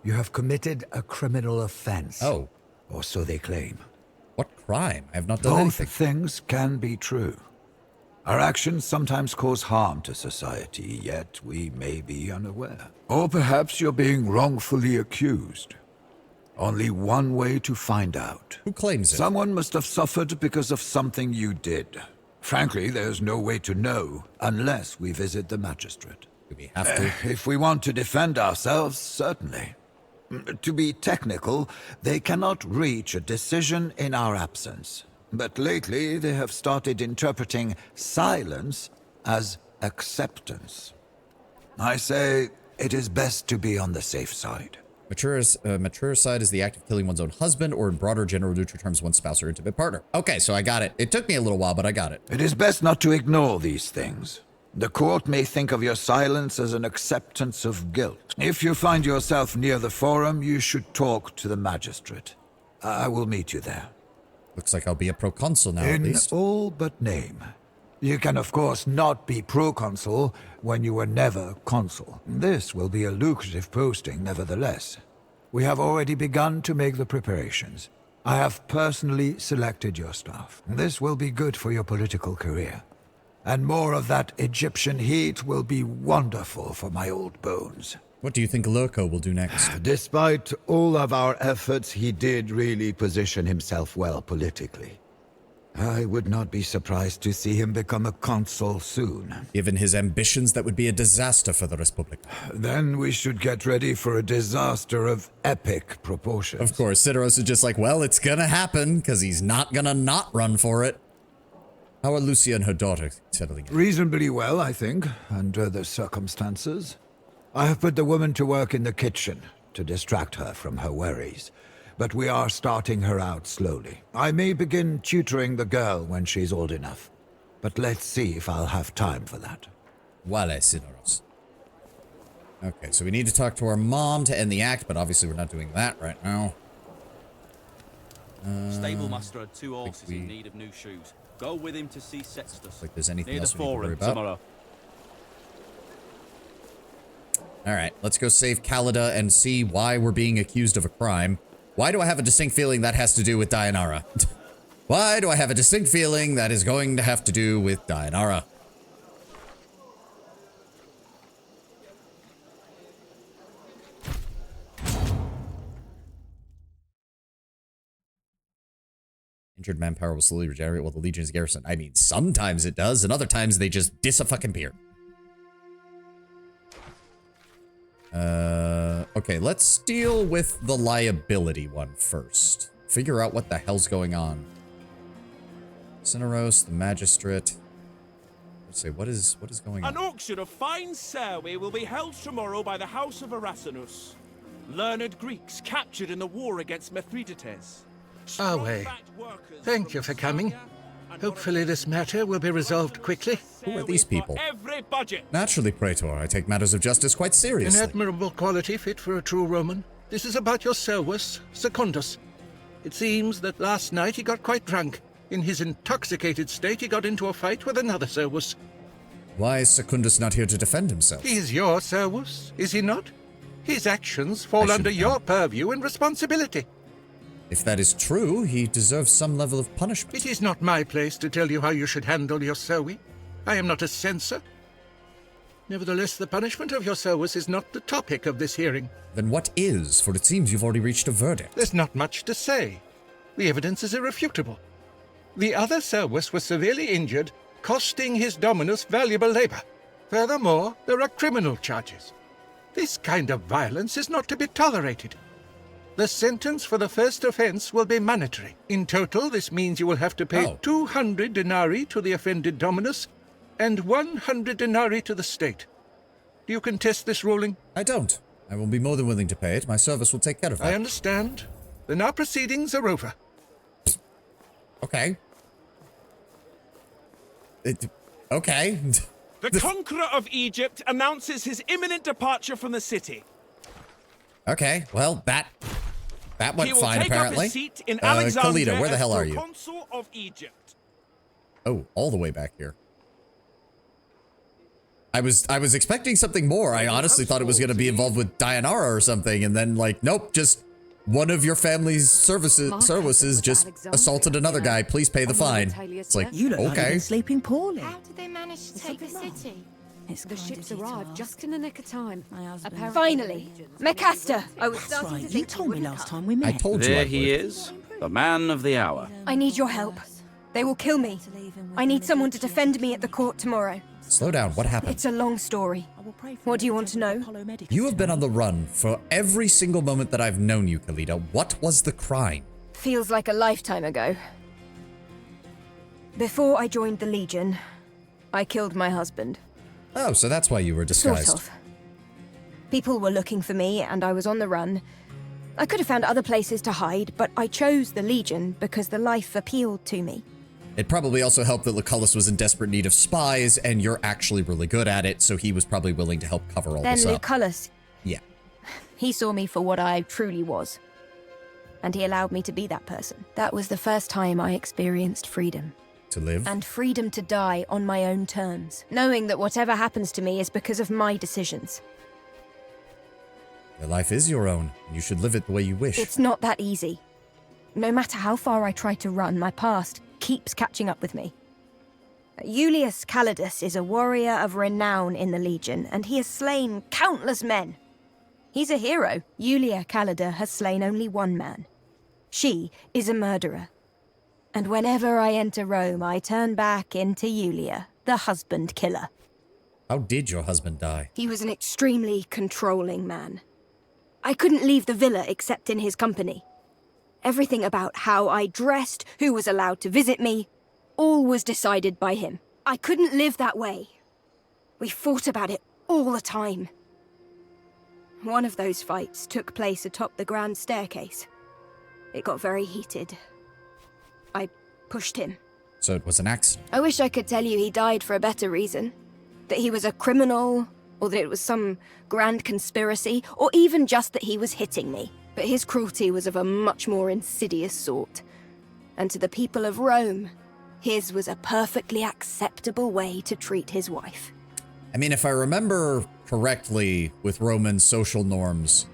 You have committed a criminal offense. Oh. Or so they claim. What crime? I have not done Both anything. things can be true. Our actions sometimes cause harm to society, yet we may be unaware. Or perhaps you're being wrongfully accused. Only one way to find out. Who claims it? Someone must have suffered because of something you did. Frankly, there's no way to know unless we visit the magistrate. Do we have to? If we want to defend ourselves, certainly. To be technical, they cannot reach a decision in our absence. But lately, they have started interpreting silence as acceptance. I say it is best to be on the safe side. Maturicide is the act of killing one's own husband, or in broader general neutral terms, one's spouse or intimate partner. Okay, so I got it. It took me a little while, but I got it. It is best not to ignore these things. The court may think of your silence as an acceptance of guilt. If you find yourself near the forum, you should talk to the magistrate. I will meet you there. Looks like I'll be a proconsul now, at least. In all but name. You can, of course, not be proconsul when you were never consul. This will be a lucrative posting, nevertheless. We have already begun to make the preparations. I have personally selected your staff. This will be good for your political career. And more of that Egyptian heat will be wonderful for my old bones. What do you think Lurko will do next? Despite all of our efforts, he did really position himself well politically. I would not be surprised to see him become a consul soon. Given his ambitions, that would be a disaster for the Republic. Then we should get ready for a disaster of epic proportions. Of course, Sideros is just like, well, it's gonna happen, because he's not gonna not run for it. How are Lucia and her daughter settling in? Reasonably well, I think, under the circumstances. I have put the woman to work in the kitchen to distract her from her worries. But we are starting her out slowly. I may begin tutoring the girl when she's old enough. But let's see if I'll have time for that. Vale, Sideros. Okay, so we need to talk to our mom to end the act, but obviously we're not doing that right now. Stable master had 2 horses in need of new shoes. Go with him to see Sextus. Like there's anything Near else the we need to worry forum about. tomorrow. Alright, let's go save Callida and see why we're being accused of a crime. Why do I have a distinct feeling that has to do with Dianara? Why do I have a distinct feeling that is going to have to do with Dianara? Injured manpower will slowly regenerate while the Legion is garrisoned. I mean, sometimes it does, and other times they just dis-a-fucking-peer. Okay, let's deal with the liability one first. Figure out what the hell's going on. Cineros, the magistrate. Let's say, what is going on? An auction of fine Serwe will be held tomorrow by the House of Erasinus. Learned Greeks captured in the war against Mithridates. Awe. Thank you for coming. Hopefully this matter will be resolved quickly. Who are these people? Every budget. Naturally, Praetor, I take matters of justice quite seriously. An admirable quality fit for a true Roman. This is about your servus, Secundus. It seems that last night he got quite drunk. In his intoxicated state, he got into a fight with another servus. Why is Secundus not here to defend himself? He is your servus, is he not? His actions fall under your purview and responsibility. If that is true, he deserves some level of punishment. It is not my place to tell you how you should handle your serwi. I am not a censor. Nevertheless, the punishment of your servus is not the topic of this hearing. Then what is? For it seems you've already reached a verdict. There's not much to say. The evidence is irrefutable. The other servus was severely injured, costing his dominus valuable labor. Furthermore, there are criminal charges. This kind of violence is not to be tolerated. The sentence for the first offense will be mandatory. In total, this means you will have to pay 200 denarii to the offended dominus and 100 denarii to the state. Do you contest this ruling? I don't. I will be more than willing to pay it. My service will take care of that. I understand. Then our proceedings are over. Okay. Okay. The conqueror of Egypt announces his imminent departure from the city. Okay, well, that went fine, apparently. He will take up his seat in Alexandria Khalida, where the hell are you? consul of Egypt. Oh, all the way back here. I was expecting something more. I honestly thought it was going to be involved with Dianara or something, and then, like, nope, just one of your family's services just assaulted another guy. Please pay the fine. It's like, you look like you've okay. been sleeping poorly. How did they manage to take the city? The ships arrived just in the nick of time. Finally, Macasta. I was starting to think you told me last time we met. I told you. There he is, the man of the hour. I need your help. They will kill me. I need someone to defend me at the court tomorrow. Slow down. What happened? It's a long story. What do you want to know? You have been on the run for every single moment that I've known you, Khalida. What was the crime? Feels like a lifetime ago. Before I joined the Legion, I killed my husband. Oh, so that's why you were disguised. Sort of. People were looking for me, and I was on the run. I could have found other places to hide, but I chose the Legion because the life appealed to me. It probably also helped that Lucullus was in desperate need of spies, and you're actually really good at it, so he was probably willing to help cover all this up. Then Lucullus. Yeah. He saw me for what I truly was. And he allowed me to be that person. That was the first time I experienced freedom. To live? And freedom to die on my own terms, knowing that whatever happens to me is because of my decisions. Your life is your own, and you should live it the way you wish. It's not that easy. No matter how far I try to run, my past keeps catching up with me. Julius Calidus is a warrior of renown in the Legion, and he has slain countless men. He's a hero. Julia Calida has slain only one man. She is a murderer. And whenever I enter Rome, I turn back into Julia, the husband killer. How did your husband die? He was an extremely controlling man. I couldn't leave the villa except in his company. Everything about how I dressed, who was allowed to visit me, all was decided by him. I couldn't live that way. We fought about it all the time. One of those fights took place atop the grand staircase. It got very heated. I pushed him. So it was an accident. I wish I could tell you he died for a better reason. That he was a criminal, or that it was some grand conspiracy, or even just that he was hitting me. But his cruelty was of a much more insidious sort. And to the people of Rome, his was a perfectly acceptable way to treat his wife. I mean, if I remember correctly with Roman social norms,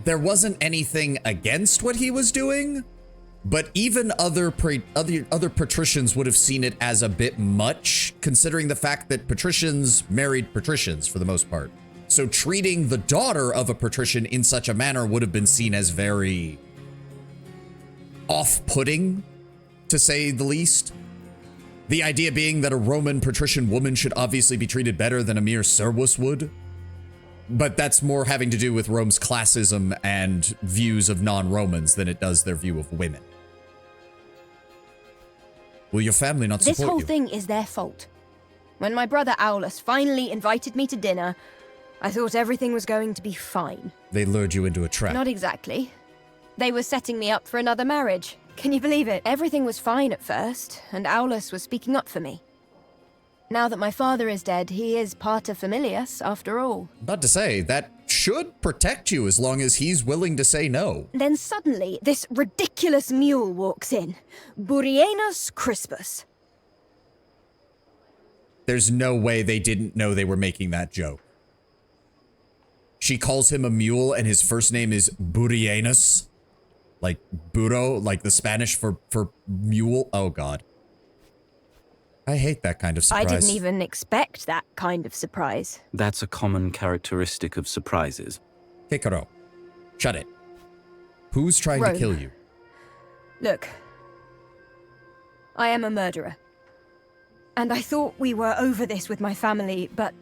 there wasn't anything against what he was doing, but even other patricians would have seen it as a bit much, considering the fact that patricians married patricians for the most part. So treating the daughter of a patrician in such a manner would have been seen as very off-putting, to say the least. The idea being that a Roman patrician woman should obviously be treated better than a mere servus would. But that's more having to do with Rome's classism and views of non-Romans than it does their view of women. Will your family not support you? This whole thing is their fault. When my brother Aulus finally invited me to dinner, I thought everything was going to be fine. They lured you into a trap. Not exactly. They were setting me up for another marriage. Can you believe it? Everything was fine at first, and Aulus was speaking up for me. Now that my father is dead, he is pater familias, after all. About to say, that should protect you as long as he's willing to say no. Then suddenly, this ridiculous mule walks in. Burienus Crispus. There's no way they didn't know they were making that joke. She calls him a mule, and his first name is Burienus. Like burro, like the Spanish for mule. Oh, God. I hate that kind of surprise. I didn't even expect that kind of surprise. That's a common characteristic of surprises. Cicero, shut it. Who's trying to kill you? Look, I am a murderer. And I thought we were over this with my family, but...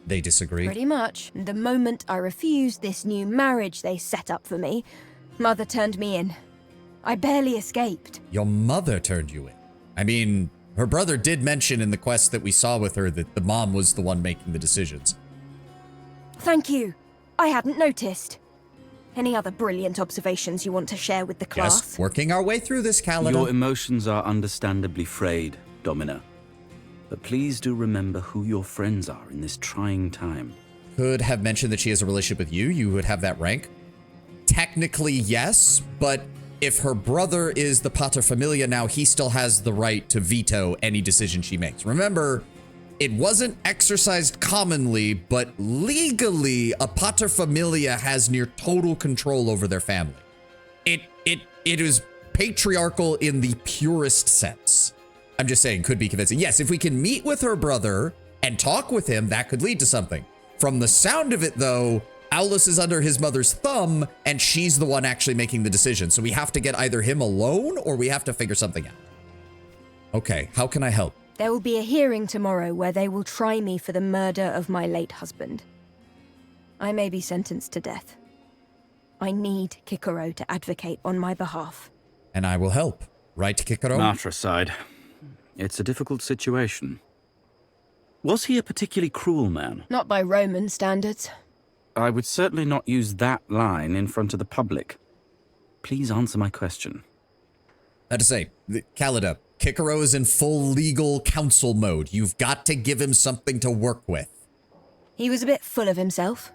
They disagree? Pretty much. The moment I refused this new marriage they set up for me, Mother turned me in. I barely escaped. Your mother turned you in? I mean, her brother did mention in the quest that we saw with her that the mom was the one making the decisions. Thank you. I hadn't noticed. Any other brilliant observations you want to share with the class? Just working our way through this calendar. Your emotions are understandably frayed, Domina. But please do remember who your friends are in this trying time. Could have mentioned that she has a relationship with you. You would have that rank. Technically, yes, but if her brother is the paterfamilia now, he still has the right to veto any decision she makes. Remember, it wasn't exercised commonly, but legally, a paterfamilia has near total control over their family. It is patriarchal in the purest sense. I'm just saying, could be convincing. Yes, if we can meet with her brother and talk with him, that could lead to something. From the sound of it, though, Aulus is under his mother's thumb, and she's the one actually making the decision. So we have to get either him alone, or we have to figure something out. Okay, how can I help? There will be a hearing tomorrow where they will try me for the murder of my late husband. I may be sentenced to death. I need Cicero to advocate on my behalf. And I will help. Right, Cicero? Matricide. It's a difficult situation. Was he a particularly cruel man? Not by Roman standards. I would certainly not use that line in front of the public. Please answer my question. I have to say, Callida, Cicero is in full legal counsel mode. You've got to give him something to work with. He was a bit full of himself,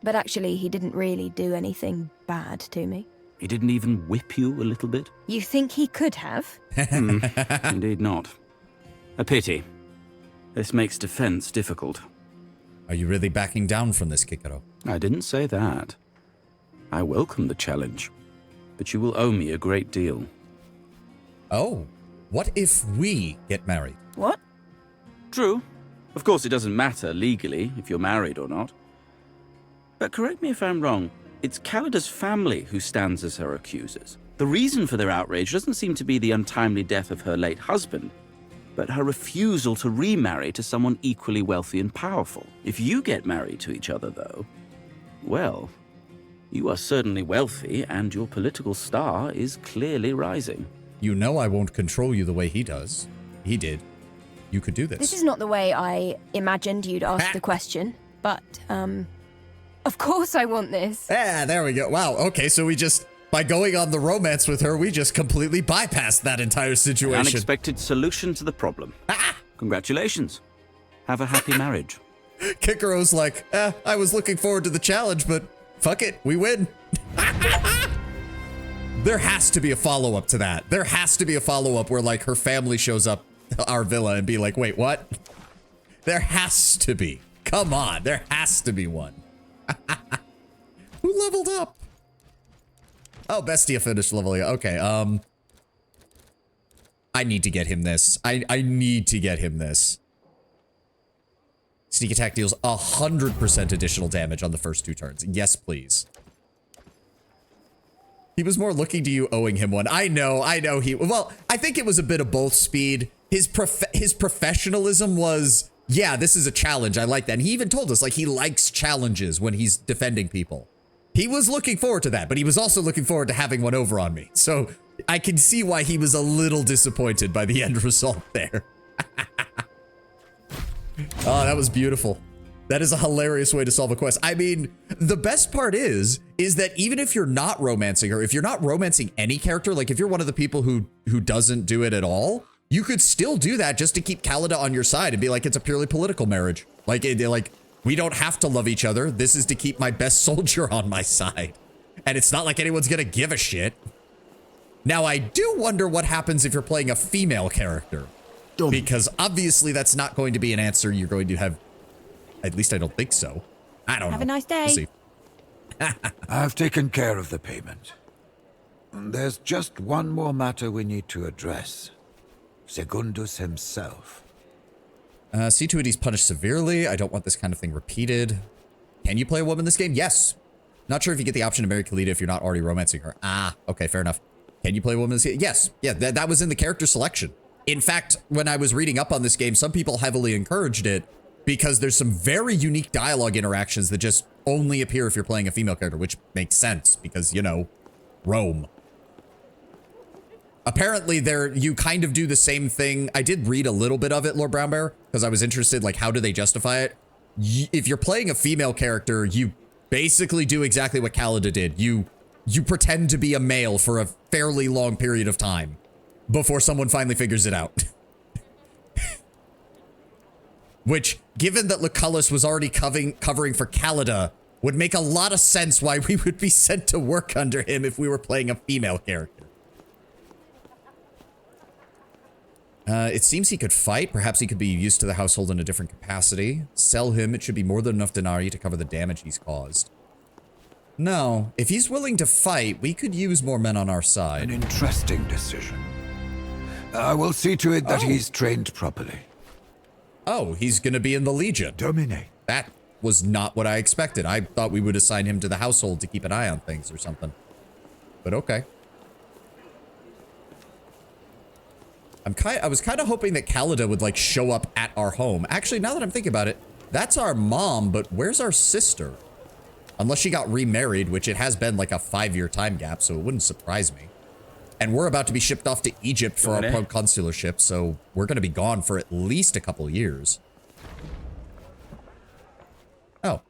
but actually he didn't really do anything bad to me. He didn't even whip you a little bit? You think he could have? Indeed not. A pity. This makes defense difficult. Are you really backing down from this, Cicero? I didn't say that. I welcome the challenge, but you will owe me a great deal. Oh, what if we get married? What? True. Of course, it doesn't matter legally if you're married or not. But correct me if I'm wrong, it's Callida's family who stands as her accusers. The reason for their outrage doesn't seem to be the untimely death of her late husband, but her refusal to remarry to someone equally wealthy and powerful. If you get married to each other, though, well, you are certainly wealthy, and your political star is clearly rising. You know I won't control you the way he does. He did. You could do this. This is not the way I imagined you'd ask the question, but, of course I want this. Yeah, there we go. Wow, okay, so we just, by going on the romance with her, we just completely bypassed that entire situation. Unexpected solution to the problem. Congratulations. Have a happy marriage. Kikaro's like, I was looking forward to the challenge, but fuck it, we win. There has to be a follow-up to that. There has to be a follow-up where, like, her family shows up to our villa and be like, wait, what? There has to be. Come on, there has to be one. Who leveled up? Oh, Bestia finished leveling up. Okay, I need to get him this. I need to get him this. Sneak attack deals 100% additional damage on the first 2 turns. Yes, please. He was more looking to you owing him one. I know he, well, I think it was a bit of both speed. His professionalism was, yeah, this is a challenge. I like that. And he even told us, like, he likes challenges when he's defending people. He was looking forward to that, but he was also looking forward to having one over on me. So I can see why he was a little disappointed by the end result there. Oh, that was beautiful. That is a hilarious way to solve a quest. I mean, the best part is that even if you're not romancing her, if you're not romancing any character, like if you're one of the people who doesn't do it at all, you could still do that just to keep Callida on your side and be like, it's a purely political marriage. Like, we don't have to love each other. This is to keep my best soldier on my side. And it's not like anyone's gonna give a shit. Now, I do wonder what happens if you're playing a female character. Because obviously that's not going to be an answer you're going to have. At least I don't think so. I don't know. Have a nice day. We'll see. I've taken care of the payment. There's just one more matter we need to address. Secundus himself. See to it he's punished severely. I don't want this kind of thing repeated. Can you play a woman in this game? Yes. Not sure if you get the option to marry Khalida if you're not already romancing her. Ah, okay, fair enough. Can you play a woman in this game? Yes. Yeah, that was in the character selection. In fact, when I was reading up on this game, some people heavily encouraged it because there's some very unique dialogue interactions that just only appear if you're playing a female character, which makes sense because, you know, Rome. Apparently you kind of do the same thing. I did read a little bit of it, Lord Brown Bear, because I was interested, like, how do they justify it? If you're playing a female character, you basically do exactly what Callida did. You pretend to be a male for a fairly long period of time before someone finally figures it out. Which, given that Lucullus was already covering for Callida, would make a lot of sense why we would be sent to work under him if we were playing a female character. It seems he could fight. Perhaps he could be used to the household in a different capacity. Sell him. It should be more than enough denarii to cover the damage he's caused. No, if he's willing to fight, we could use more men on our side. An interesting decision. I will see to it that he's trained properly. Oh, he's gonna be in the Legion. Domine. That was not what I expected. I thought we would assign him to the household to keep an eye on things or something. But okay. I was kind of hoping that Callida would, like, show up at our home. Actually, now that I'm thinking about it, that's our mom, but where's our sister? Unless she got remarried, which it has been like a 5-year time gap, so it wouldn't surprise me. And we're about to be shipped off to Egypt for our proconsularship, so we're going to be gone for at least a couple years. Oh.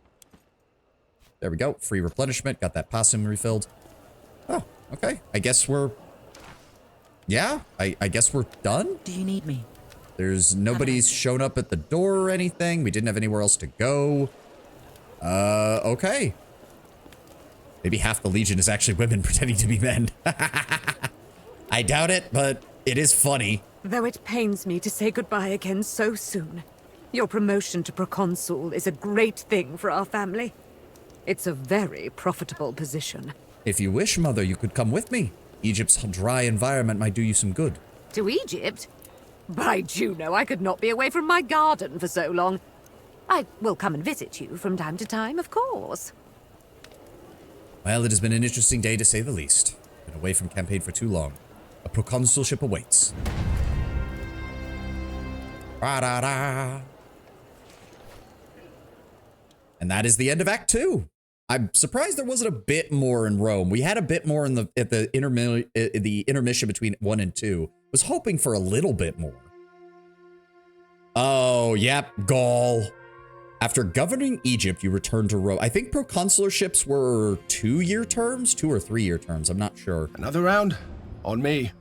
There we go. Free replenishment. Got that possum refilled. Oh, okay. I guess we're... Yeah, I guess we're done? Do you need me? There's nobody's shown up at the door or anything. We didn't have anywhere else to go. Okay. Maybe half the Legion is actually women pretending to be men. I doubt it, but it is funny. Though it pains me to say goodbye again so soon, your promotion to proconsul is a great thing for our family. It's a very profitable position. If you wish, Mother, you could come with me. Egypt's dry environment might do you some good. To Egypt? By Juno, I could not be away from my garden for so long. I will come and visit you from time to time, of course. Well, it has been an interesting day to say the least. Been away from campaign for too long. A proconsulship awaits. Ra-da-da. And that is the end of Act 2. I'm surprised there wasn't a bit more in Rome. We had a bit more in the intermission between 1 and 2. Was hoping for a little bit more. Oh, yep, Gaul. After governing Egypt, you returned to Rome. I think proconsulorships were 2-year terms, 2 or 3-year terms. I'm not sure. Another round on me.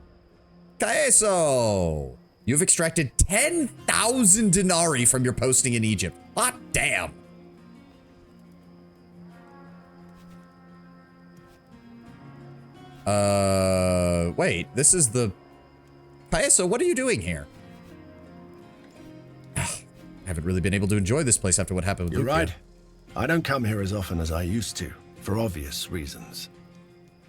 Caeso, you've extracted 10,000 denarii from your posting in Egypt. Hot damn. Wait, this is the... Caeso, what are you doing here? I haven't really been able to enjoy this place after what happened with You're Lucia. right. I don't come here as often as I used to, for obvious reasons.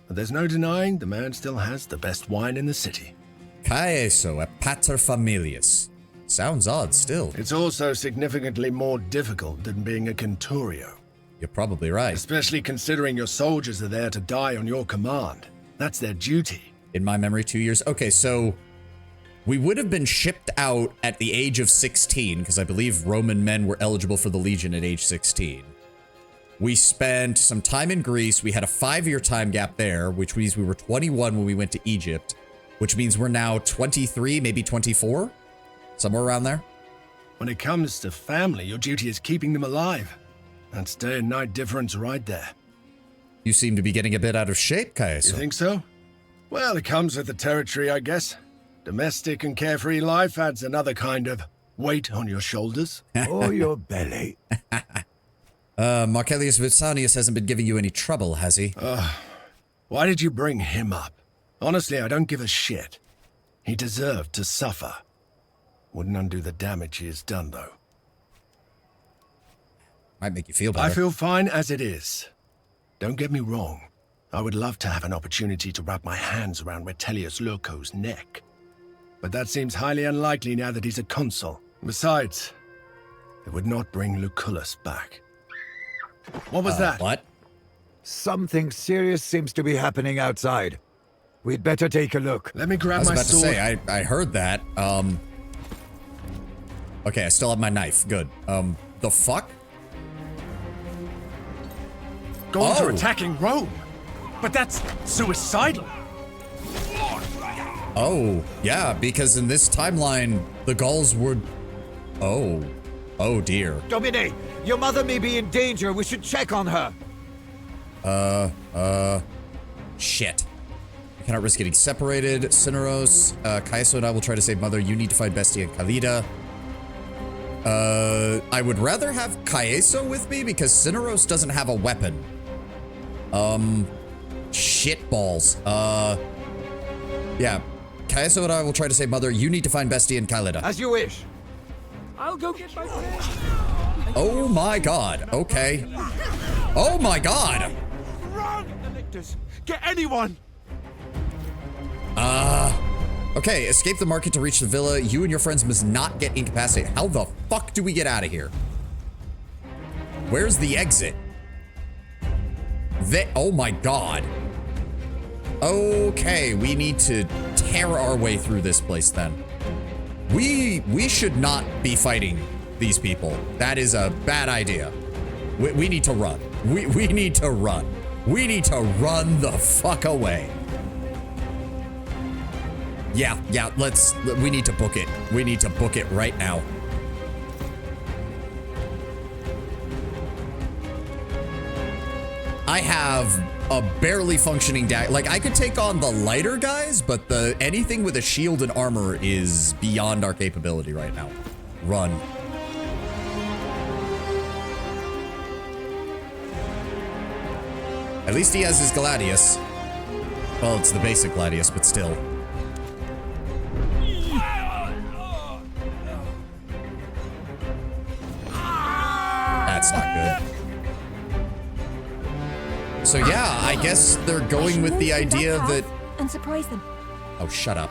But there's no denying the man still has the best wine in the city. Caeso, a paterfamilias. Sounds odd still. It's also significantly more difficult than being a centurio. You're probably right. Especially considering your soldiers are there to die on your command. That's their duty. In my memory, 2 years. Okay, so we would have been shipped out at the age of 16, because I believe Roman men were eligible for the Legion at age 16. We spent some time in Greece. We had a 5-year time gap there, which means we were 21 when we went to Egypt, which means we're now 23, maybe 24, somewhere around there. When it comes to family, your duty is keeping them alive. That's day and night difference right there. You seem to be getting a bit out of shape, Caeso. You think so? Well, it comes with the territory, I guess. Domestic and carefree life adds another kind of weight on your shoulders. Or your belly. Marcellius Vipsanius hasn't been giving you any trouble, has he? Why did you bring him up? Honestly, I don't give a shit. He deserved to suffer. Wouldn't undo the damage he has done, though. Might make you feel better. I feel fine as it is. Don't get me wrong. I would love to have an opportunity to wrap my hands around Metellus Loco's neck. But that seems highly unlikely now that he's a consul. Besides, it would not bring Lucullus back. What was that? What? Something serious seems to be happening outside. We'd better take a look. Let me grab my sword. I was about sword. to say, I heard that. Okay, I still have my knife. Good. The fuck? Gauls are attacking Rome. But that's suicidal. Oh, yeah, because in this timeline, the Gauls would... Oh. Oh, dear. Domine, your mother may be in danger. We should check on her. Shit. We cannot risk getting separated. Cineros, Caeso and I will try to save Mother. You need to find Bestia and Khalida. I would rather have Caeso with me because Cineros doesn't have a weapon. Shitballs. Yeah. Caeso and I will try to save Mother. You need to find Bestia and Khalida. As you wish. I'll go get my friend. Oh my god. Okay. Oh my god. Run! Get anyone! Okay, escape the market to reach the villa. You and your friends must not get incapacitated. How the fuck do we get out of here? Where's the exit? Oh my god. Okay, we need to tear our way through this place then. We should not be fighting these people. That is a bad idea. We need to run. We need to run. We need to run the fuck away. Yeah, we need to book it. We need to book it right now. I have a barely functioning dagger. Like, I could take on the lighter guys, but anything with a shield and armor is beyond our capability right now. Run. At least he has his Gladius. Well, it's the basic Gladius, but still. That's not good. So yeah, I guess they're going with the idea that... And surprise them. Oh, shut up.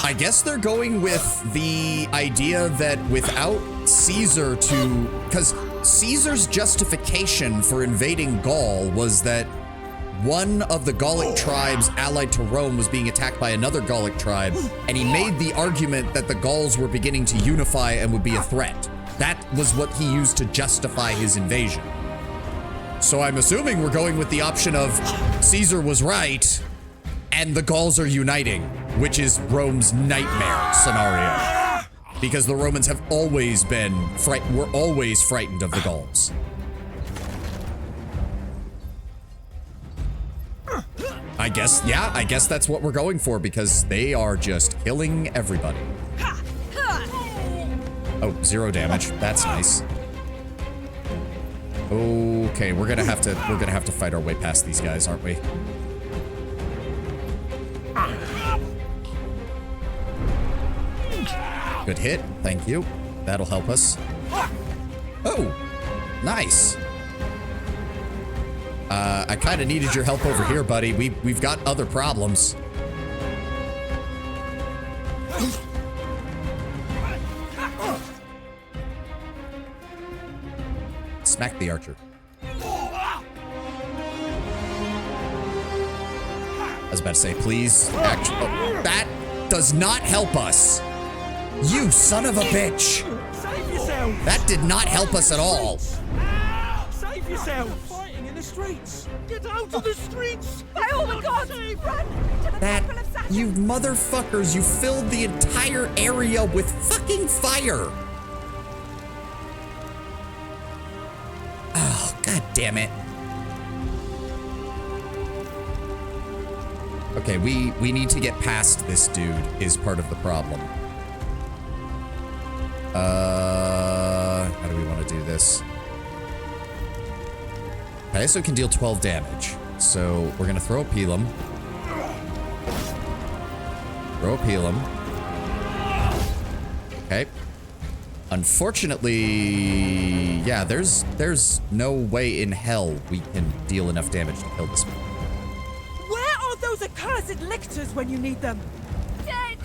I guess they're going with the idea that without Caesar because Caesar's justification for invading Gaul was that one of the Gallic tribes allied to Rome was being attacked by another Gallic tribe, and he made the argument that the Gauls were beginning to unify and would be a threat. That was what he used to justify his invasion. So I'm assuming we're going with the option of Caesar was right and the Gauls are uniting, which is Rome's nightmare scenario. Because the Romans have always been were always frightened of the Gauls. I guess that's what we're going for because they are just killing everybody. Oh, 0 damage. That's nice. Okay, we're gonna have to fight our way past these guys, aren't we? Good hit, thank you. That'll help us. Oh, nice. I kind of needed your help over here, buddy. We've got other problems. Smack the archer. I was about to say, please. That does not help us. You son of a bitch. Save yourself. That did not help us at all. Save yourself. Fighting in the streets. Get out of the streets. By all the gods, run to the temple of Saturn. You motherfuckers, you filled the entire area with fucking fire. Oh, god damn it. Okay, we need to get past this dude is part of the problem. How do we want to do this? Caeso can deal 12 damage. So we're gonna throw a Pelum. Throw a Pelum. Okay. Unfortunately, yeah, there's no way in hell we can deal enough damage to kill this man. Where are those accursed lictors when you need them? Dead!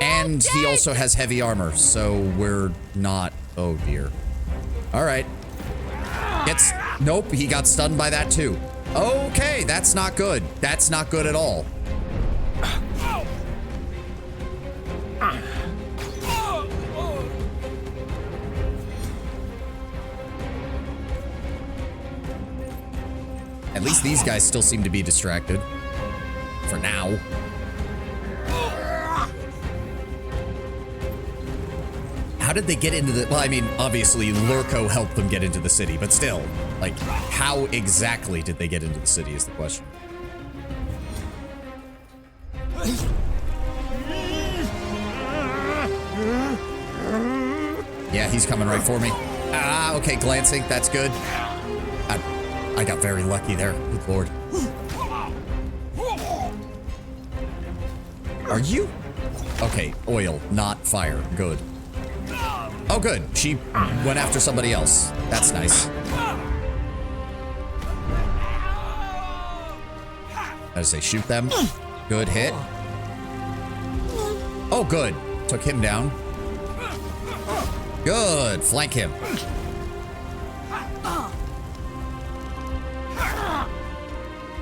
And he also has heavy armor, so we're not... Oh, dear. All right. Nope, he got stunned by that, too. Okay, that's not good. That's not good at all. At least these guys still seem to be distracted. For now. How did they get into the... Well, I mean, obviously, Lurko helped them get into the city, but still, like, how exactly did they get into the city is the question. Yeah, he's coming right for me. Ah, okay, glancing, that's good. I got very lucky there, good lord. Are you? Okay, oil, not fire, good. Oh, good. She went after somebody else. That's nice. I say shoot them. Good hit. Oh, good. Took him down. Good. Flank him.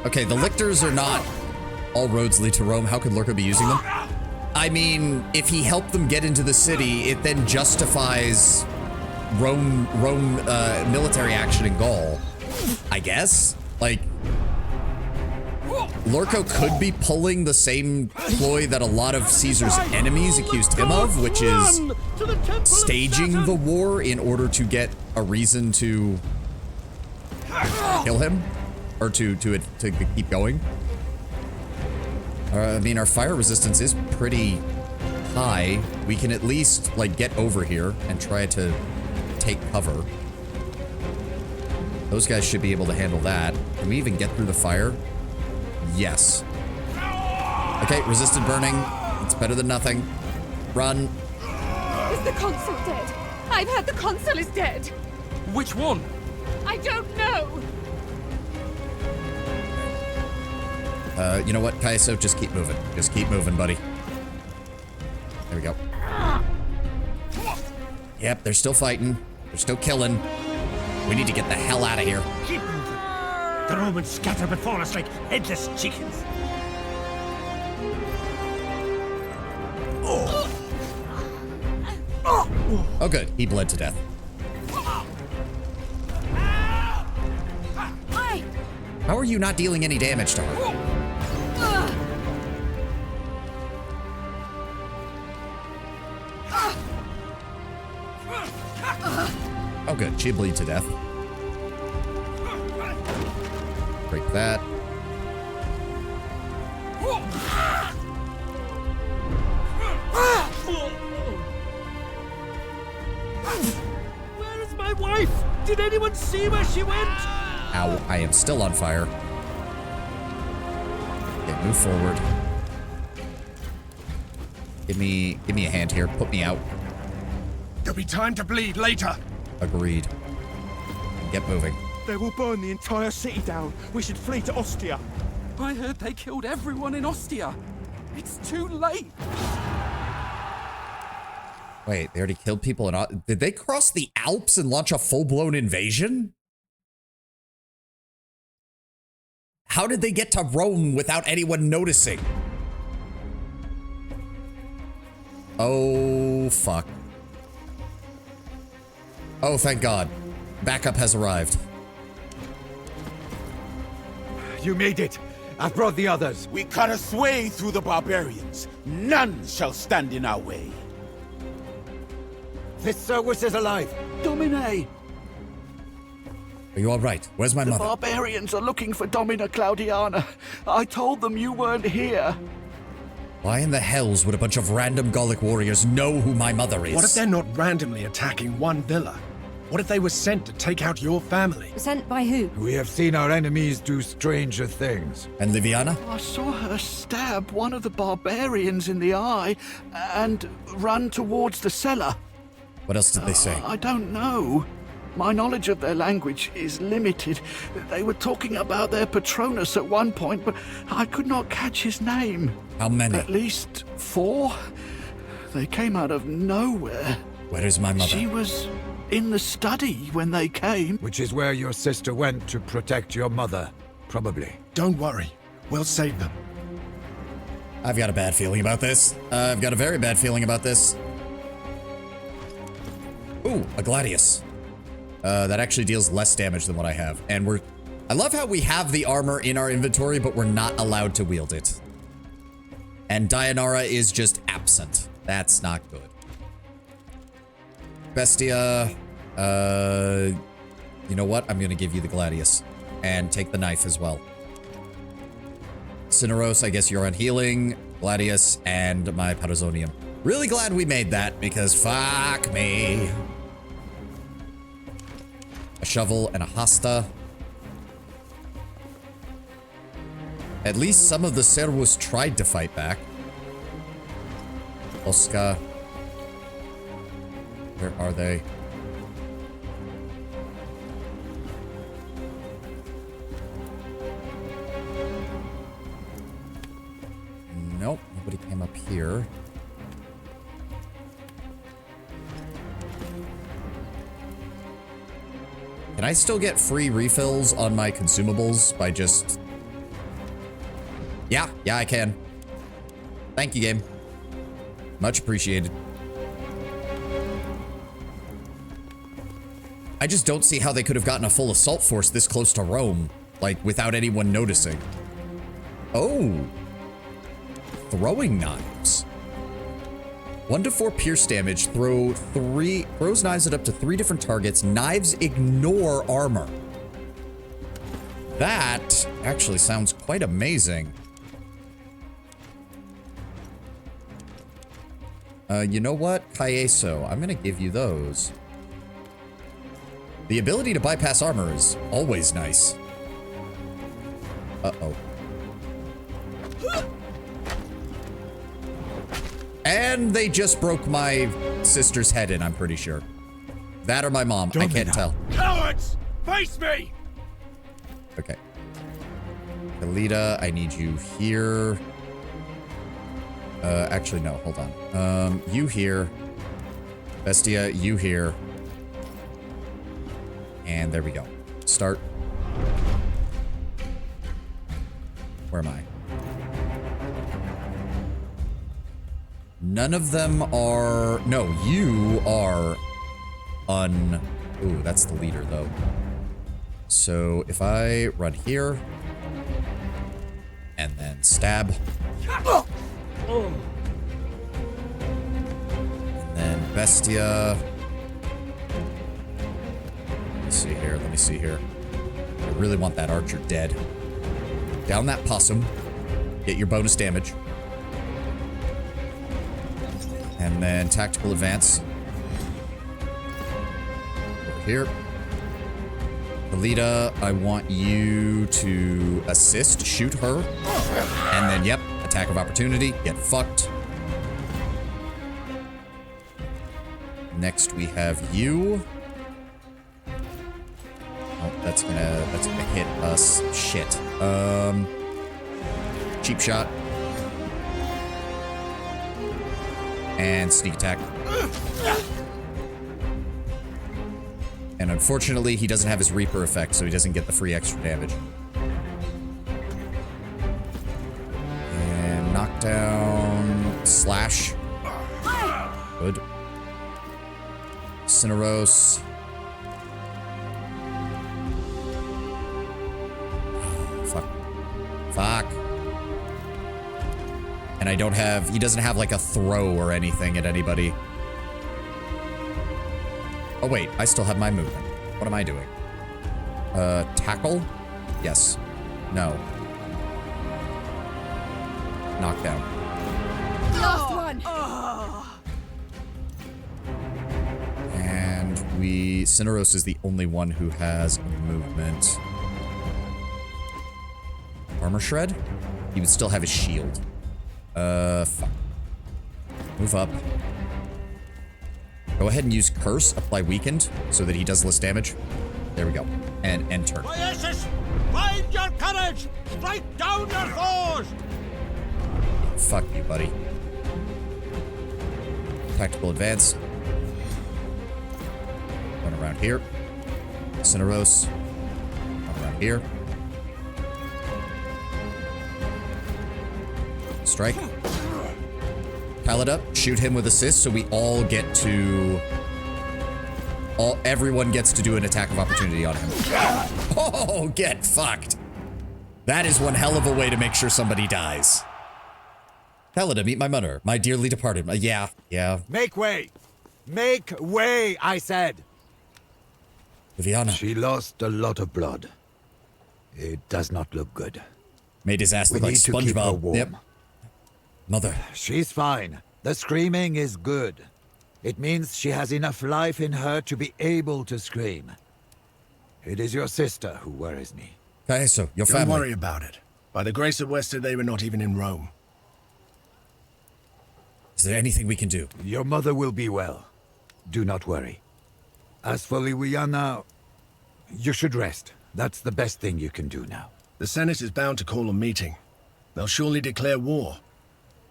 Okay, the lictors are not all roads lead to Rome. How could Lurko be using them? I mean, if he helped them get into the city, it then justifies Rome military action in Gaul. I guess? Like, Lurko could be pulling the same ploy that a lot of Caesar's enemies accused him of, which is staging the war in order to get a reason to kill him, or to keep going. I mean, our fire resistance is pretty high. We can at least, like, get over here and try to take cover. Those guys should be able to handle that. Can we even get through the fire? Yes. Okay, resisted burning. It's better than nothing. Run. Is the consul dead? I've heard the consul is dead. Which one? I don't know. You know what, Caeso? Just keep moving. Just keep moving, buddy. There we go. Yep, they're still fighting. They're still killing. We need to get the hell out of here. The Romans scatter before us like headless chickens. Oh, good. He bled to death. How are you not dealing any damage to her? Oh, good. She bleed to death. Break that. Where is my wife? Did anyone see where she went? Ow, I am still on fire. Okay, move forward. Give me a hand here. Put me out. There'll be time to bleed later. Agreed. Get moving. They will burn the entire city down. We should flee to Ostia. I heard they killed everyone in Ostia. It's too late. Wait, they already killed people in... Did they cross the Alps and launch a full-blown invasion? How did they get to Rome without anyone noticing? Oh, fuck. Oh, thank God. Backup has arrived. You made it. I've brought the others. We cut a way through the barbarians. None shall stand in our way. This Service is alive. Domine! Are you all right? Where's my The mother? barbarians are looking for Domina Claudiana. I told them you weren't here. Why in the hells would a bunch of random Gallic warriors know who my mother is? What if they're not randomly attacking one villa? What if they were sent to take out your family? Sent by who? We have seen our enemies do stranger things. And Liviana? I saw her stab one of the barbarians in the eye and run towards the cellar. What else did they say? I don't know. My knowledge of their language is limited. They were talking about their Patronus at one point, but I could not catch his name. How many? At least 4. They came out of nowhere. Where is my mother? She was in the study when they came. Which is where your sister went to protect your mother, probably. Don't worry. We'll save them. I've got a bad feeling about this. I've got a very bad feeling about this. Ooh, a Gladius. That actually deals less damage than what I have. And I love how we have the armor in our inventory, but we're not allowed to wield it. And Dianara is just absent. That's not good. Bestia, you know what? I'm gonna give you the Gladius. And take the knife as well. Cineros, I guess you're on healing. Gladius, and my Parazonium. Really glad we made that, because fuck me. A shovel and a hosta. At least some of the Servus tried to fight back. Oscar. Where are they? Nope, nobody came up here. Can I still get free refills on my consumables by just... Yeah, I can. Thank you, game. Much appreciated. I just don't see how they could have gotten a full assault force this close to Rome, like, without anyone noticing. Oh. Throwing knives. 1 to 4 pierce damage, throws knives at up to 3 different targets. Knives ignore armor. That actually sounds quite amazing. You know what? Caeso, I'm gonna give you those. The ability to bypass armor is always nice. Uh-oh. And they just broke my sister's head in, I'm pretty sure. That or my mom, I can't tell. Cowards! Face me! Okay. Kalita, I need you here. Actually, no, hold on. You here. Bestia, you here. And there we go. Start. Where am I? None of them are... No, you are Ooh, that's the leader, though. So if I run here... and then stab. And then Bestia. Let me see here. Let me see here. I really want that archer dead. Down that possum. Get your bonus damage. And then tactical advance. Over here. Alita, I want you to assist, shoot her. And then, yep, attack of opportunity, get fucked. Next we have you. Oh, that's gonna hit us. Shit. Cheap shot. And sneak attack. And unfortunately, he doesn't have his Reaper effect, so he doesn't get the free extra damage. And knockdown, slash. Good. Cineros. Fuck. Fuck. And I don't have, he doesn't have like a throw or anything at anybody. Oh wait, I still have my movement. What am I doing? Tackle? Yes. No. Knockdown. Last one! And Cineros is the only one who has movement. Armor Shred? He would still have his shield. Fuck. Move up. Go ahead and use Curse, apply Weakened, so that he does less damage. There we go. And end turn. Ptolemyus, find your courage! Strike down your foes! Fuck you, buddy. Tactical advance. One around here. Cineros. One around here. Strike. Pile it up, shoot him with assist, so we all get to... Everyone gets to do an attack of opportunity on him. Oh, get fucked. That is one hell of a way to make sure somebody dies. Helena, meet my mother, my dearly departed. Yeah. Make way! Make way, I said! Viviana. She lost a lot of blood. It does not look good. Made his ass look like SpongeBob. Keep her warm. Yep. Mother. She's fine. The screaming is good. It means she has enough life in her to be able to scream. It is your sister who worries me. Caeso, your family. Don't worry about it. By the grace of Wester, they were not even in Rome. Is there anything we can do? Your mother will be well. Do not worry. As for Liwiana, you should rest. That's the best thing you can do now. The Senate is bound to call a meeting. They'll surely declare war.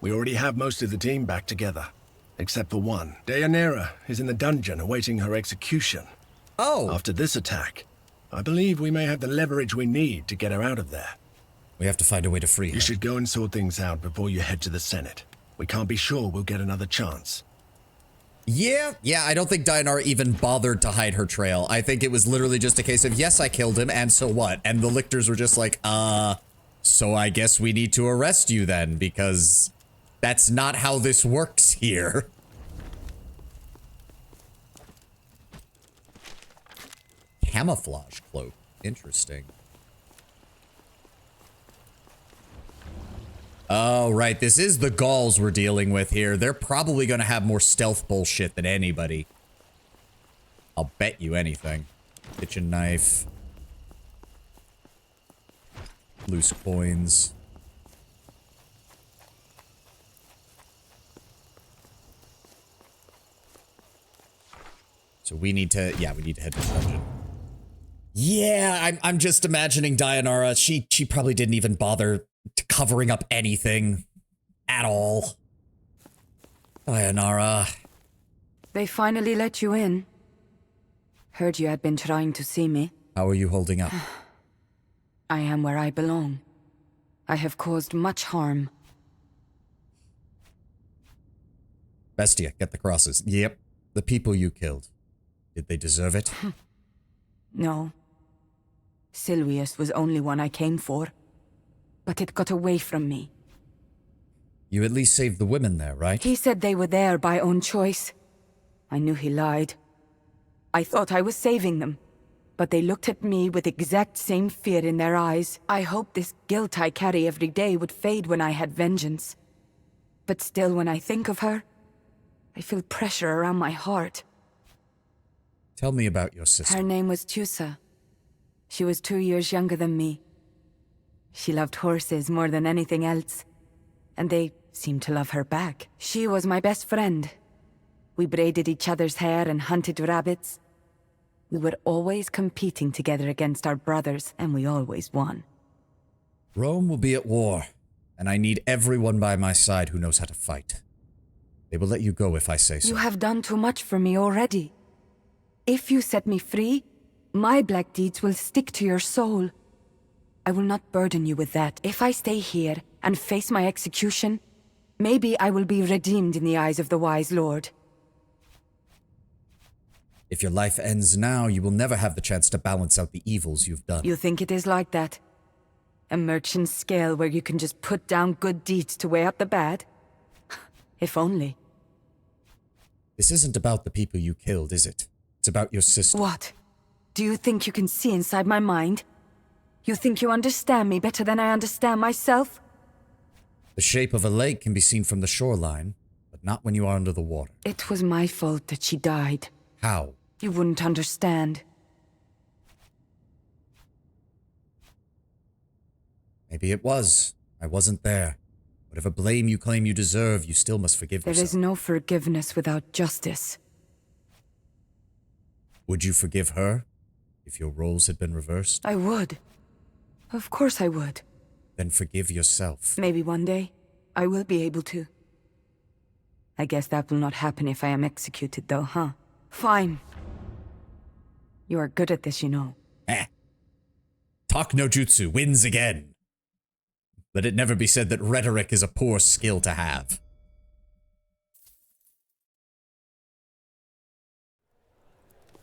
We already have most of the team back together. Except for one. Deianira is in the dungeon awaiting her execution. Oh! After this attack, I believe we may have the leverage we need to get her out of there. We have to find a way to free her. You should go and sort things out before you head to the Senate. We can't be sure we'll get another chance. Yeah, I don't think Deianira even bothered to hide her trail. I think it was literally just a case of, yes, I killed him, and so what? And the lictors were just like, so I guess we need to arrest you then, because that's not how this works here. Camouflage cloak. Interesting. Oh, right. This is the Gauls we're dealing with here. They're probably going to have more stealth bullshit than anybody. I'll bet you anything. Kitchen knife. Loose coins. So we need to, we need to head to the dungeon. Yeah, I'm just imagining Deianira. She probably didn't even bother covering up anything at all. Deianira. They finally let you in. Heard you had been trying to see me. How are you holding up? I am where I belong. I have caused much harm. Bestia, get the crosses. Yep, the people you killed. Did they deserve it? No. Silvius was only one I came for. But it got away from me. You at least saved the women there, right? He said they were there by own choice. I knew he lied. I thought I was saving them. But they looked at me with exact same fear in their eyes. I hoped this guilt I carry every day would fade when I had vengeance. But still, when I think of her, I feel pressure around my heart. Tell me about your sister. Her name was Tusa. She was 2 years younger than me. She loved horses more than anything else. And they seemed to love her back. She was my best friend. We braided each other's hair and hunted rabbits. We were always competing together against our brothers, and we always won. Rome will be at war, and I need everyone by my side who knows how to fight. They will let you go if I say so. You have done too much for me already. If you set me free, my black deeds will stick to your soul. I will not burden you with that. If I stay here and face my execution, maybe I will be redeemed in the eyes of the wise lord. If your life ends now, you will never have the chance to balance out the evils you've done. You think it is like that? A merchant's scale where you can just put down good deeds to weigh up the bad? If only. This isn't about the people you killed, is it? It's about your sister. What? Do you think you can see inside my mind? You think you understand me better than I understand myself? The shape of a lake can be seen from the shoreline, but not when you are under the water. It was my fault that she died. How? You wouldn't understand. Maybe it was. I wasn't there. Whatever blame you claim you deserve, you still must forgive yourself. There is no forgiveness without justice. Would you forgive her if your roles had been reversed? I would. Of course I would. Then forgive yourself. Maybe one day, I will be able to. I guess that will not happen if I am executed though, huh? Fine. You are good at this, you know. Talk no jutsu wins again. Let it never be said that rhetoric is a poor skill to have.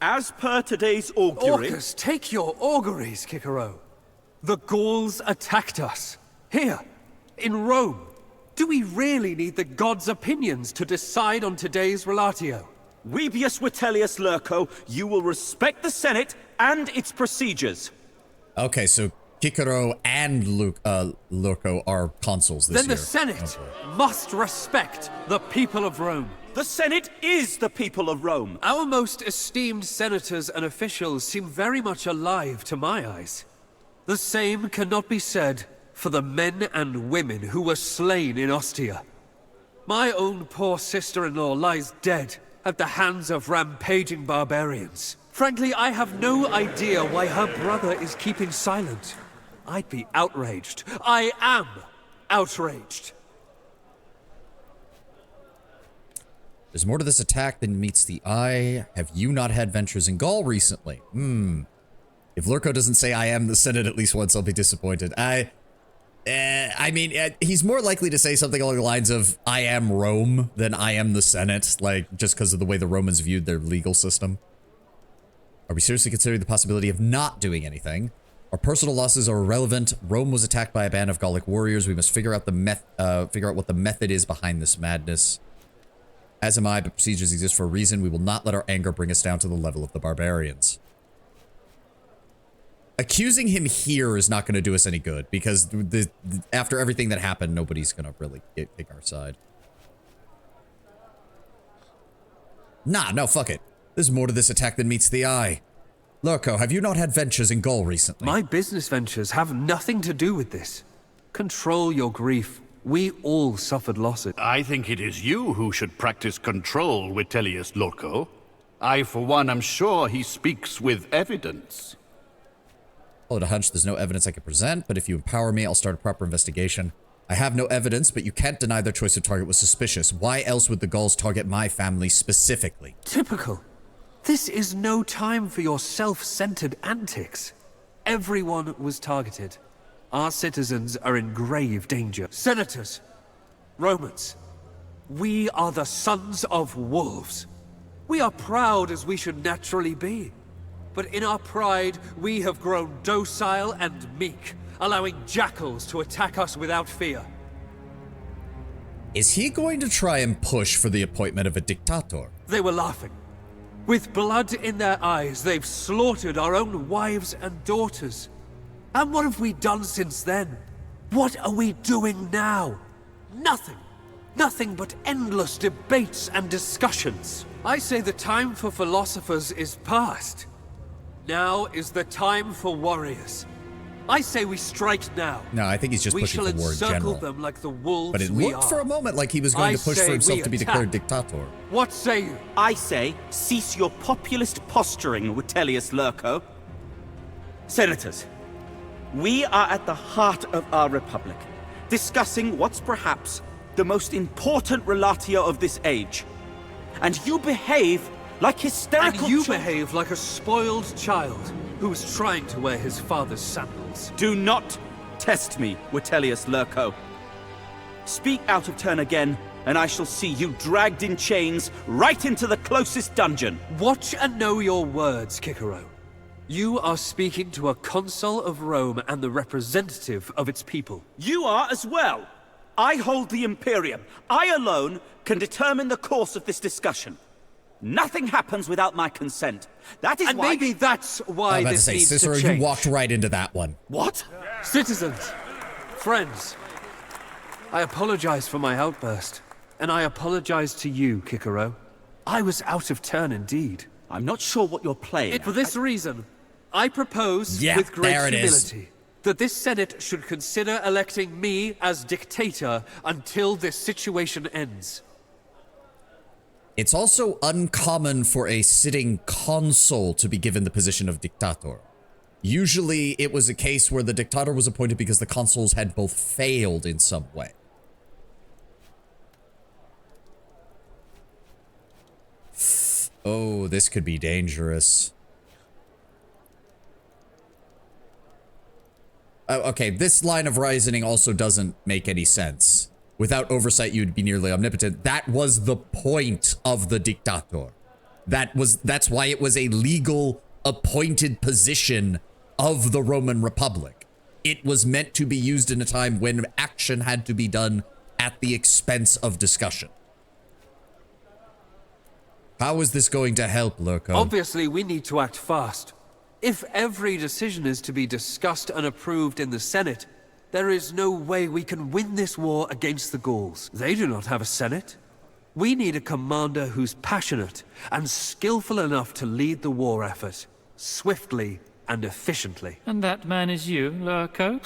As per today's augury... Orcus, take your auguries, Cicero. The Gauls attacked us. Here, in Rome. Do we really need the gods' opinions to decide on today's relatio? Webius Vitellius Lurco, you will respect the Senate and its procedures. Okay, so Cicero and Lurco are consuls this year. Then the Senate must respect the people of Rome. The Senate is the people of Rome. Our most esteemed senators and officials seem very much alive to my eyes. The same cannot be said for the men and women who were slain in Ostia. My own poor sister-in-law lies dead at the hands of rampaging barbarians. Frankly, I have no idea why her brother is keeping silent. I'd be outraged. I am outraged. There's more to this attack than meets the eye. Have you not had ventures in Gaul recently? If Lurco doesn't say I am the Senate at least once, I'll be disappointed. I mean, he's more likely to say something along the lines of, I am Rome, than I am the Senate, like, just because of the way the Romans viewed their legal system. Are we seriously considering the possibility of not doing anything? Our personal losses are irrelevant. Rome was attacked by a band of Gallic warriors. We must figure out what the method is behind this madness. As am I, but procedures exist for a reason. We will not let our anger bring us down to the level of the barbarians. Accusing him here is not going to do us any good, because after everything that happened, nobody's going to really take our side. Nah, no, fuck it. There's more to this attack than meets the eye. Lurco, have you not had ventures in Gaul recently? My business ventures have nothing to do with this. Control your grief. We all suffered losses. I think it is you who should practice control, Vitellius Lurco. I, for one, am sure he speaks with evidence. Hold a hunch, there's no evidence I can present, but if you empower me, I'll start a proper investigation. I have no evidence, but you can't deny their choice of target was suspicious. Why else would the Gauls target my family specifically? Typical. This is no time for your self-centered antics. Everyone was targeted. Our citizens are in grave danger. Senators, Romans, we are the sons of wolves. We are proud as we should naturally be. But in our pride, we have grown docile and meek, allowing jackals to attack us without fear. Is he going to try and push for the appointment of a dictator? They were laughing. With blood in their eyes, they've slaughtered our own wives and daughters. And what have we done since then? What are we doing now? Nothing. Nothing but endless debates and discussions. I say the time for philosophers is past. Now is the time for warriors. I say we strike now. No, I think he's just pushing for war in general. We shall encircle them like the wolves but it we looked are. for a moment like he was going to push for himself to be declared dictator. What say you? I say, cease your populist posturing, Vitellius Lurco. Senators, we are at the heart of our republic, discussing what's perhaps the most important relatio of this age. And you behave like hysterical And you behave like a spoiled child who's trying to wear his father's sandals. Do not test me, Vitellius Lurco. Speak out of turn again, and I shall see you dragged in chains right into the closest dungeon. Watch and know your words, Cicero. You are speaking to a consul of Rome and the representative of its people. You are as well. I hold the Imperium. I alone can determine the course of this discussion. Nothing happens without my consent. That is and why... maybe that's why this needs Cicero, to change. you walked right into that one. What? Citizens, friends, I apologize for my outburst. And I apologize to you, Cicero. I was out of turn indeed. I'm not sure what you're playing. For this reason, I propose, Yeah, with great there it humility, that this Senate should consider electing me as dictator until this situation ends. It's also uncommon for a sitting consul to be given the position of dictator. Usually it was a case where the dictator was appointed because the consuls had both failed in some way. Oh, this could be dangerous. Okay, this line of reasoning also doesn't make any sense. Without oversight, you'd be nearly omnipotent. That was the point of the dictator. That's why it was a legal appointed position of the Roman Republic. It was meant to be used in a time when action had to be done at the expense of discussion. How is this going to help, Lurco? Obviously, we need to act fast. If every decision is to be discussed and approved in the Senate, there is no way we can win this war against the Gauls. They do not have a Senate. We need a commander who's passionate and skillful enough to lead the war effort, swiftly and efficiently. And that man is you, Lurco?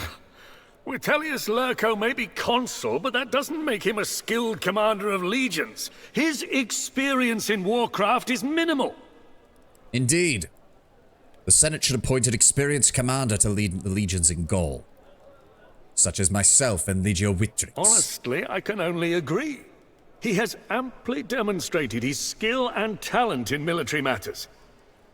Vitellius Lurco may be consul, but that doesn't make him a skilled commander of legions. His experience in warcraft is minimal. Indeed. The Senate should appoint an experienced commander to lead the legions in Gaul, such as myself and Legio Vitrix. Honestly, I can only agree. He has amply demonstrated his skill and talent in military matters.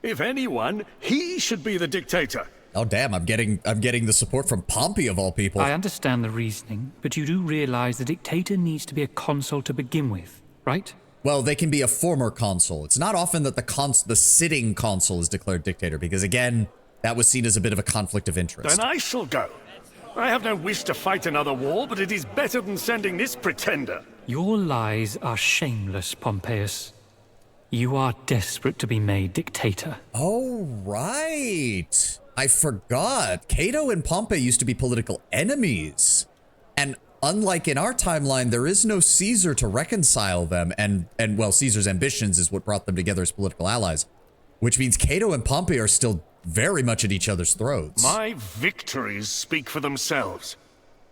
If anyone, he should be the dictator. Oh damn, I'm getting the support from Pompey of all people. I understand the reasoning, but you do realize the dictator needs to be a consul to begin with, right? Well, they can be a former consul. It's not often that the sitting consul is declared dictator, because again, that was seen as a bit of a conflict of interest. Then I shall go. I have no wish to fight another war, but it is better than sending this pretender. Your lies are shameless, Pompeius. You are desperate to be made dictator. Oh, right. I forgot. Cato and Pompey used to be political enemies. And unlike in our timeline, there is no Caesar to reconcile them. And well, Caesar's ambitions is what brought them together as political allies. Which means Cato and Pompey are still very much at each other's throats. My victories speak for themselves.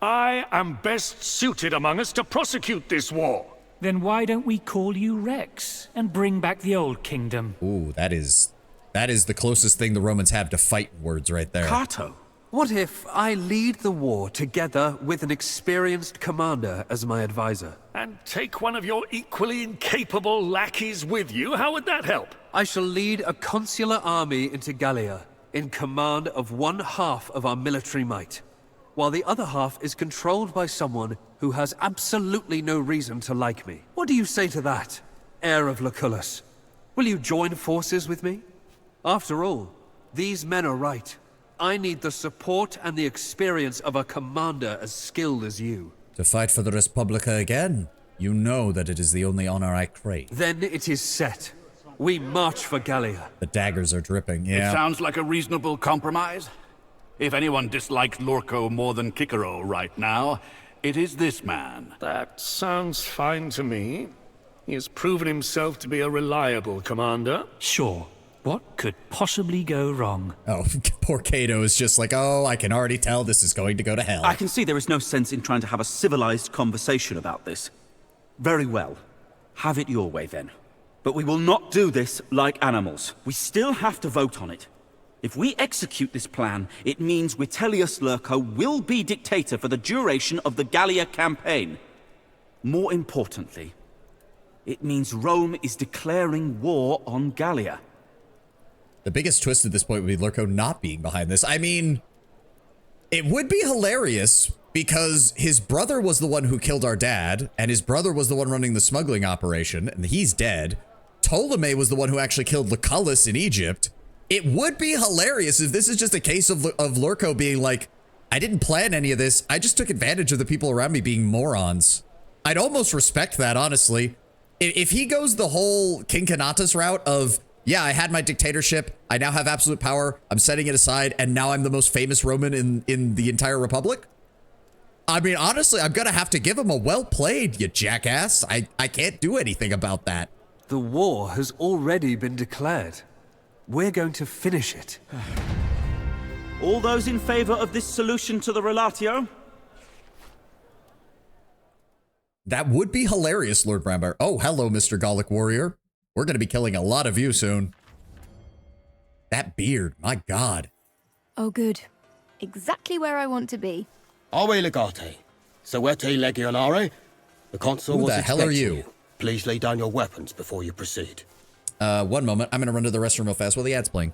I am best suited among us to prosecute this war. Then why don't we call you Rex and bring back the old kingdom? Ooh, that is the closest thing the Romans have to fighting words right there. Cato, what if I lead the war together with an experienced commander as my advisor? And take one of your equally incapable lackeys with you? How would that help? I shall lead a consular army into Gallia, in command of 1/2 of our military might. while the other half is controlled by someone who has absolutely no reason to like me. What do you say to that, heir of Lucullus? Will you join forces with me? After all, these men are right. I need the support and the experience of a commander as skilled as you. To fight for the Respublica again? You know that it is the only honor I crave. Then it is set. We march for Gallia. The daggers are dripping, yeah. It sounds like a reasonable compromise. If anyone dislikes Lorco more than Cicero right now, it is this man. That sounds fine to me. He has proven himself to be a reliable commander. Sure. What could possibly go wrong? Oh, poor Cato is just like, oh, I can already tell this is going to go to hell. I can see there is no sense in trying to have a civilized conversation about this. Very well. Have it your way then. But we will not do this like animals. We still have to vote on it. If we execute this plan, it means Vitellius Lurco will be dictator for the duration of the Gallia campaign. More importantly, it means Rome is declaring war on Gallia. The biggest twist at this point would be Lurco not being behind this. I mean, it would be hilarious because his brother was the one who killed our dad, and his brother was the one running the smuggling operation, and he's dead. Ptolemy was the one who actually killed Lucullus in Egypt. It would be hilarious if this is just a case of Lurco being like, I didn't plan any of this. I just took advantage of the people around me being morons. I'd almost respect that, honestly. If he goes the whole Cincinnatus route of, yeah, I had my dictatorship, I now have absolute power, I'm setting it aside, and now I'm the most famous Roman in the entire Republic. I mean, honestly, I'm gonna have to give him a well played, you jackass. I can't do anything about that. The war has already been declared. We're going to finish it. All those in favor of this solution to the relatio? That would be hilarious, Lord Brambar. Oh, hello, Mr. Gallic warrior. We're going to be killing a lot of you soon. That beard, my god. Oh, good. Exactly where I want to be. Awe legate. Sowete legionare. The consul Who was the hell are expecting you? Please lay down your weapons before you proceed. 1 moment. I'm going to run to the restroom real fast while the ad's playing.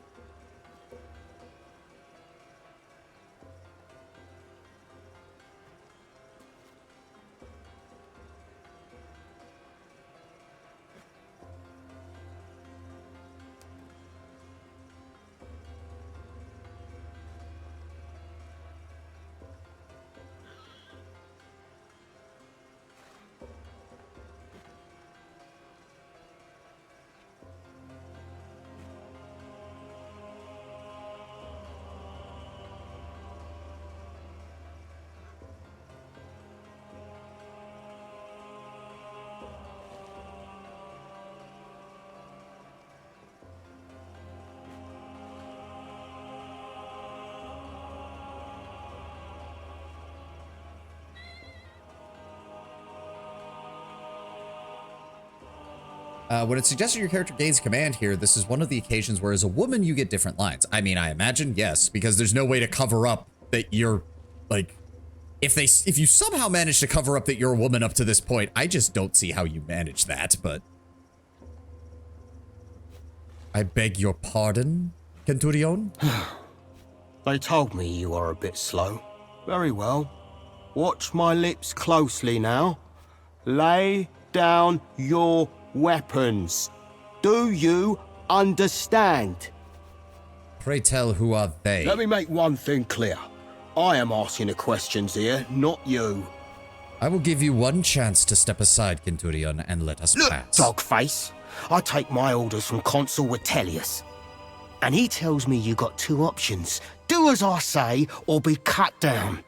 When it suggests your character gains command here, this is one of the occasions where as a woman you get different lines. I mean, I imagine, yes, because there's no way to cover up that you're, like, if you somehow manage to cover up that you're a woman up to this point, I just don't see how you manage that, but... I beg your pardon, Centurion? They told me you are a bit slow. Very well. Watch my lips closely now. Lay down your weapons. Do you understand? Pray tell, who are they? Let me make one thing clear. I am asking the questions here, not you. I will give you one chance to step aside, Centurion, and let us pass. Dogface. I take my orders from Consul Vitellius. And he tells me you got two options. Do as I say, or be cut down.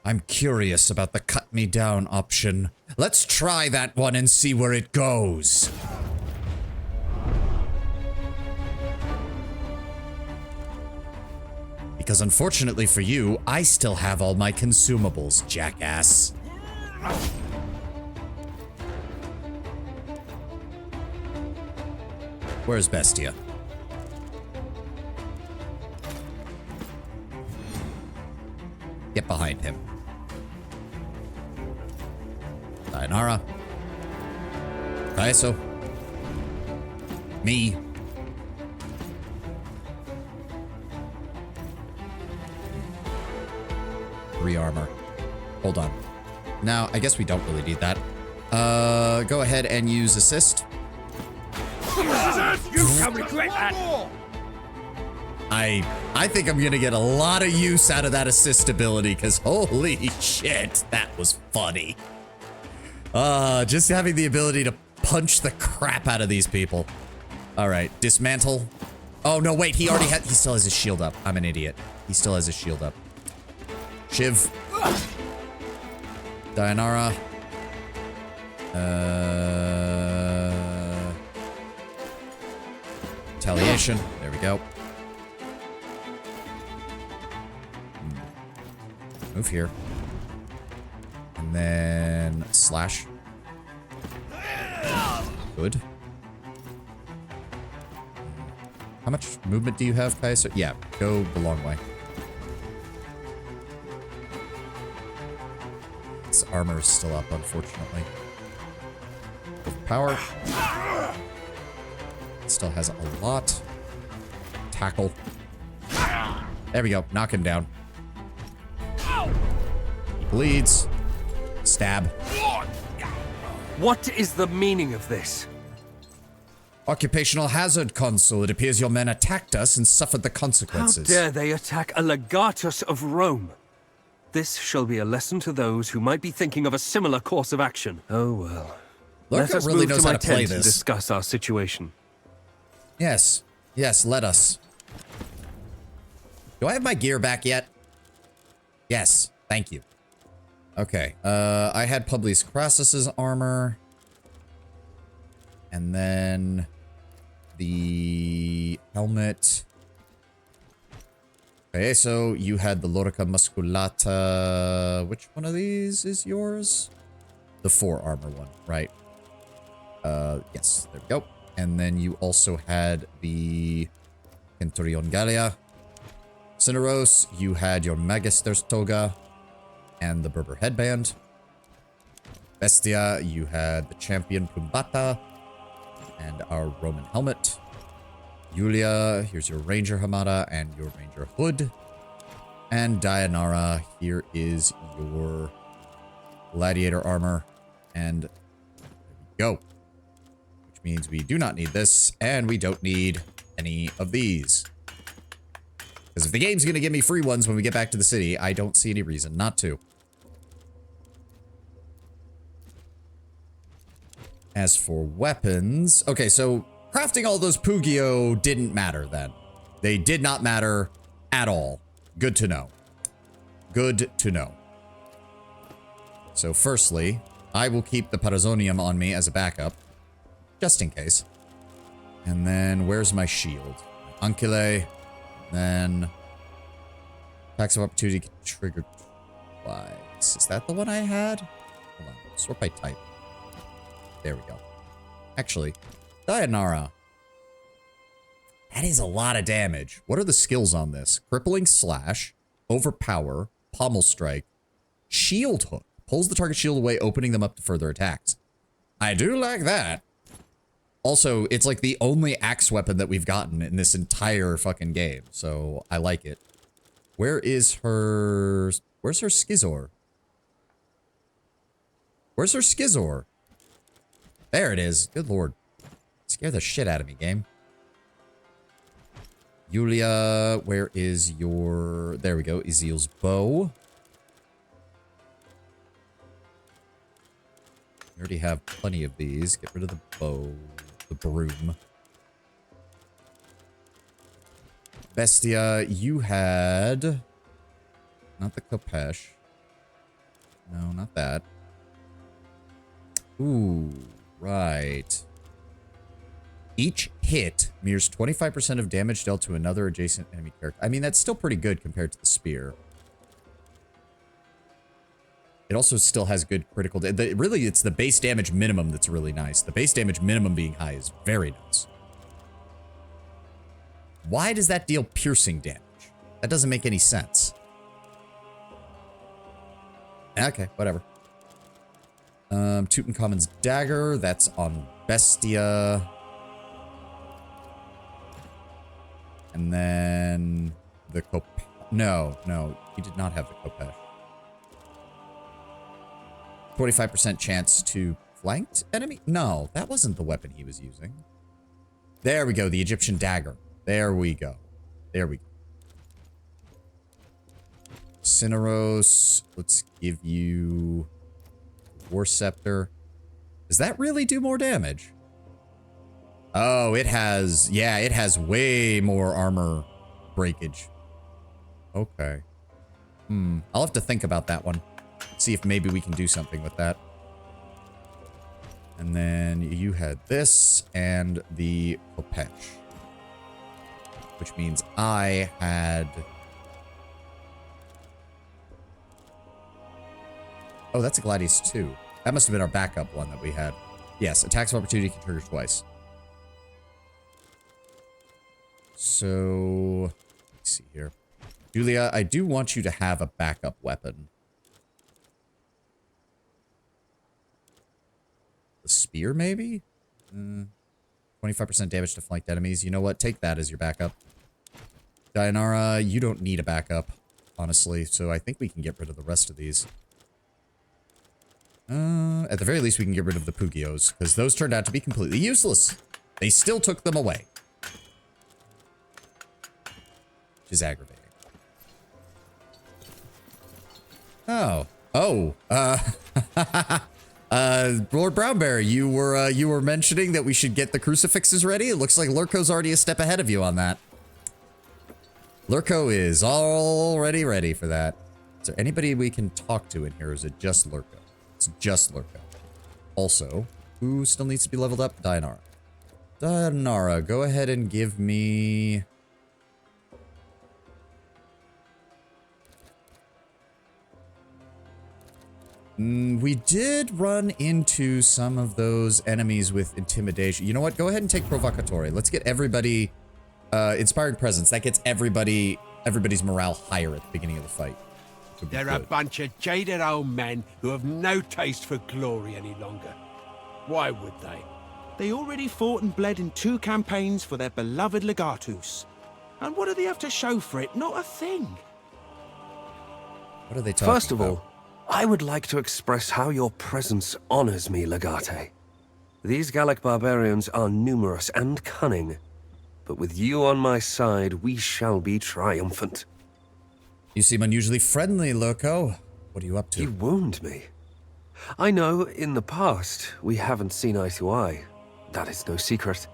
I'm curious about the cut me down option. Let's try that one and see where it goes. Because unfortunately for you, I still have all my consumables, jackass. Where's Bestia? Get behind him. Dainara. Caeso. Me. 3 armor. Hold on. Now, I guess we don't really need that. Go ahead and use assist. You can regret that! I think I'm gonna get a lot of use out of that assist ability, because holy shit, that was funny. Just having the ability to punch the crap out of these people. All right, dismantle. Oh no, wait, he still has his shield up. I'm an idiot. He still has his shield up. Shiv. Dayanara. Retaliation. There we go. Move here. And then slash. Good. How much movement do you have, Caeso? Yeah, go the long way. This armor is still up, unfortunately. Power. It still has a lot. Tackle. There we go. Knock him down. He bleeds. Stab. What is the meaning of this? Occupational hazard, Consul. It appears your men attacked us and suffered the consequences. How dare they attack a legatus of Rome? This shall be a lesson to those who might be thinking of a similar course of action. Oh well. Let us really move knows to how my to play tent this. and discuss our situation. Yes. Yes, let us. Do I have my gear back yet? Yes. Thank you. Okay. I had Publius Crassus's armor. And then the helmet. Okay, so you had the Lorica Musculata. Which one of these is yours? The 4 armor one, right? Yes, there we go. And then you also had the Centurion Gallia. Cineros, you had your Magister's Toga and the Berber headband. Bestia, you had the Champion Plumbata and our Roman helmet. Julia, here's your Ranger Hamada and your Ranger Hood. And Dayanara, here is your Gladiator armor. And there we go. Which means we do not need this, and we don't need any of these. Because if the game's going to give me free ones when we get back to the city, I don't see any reason not to. As for weapons... Okay, so crafting all those Pugio didn't matter then. They did not matter at all. Good to know. Good to know. So firstly, I will keep the Parazonium on me as a backup. Just in case. And then where's my shield? Ancile. Then... Attacks of opportunity triggered twice. Is that the one I had? Hold on. Sort by type. There we go. Actually, Dayanara. That is a lot of damage. What are the skills on this? Crippling Slash, Overpower, Pommel Strike, Shield Hook. Pulls the target shield away, opening them up to further attacks. I do like that. Also, it's like the only axe weapon that we've gotten in this entire fucking game. So, I like it. Where is her... Where's her Schizor? Where's her Schizor? There it is. Good lord. Scare the shit out of me, game. Julia, where is your... There we go. Ezil's bow. We already have plenty of these. Get rid of the bow. The broom. Bestia, you had... Not the Kopesh. No, not that. Ooh, right. Each hit mirrors 25% of damage dealt to another adjacent enemy character. I mean, that's still pretty good compared to the spear. It also still has good critical... Really, it's the base damage minimum that's really nice. The base damage minimum being high is very nice. Why does that deal piercing damage? That doesn't make any sense. Okay, whatever. Tutankhamun's dagger. That's on Bestia. And then the No, he did not have the Kopesh. 25% chance to flanked enemy? No, that wasn't the weapon he was using. There we go, the Egyptian dagger. There we go. There we go. Cineros, let's give you War Scepter. Does that really do more damage? Oh, it has, yeah, it has way more armor breakage. Okay. I'll have to think about that one. See if maybe we can do something with that. And then you had this and the Kopech. Which means I had... Oh, that's a Gladius 2. That must have been our backup one that we had. Yes, attacks of opportunity can trigger twice. So, let's see here. Julia, I do want you to have a backup weapon. The spear, maybe? 25% damage to flanked enemies. You know what? Take that as your backup. Dianara, you don't need a backup, honestly, so I think we can get rid of the rest of these. At the very least, we can get rid of the Pugios, because those turned out to be completely useless. They still took them away. Which is aggravating. Oh. Oh. Lord Brownbear, you were mentioning that we should get the crucifixes ready. It looks like Lurko's already a step ahead of you on that. Lurko is already ready for that. Is there anybody we can talk to in here, or is it just Lurko? It's just Lurko. Also, who still needs to be leveled up? Dianara. Dianara, go ahead and give me... We did run into some of those enemies with intimidation. You know what? Go ahead and take Provocatore. Let's get everybody... Inspiring Presence. That gets everybody's morale higher at the beginning of the fight. They're a bunch of jaded old men who have no taste for glory any longer. Why would they? They already fought and bled in 2 campaigns for their beloved Legatus. And what do they have to show for it? Not a thing. What are they talking about? First of all, I would like to express how your presence honors me, Legate. These Gallic barbarians are numerous and cunning, but with you on my side, we shall be triumphant. You seem unusually friendly, Lurko. What are you up to? You wound me. I know, in the past, we haven't seen eye to eye. That is no secret.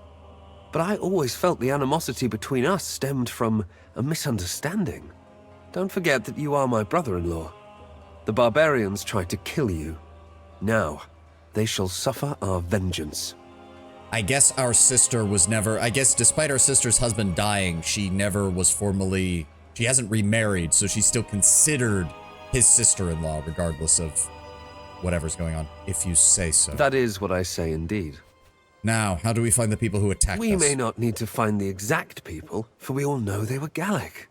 But I always felt the animosity between us stemmed from a misunderstanding. Don't forget that you are my brother-in-law. The barbarians tried to kill you. Now, they shall suffer our vengeance. I guess our sister was never... I guess despite our sister's husband dying, she never was formally... She hasn't remarried, so she's still considered his sister-in-law, regardless of whatever's going on, if you say so. That is what I say indeed. Now, how do we find the people who attacked us? We may not need to find the exact people, for we all know they were Gallic.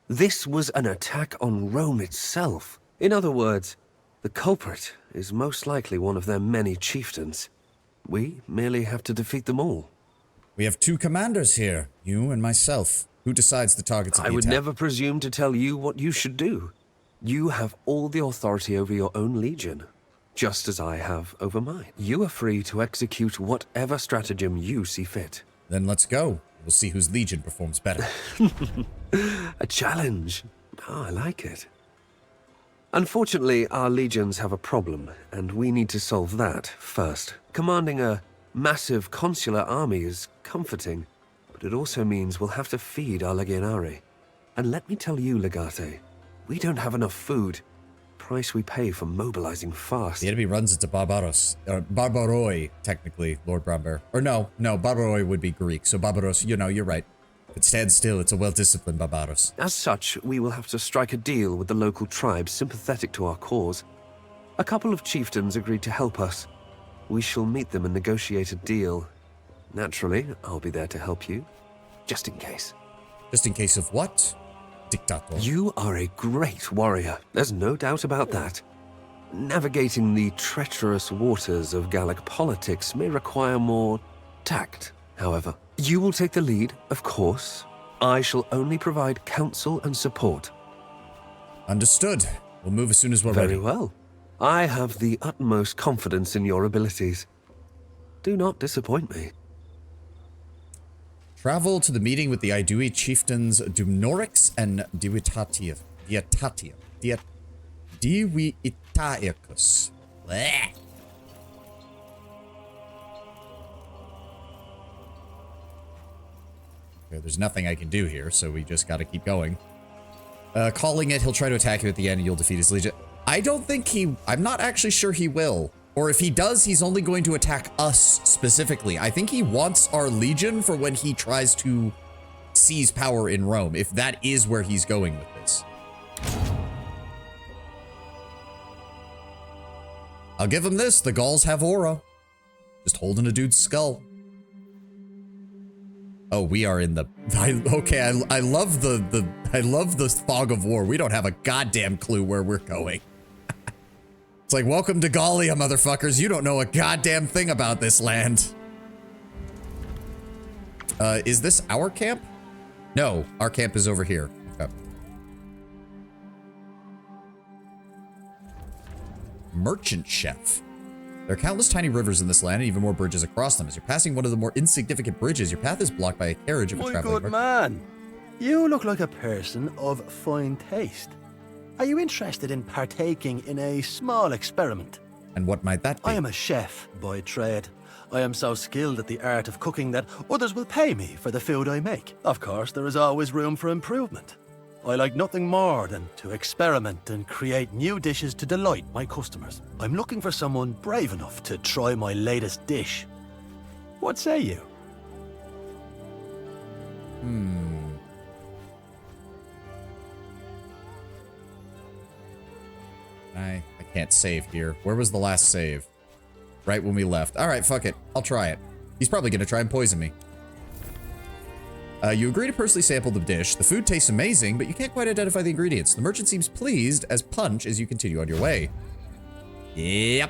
This was an attack on Rome itself. In other words, the culprit is most likely one of their many chieftains. We merely have to defeat them all. We have 2 commanders here, you and myself. Who decides the targets of the I would attack? never presume to tell you what you should do. You have all the authority over your own legion, just as I have over mine. You are free to execute whatever stratagem you see fit. Then let's go. We'll see whose legion performs better. A challenge. Oh, I like it. Unfortunately, our legions have a problem, and we need to solve that first. Commanding a massive consular army is comforting, but it also means we'll have to feed our legionari. And let me tell you, Legate, we don't have enough food. Price we pay for mobilizing fast. The enemy runs into Barbaros. Barbaroi, technically, Lord Brombear. Or no, Barbaroi would be Greek, so Barbaros, you know, you're right. If it stands still, it's a well-disciplined Barbaros. As such, we will have to strike a deal with the local tribes sympathetic to our cause. A couple of chieftains agreed to help us. We shall meet them and negotiate a deal. Naturally, I'll be there to help you, just in case. Just in case of what? Dictator. You are a great warrior, there's no doubt about that. Navigating the treacherous waters of Gallic politics may require more tact, however. You will take the lead, of course. I shall only provide counsel and support. Understood. We'll move as soon as we're ready. Very well. I have the utmost confidence in your abilities. Do not disappoint me. Travel to the meeting with the Aedui chieftains Dumnorix and Diwitaticus. Blech. Okay, there's nothing I can do here, so we just gotta keep going. Calling it, he'll try to attack you at the end and you'll defeat his legion. I don't think I'm not actually sure he will. Or if he does, he's only going to attack us specifically. I think he wants our legion for when he tries to seize power in Rome, if that is where he's going with this. I'll give him this. The Gauls have aura. Just holding a dude's skull. Oh, we are in the... Okay, I love the fog of war. We don't have a goddamn clue where we're going. It's like, welcome to Gallia, motherfuckers. You don't know a goddamn thing about this land. Is this our camp? No, our camp is over here. Okay. Merchant chef. There are countless tiny rivers in this land and even more bridges across them. As you're passing one of the more insignificant bridges, your path is blocked by a carriage of a traveling... My good man, you look like a person of fine taste. Are you interested in partaking in a small experiment? And what might that be? I am a chef by trade. I am so skilled at the art of cooking that others will pay me for the food I make. Of course, there is always room for improvement. I like nothing more than to experiment and create new dishes to delight my customers. I'm looking for someone brave enough to try my latest dish. What say you? I can't save here. Where was the last save? Right when we left. All right, fuck it. I'll try it. He's probably going to try and poison me. You agree to personally sample the dish. The food tastes amazing, but you can't quite identify the ingredients. The merchant seems pleased as punch as you continue on your way. Yep.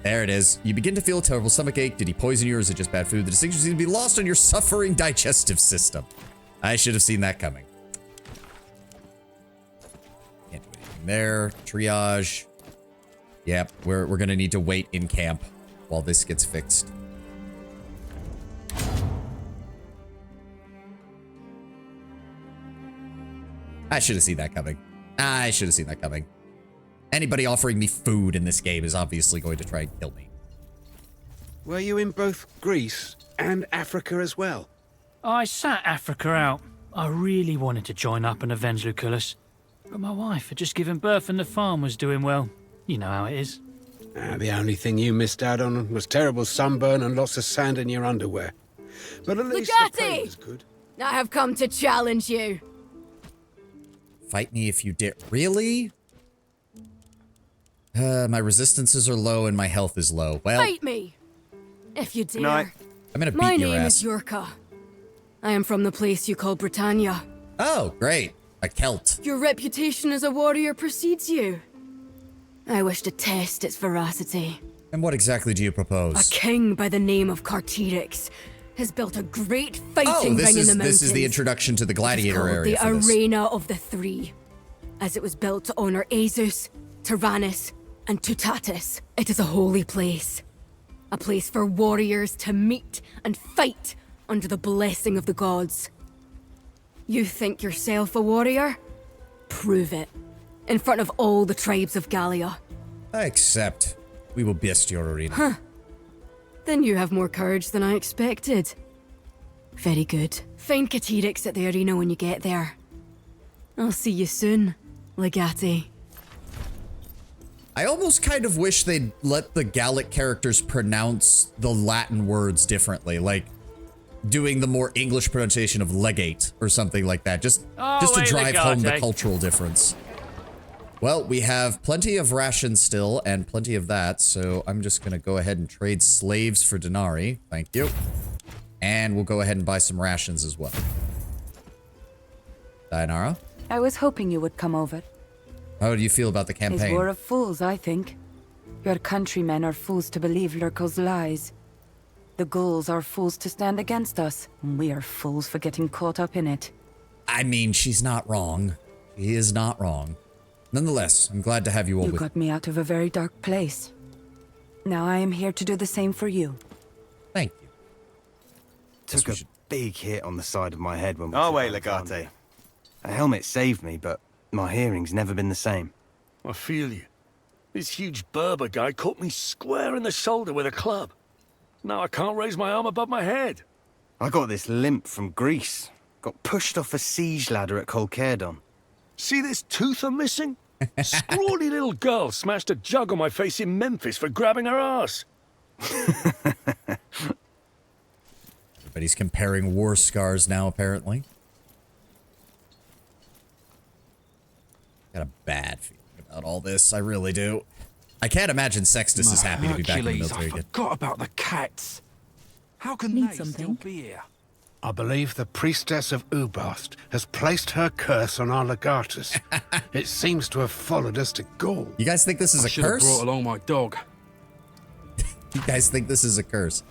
There it is. You begin to feel a terrible stomachache. Did he poison you or is it just bad food? The distinction seems to be lost on your suffering digestive system. I should have seen that coming. Can't do anything there. Triage. Yep, we're gonna need to wait in camp while this gets fixed. I should have seen that coming. I should have seen that coming. Anybody offering me food in this game is obviously going to try and kill me. Were you in both Greece and Africa as well? I sat Africa out. I really wanted to join up and avenge Lucullus, but my wife had just given birth and the farm was doing well. You know how it is. The only thing you missed out on was terrible sunburn and lots of sand in your underwear. But at least the pay was good. I have come to challenge you. Fight me if you dare. Really? My resistances are low and my health is low. Well, Fight me, if you dare. No, I'm gonna beat My your name ass. is Yurka. I am from the place you call Britannia. Oh, great. A Celt. Your reputation as a warrior precedes you. I wish to test its veracity. And what exactly do you propose? A king by the name of Crucifix has built a great fighting ring in the mountains. This is the introduction to the gladiator area. The Arena of the Three, as it was built to honor Azus, Tyrannus, and Tutatis. It is a holy place. A place for warriors to meet and fight under the blessing of the gods. You think yourself a warrior? Prove it. In front of all the tribes of Gallia. I accept. We will best your arena. Huh. Then you have more courage than I expected. Very good. Find Crucifix at the arena when you get there. I'll see you soon, Legati. I almost kind of wish they'd let the Gallic characters pronounce the Latin words differently, like doing the more English pronunciation of legate or something like that, just to drive home the cultural difference. Well, we have plenty of rations still and plenty of that, so I'm just gonna go ahead and trade slaves for denarii. Thank you. And we'll go ahead and buy some rations as well. Dianara? I was hoping you would come over. How do you feel about the It's campaign? war of fools, I think. Your countrymen are fools to believe Lurko's lies. The Gauls are fools to stand against us, and we are fools for getting caught up in it. I mean, she's not wrong. She is not wrong. Nonetheless, I'm glad to have you all You with got me out of a very dark place. Now I am here to do the same for you. Thank you. Took a big hit on the side of my head when we took wait, on Legate. A helmet saved me, but my hearing's never been the same. I feel you. This huge Berber guy caught me square in the shoulder with a club. Now I can't raise my arm above my head. I got this limp from Greece. Got pushed off a siege ladder at Colcaerdon. See this tooth I'm missing? Scrawny little girl smashed a jug on my face in Memphis for grabbing her ass. Everybody's comparing war scars now, apparently. Got a bad feeling about all this. I really do. I can't imagine Sextus is happy to be back in the military again. I forgot about the cats. How can Need they something? still be here? I believe the priestess of Ubast has placed her curse on our legatus. It seems to have followed us to Gaul. You guys think this is a should have curse? brought along my dog. You guys think this is a curse?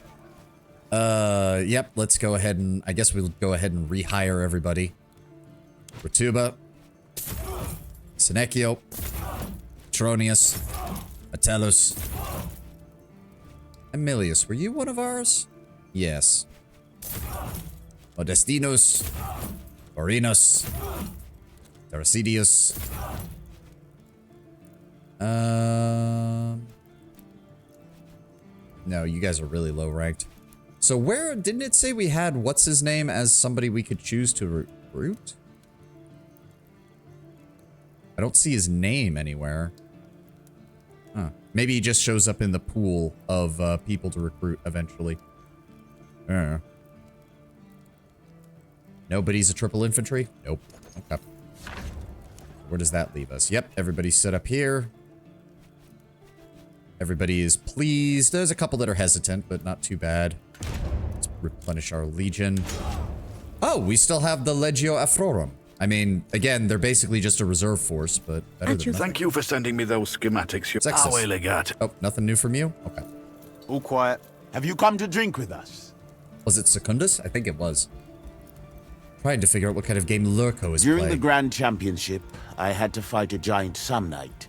Yep, let's go ahead and... I guess we'll go ahead and rehire everybody. Rotuba. Senecio. Petronius. Metellus. Emilius, were you one of ours? Yes. Modestinus. Orinus. Tarasidius. No, you guys are really low ranked. So where, didn't it say we had what's his name as somebody we could choose to recruit? I don't see his name anywhere. Huh. Maybe he just shows up in the pool of people to recruit eventually. I don't know. Nobody's a triple infantry? Nope. Okay. Where does that leave us? Yep, everybody's set up here. Everybody is pleased. There's a couple that are hesitant, but not too bad. Let's replenish our legion. Oh, we still have the Legio Afrorum. I mean, again, they're basically just a reserve force, but better than nothing. Thank you for sending me those schematics. Sextus. Awe, Legate. Oh, nothing new from you? Okay. All quiet. Have you come to drink with us? Was it Secundus? I think it was. Trying to figure out what kind of game Lurko is During playing. the Grand Championship, I had to fight a giant Samnite.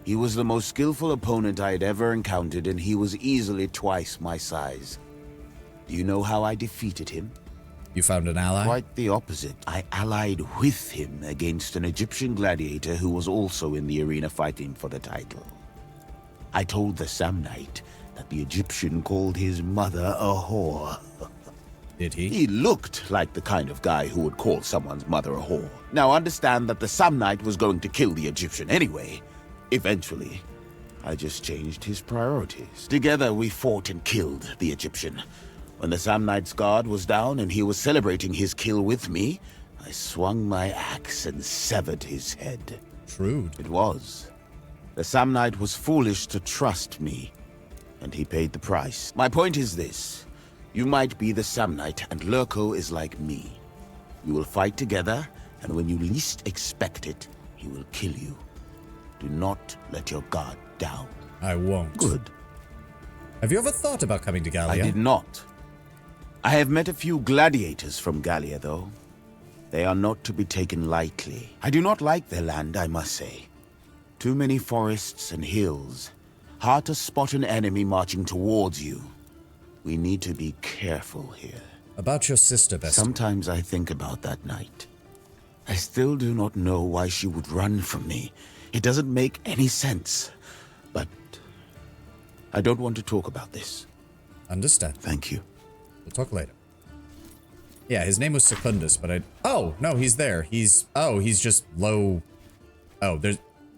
He was the most skillful opponent I had ever encountered, and he was easily twice my size. Do you know how I defeated him? You found an ally? Quite the opposite. I allied with him against an Egyptian gladiator who was also in the arena fighting for the title. I told the Samnite that the Egyptian called his mother a whore. Did he? He looked like the kind of guy who would call someone's mother a whore. Now understand that the Samnite was going to kill the Egyptian anyway. Eventually, I just changed his priorities. Together we fought and killed the Egyptian. When the Samnite's guard was down and he was celebrating his kill with me, I swung my axe and severed his head. Shrewd. It was. The Samnite was foolish to trust me, and he paid the price. My point is this. You might be the Samnite, and Lurko is like me. You will fight together, and when you least expect it, he will kill you. Do not let your guard down. I won't. Good. Have you ever thought about coming to Gallia? I did not. I have met a few gladiators from Gallia, though. They are not to be taken lightly. I do not like their land, I must say. Too many forests and hills. Hard to spot an enemy marching towards you. We need to be careful here. About your sister, Best. Sometimes I think about that night. I still do not know why she would run from me. It doesn't make any sense. But I don't want to talk about this. Understand. Thank you. We'll talk later. Yeah, his name was Secundus, but oh, no, he's there. He's just low. Oh,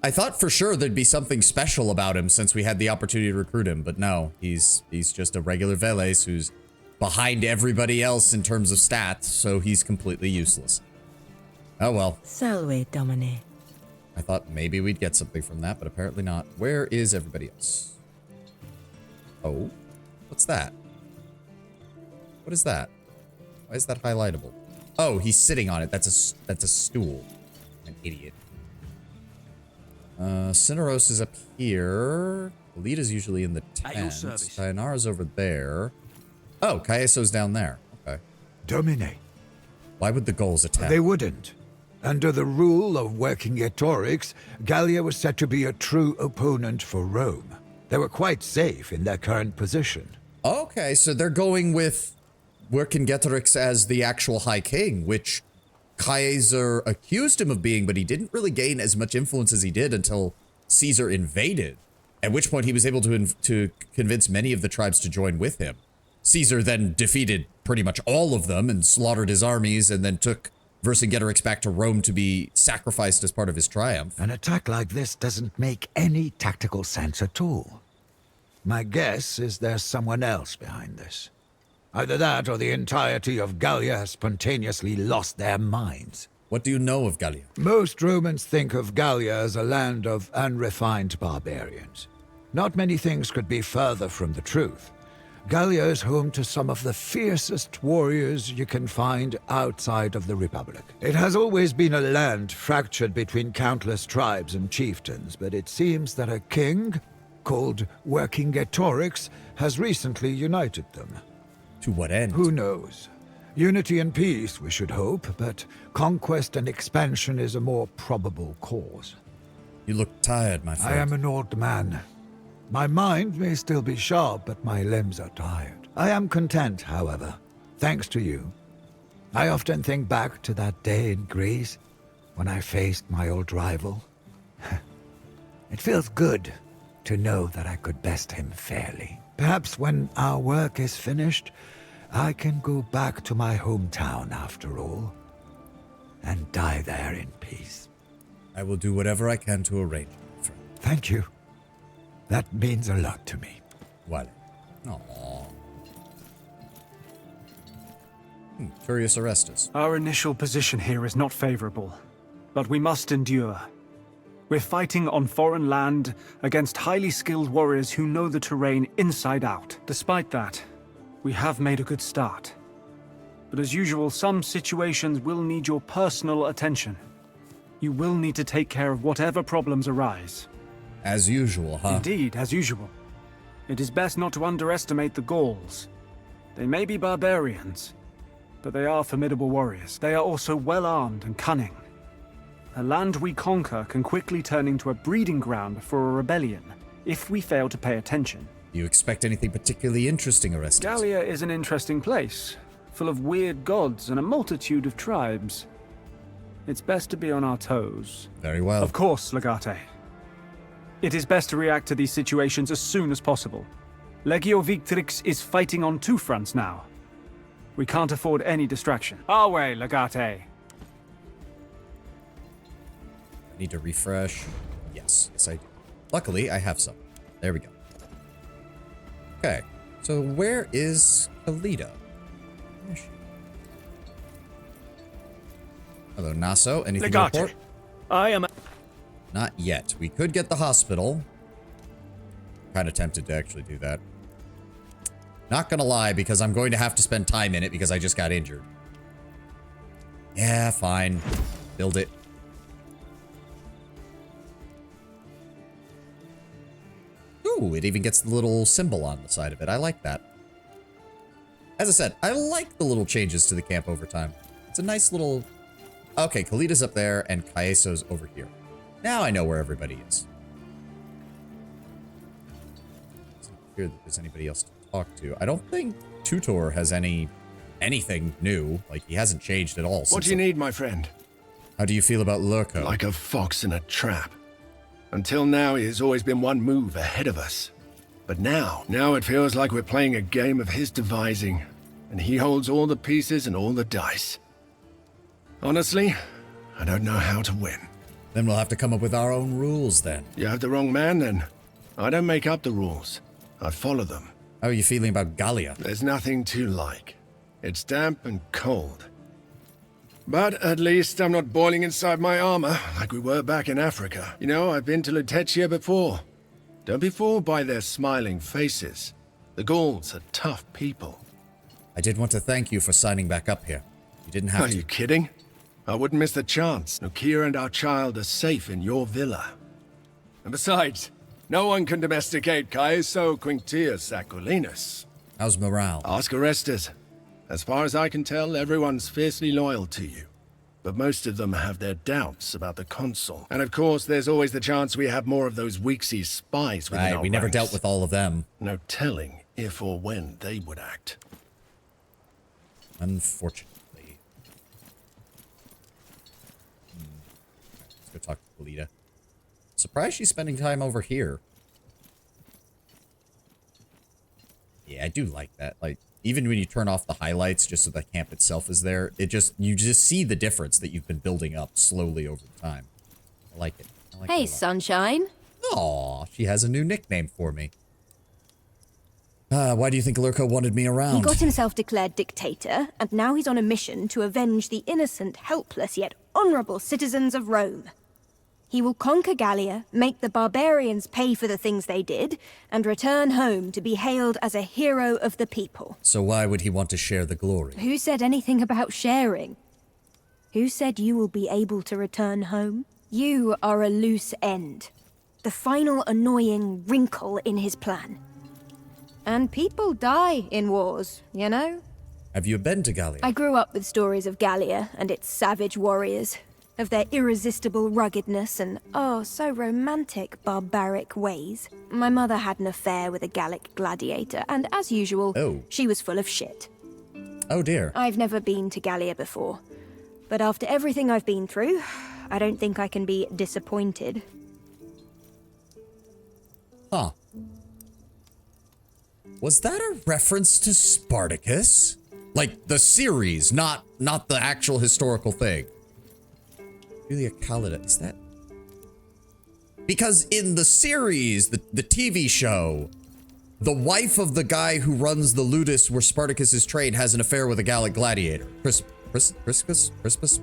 I thought for sure there'd be something special about him since we had the opportunity to recruit him, but no, he's just a regular Veles who's behind everybody else in terms of stats, so he's completely useless. Oh well. Salve, Domine. I thought maybe we'd get something from that, but apparently not. Where is everybody else? Oh, what's that? What is that? Why is that highlightable? Oh, he's sitting on it. That's a stool. I'm an idiot. Cineros is up here. Alita's usually in the tent. Tayanara's over there. Oh, Caeso's down there. Okay. Domine. Why would the Gauls attack? They wouldn't. Under the rule of Vercingetorix, Gallia was said to be a true opponent for Rome. They were quite safe in their current position. Okay, so they're going with Vercingetorix as the actual High King, which Caesar accused him of being, but he didn't really gain as much influence as he did until Caesar invaded, at which point he was able to convince many of the tribes to join with him. Caesar then defeated pretty much all of them and slaughtered his armies and then took Vercingetorix back to Rome to be sacrificed as part of his triumph. An attack like this doesn't make any tactical sense at all. My guess is there's someone else behind this. Either that or the entirety of Gallia has spontaneously lost their minds. What do you know of Gallia? Most Romans think of Gallia as a land of unrefined barbarians. Not many things could be further from the truth. Gallia is home to some of the fiercest warriors you can find outside of the Republic. It has always been a land fractured between countless tribes and chieftains, but it seems that a king, called Vercingetorix, has recently united them. To what end? Who knows? Unity and peace, we should hope, but conquest and expansion is a more probable cause. You look tired, my friend. I am an old man. My mind may still be sharp, but my limbs are tired. I am content, however, thanks to you. I often think back to that day in Greece when I faced my old rival. It feels good to know that I could best him fairly. Perhaps when our work is finished, I can go back to my hometown after all, and die there in peace. I will do whatever I can to arrange it, my friend. Thank you. That means a lot to me. What? Aww. Curious Orestes. Our initial position here is not favorable, but we must endure. We're fighting on foreign land against highly skilled warriors who know the terrain inside out. Despite that, we have made a good start. But as usual, some situations will need your personal attention. You will need to take care of whatever problems arise. As usual, huh? Indeed, as usual. It is best not to underestimate the Gauls. They may be barbarians, but they are formidable warriors. They are also well-armed and cunning. A land we conquer can quickly turn into a breeding ground for a rebellion, if we fail to pay attention. Do you expect anything particularly interesting, Orestes? Gallia is an interesting place, full of weird gods and a multitude of tribes. It's best to be on our toes. Very well. Of course, Legate. It is best to react to these situations as soon as possible. Legio Victrix is fighting on two fronts now. We can't afford any distraction. Our way, Legate. I need to refresh. Yes, I do. Luckily, I have some. There we go. Okay, so where is Kalida? Where is she? Hello, Naso. Anything to report? I am... Not yet. We could get the hospital. Kind of tempted to actually do that. Not gonna lie, because I'm going to have to spend time in it because I just got injured. Yeah, fine. Build it. Ooh, it even gets the little symbol on the side of it. I like that. As I said, I like the little changes to the camp over time. It's a nice little... Okay, Kalida's up there and Caeso's over here. Now I know where everybody is. Doesn't appear that there's anybody else to talk to. I don't think Tutor has anything new. Like, he hasn't changed at all. What do you need, my friend? How do you feel about Lurko? Like a fox in a trap. Until now, he has always been one move ahead of us. But now it feels like we're playing a game of his devising, and he holds all the pieces and all the dice. Honestly, I don't know how to win. Then we'll have to come up with our own rules then. You have the wrong man then. I don't make up the rules. I follow them. How are you feeling about Gallia? There's nothing to like. It's damp and cold. But at least I'm not boiling inside my armor like we were back in Africa. You know, I've been to Lutetia before. Don't be fooled by their smiling faces. The Gauls are tough people. I did want to thank you for signing back up here. You didn't have to. Are you kidding? I wouldn't miss the chance. Nokia and our child are safe in your villa. And besides, no one can domesticate Caeso Quinctius Aquilinus. How's morale? Ask Orestes. As far as I can tell, everyone's fiercely loyal to you. but most of them have their doubts about the consul. And of course, there's always the chance we have more of those Weeksy spies within our we never ranks. dealt with all of them. No telling if or when they would act. Unfortunately. Let's go talk to Kalita. Surprised she's spending time over here. Yeah, I do like that. Like, even when you turn off the highlights just so the camp itself is there, you just see the difference that you've been building up slowly over time. I like it. I like it a Hey, lot. sunshine. Aw, she has a new nickname for me. Why do you think Lurko wanted me around? He got himself declared dictator, and now he's on a mission to avenge the innocent, helpless, yet honorable citizens of Rome. He will conquer Gallia, make the barbarians pay for the things they did, and return home to be hailed as a hero of the people. So why would he want to share the glory? Who said anything about sharing? Who said you will be able to return home? You are a loose end. The final annoying wrinkle in his plan. And people die in wars, you know? Have you been to Gallia? I grew up with stories of Gallia and its savage warriors, of their irresistible ruggedness and, oh, so romantic, barbaric ways. My mother had an affair with a Gallic gladiator, and as usual, she was full of shit. Oh dear. I've never been to Gallia before, but after everything I've been through, I don't think I can be disappointed. Huh. Was that a reference to Spartacus? Like the series, not the actual historical thing. Julia Calida, is that? Because in the series, the TV show, the wife of the guy who runs the ludus where Spartacus is trained has an affair with a Gallic gladiator. Crispus?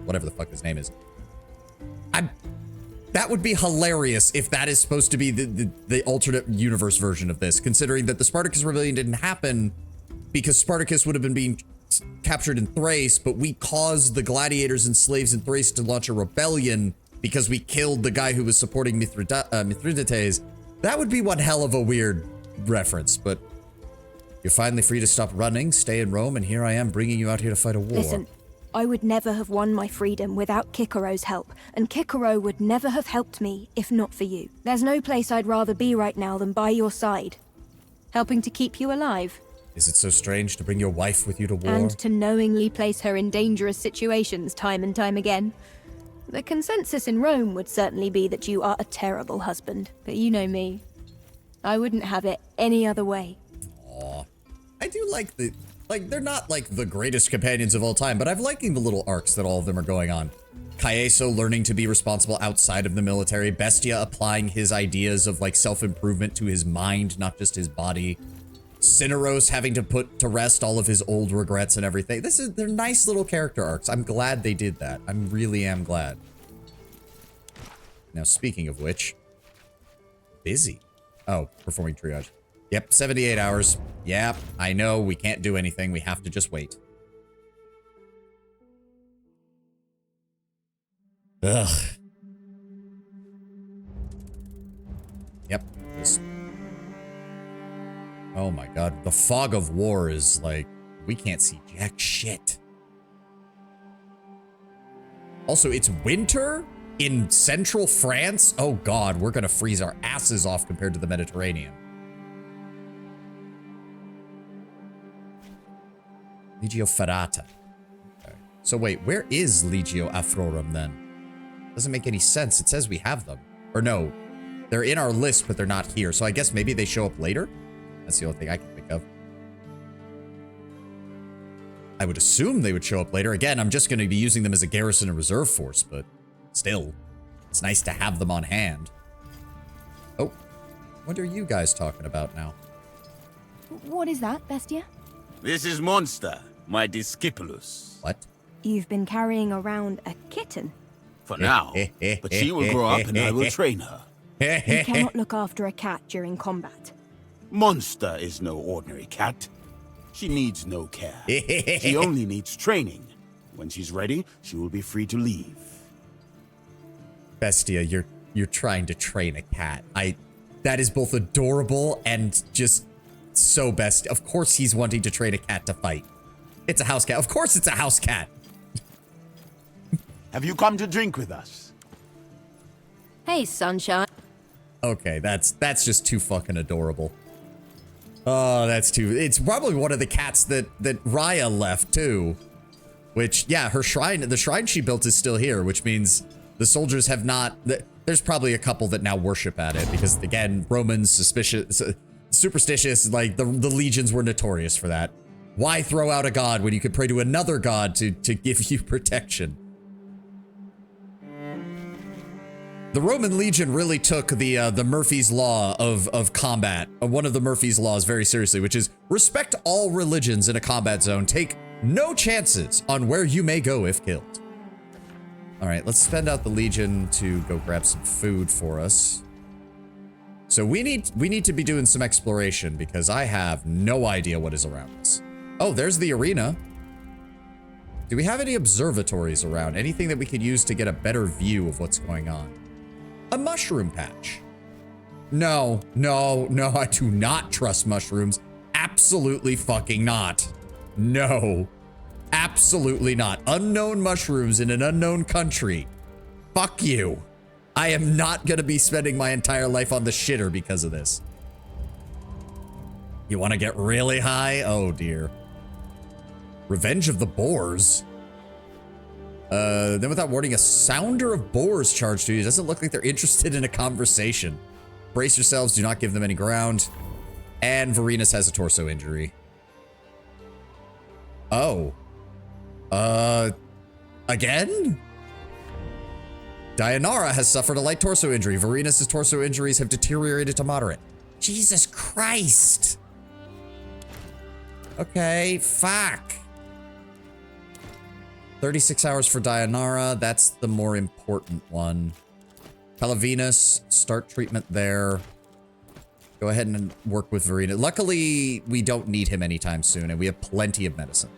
Whatever the fuck his name is. That would be hilarious if that is supposed to be the alternate universe version of this, considering that the Spartacus Rebellion didn't happen because Spartacus would have been being captured in Thrace, but we caused the gladiators and slaves in Thrace to launch a rebellion because we killed the guy who was supporting Mithridates. That would be one hell of a weird reference, but you're finally free to stop running, stay in Rome, and here I am bringing you out here to fight a war. Listen, I would never have won my freedom without Cicero's help, and Cicero would never have helped me if not for you. There's no place I'd rather be right now than by your side, helping to keep you alive. Is it so strange to bring your wife with you to war? And to knowingly place her in dangerous situations time and time again. The consensus in Rome would certainly be that you are a terrible husband, but you know me. I wouldn't have it any other way. Aw. I do like they're not like the greatest companions of all time, but I'm liking the little arcs that all of them are going on. Caeso learning to be responsible outside of the military, Bestia applying his ideas of like self-improvement to his mind, not just his body. Cineros having to put to rest all of his old regrets and everything. They're nice little character arcs. I'm glad they did that. I really am glad. Now, speaking of which, busy. Oh, performing triage. Yep, 78 hours. Yep, I know we can't do anything. We have to just wait. Ugh. Yep. Oh my god, the fog of war is like, we can't see jack shit. Also, it's winter in central France? Oh god, we're gonna freeze our asses off compared to the Mediterranean. Legio Ferrata. Okay. So wait, where is Legio Afrorum then? Doesn't make any sense. It says we have them. Or no, they're in our list, but they're not here. So I guess maybe they show up later? That's the only thing I can think of. I would assume they would show up later. Again, I'm just going to be using them as a garrison and reserve force, but still, it's nice to have them on hand. Oh, what are you guys talking about now? What is that, Bestia? This is Monster, my Discipulus. What? You've been carrying around a kitten. For now, but she will grow up and I will train her. You cannot look after a cat during combat. Monster is no ordinary cat. She needs no care. She only needs training. When she's ready, she will be free to leave. Bestia, you're trying to train a cat. That is both adorable and just so best. Of course he's wanting to train a cat to fight. It's a house cat. Of course it's a house cat. Have you come to drink with us? Hey, sunshine. Okay, that's just too fucking adorable. Oh, that's too... It's probably one of the cats that Raya left, too. Which, yeah, her shrine... The shrine she built is still here, which means the soldiers have not... There's probably a couple that now worship at it, because, again, Romans, superstitious, like, the legions were notorious for that. Why throw out a god when you could pray to another god to give you protection? The Roman legion really took the Murphy's Law of combat, one of the Murphy's Laws, very seriously, which is respect all religions in a combat zone. Take no chances on where you may go if killed. All right, let's spend out the legion to go grab some food for us. So we need to be doing some exploration because I have no idea what is around us. Oh, there's the arena. Do we have any observatories around? Anything that we could use to get a better view of what's going on? A mushroom patch. No, I do not trust mushrooms. Absolutely fucking not. No, absolutely not. Unknown mushrooms in an unknown country. Fuck you. I am not gonna be spending my entire life on the shitter because of this. You wanna get really high? Oh dear. Revenge of the Boars. Then without warning, a sounder of boars charged to you. It doesn't look like they're interested in a conversation. Brace yourselves, do not give them any ground. And Varinus has a torso injury. Oh. Again? Dianara has suffered a light torso injury. Varinus' torso injuries have deteriorated to moderate. Jesus Christ. Okay, fuck. 36 hours for Dianara. That's the more important one. Palavinus, start treatment there. Go ahead and work with Varina. Luckily, we don't need him anytime soon, and we have plenty of medicine.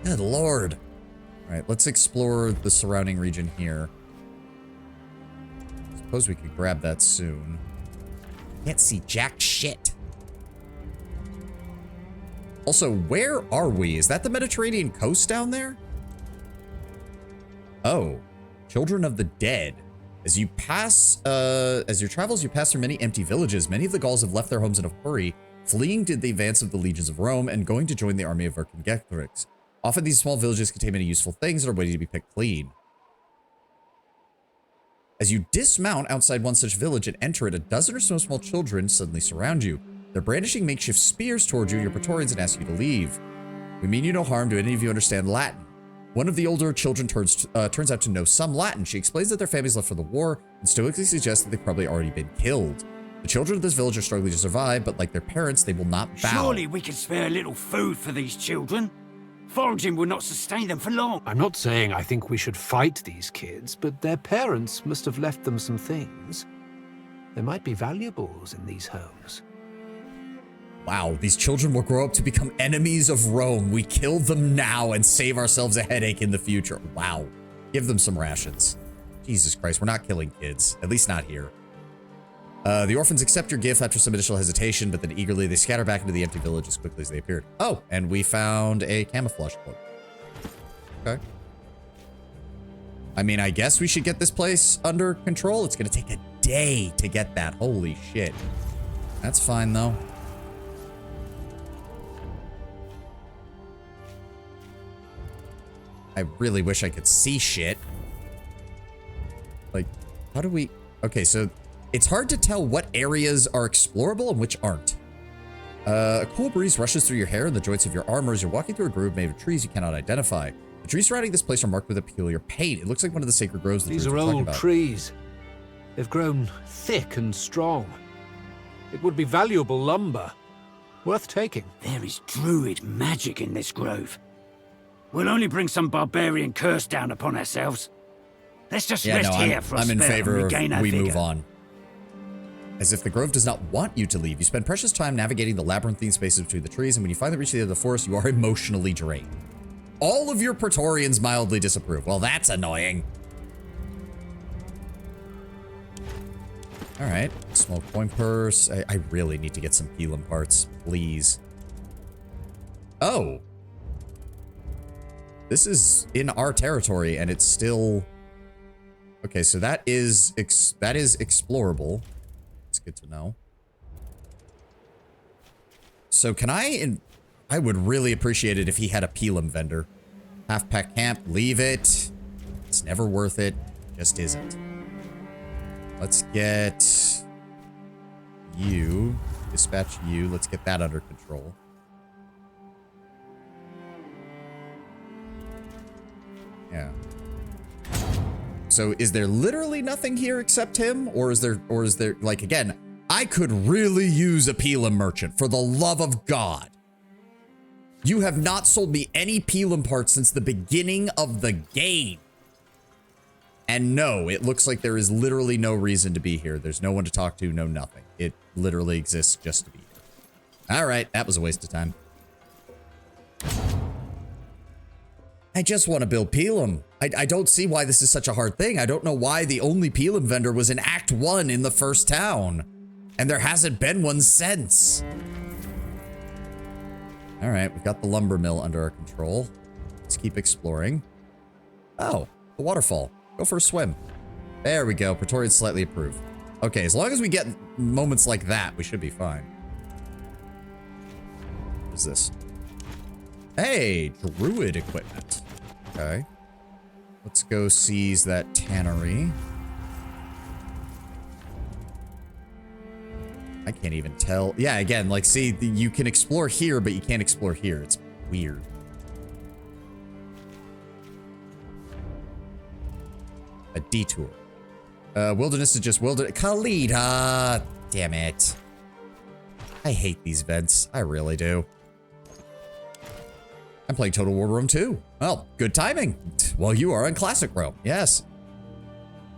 Good lord. All right, let's explore the surrounding region here. Suppose we could grab that soon. Can't see jack shit. Also, where are we? Is that the Mediterranean coast down there? Oh, Children of the Dead. As you pass, as your travels, you pass through many empty villages. Many of the Gauls have left their homes in a hurry, fleeing to the advance of the legions of Rome and going to join the army of Vercingetorix. Often these small villages contain many useful things that are waiting to be picked clean. As you dismount outside one such village and enter it, a dozen or so small children suddenly surround you. They're brandishing makeshift spears towards you, your Praetorians, and ask you to leave. We mean you no harm. Do any of you understand Latin? One of the older children turns out to know some Latin. She explains that their families left for the war and stoically suggests that they've probably already been killed. The children of this village are struggling to survive, but like their parents, they will not bow. Surely we can spare a little food for these children. Foraging will not sustain them for long. I'm not saying I think we should fight these kids, but their parents must have left them some things. There might be valuables in these homes. Wow, these children will grow up to become enemies of Rome. We kill them now and save ourselves a headache in the future. Wow. Give them some rations. Jesus Christ, we're not killing kids. At least not here. The orphans accept your gift after some initial hesitation, but then eagerly they scatter back into the empty village as quickly as they appeared. Oh, and we found a camouflage cloak. Okay. I mean, I guess we should get this place under control. It's going to take a day to get that. Holy shit. That's fine, though. I really wish I could see shit. Like, how do we... Okay, so it's hard to tell what areas are explorable and which aren't. A cool breeze rushes through your hair and the joints of your armor as you're walking through a grove made of trees you cannot identify. The trees surrounding this place are marked with a peculiar paint. It looks like one of the sacred groves the These Druids are were talking old about. trees. They've grown thick and strong. It would be valuable lumber. Worth taking. There is druid magic in this grove. We'll only bring some barbarian curse down upon ourselves. Let's just rest here for a I'm in spell favor and of regain our we vigor. move on. As if the grove does not want you to leave. You spend precious time navigating the labyrinthine spaces between the trees, and when you finally reach the end of the forest, you are emotionally drained. All of your Praetorians mildly disapprove. Well, that's annoying. All right, small coin purse. I really need to get some Pelum parts, please. Oh. This is in our territory, and it's still... Okay, so that is explorable. It's good to know. So can I would really appreciate it if he had a Pelum vendor. Half-pack camp, leave it. It's never worth it. Just isn't. Let's get you. Dispatch you. Let's get that under control. Yeah. So is there literally nothing here except him? Or is there, like, again, I could really use a Pelum merchant, for the love of God. You have not sold me any Pelum parts since the beginning of the game. And no, it looks like there is literally no reason to be here. There's no one to talk to, no nothing. It literally exists just to be here. All right, that was a waste of time. I just want to build Pelum. I don't see why this is such a hard thing. I don't know why the only Pelum vendor was in Act 1 in the first town. And there hasn't been one since. All right, we've got the lumber mill under our control. Let's keep exploring. Oh, the waterfall. Go for a swim. There we go. Praetorian slightly approved. Okay, as long as we get moments like that, we should be fine. What is this? Hey, druid equipment. Okay. Let's go seize that tannery. I can't even tell. Yeah, again, like, see, you can explore here, but you can't explore here. It's weird. A detour. Wilderness is just wilderness. Khalida! Damn it. I hate these vents. I really do. I'm playing Total War Rome 2. Well, good timing. Well, you are on Classic Rome. Yes.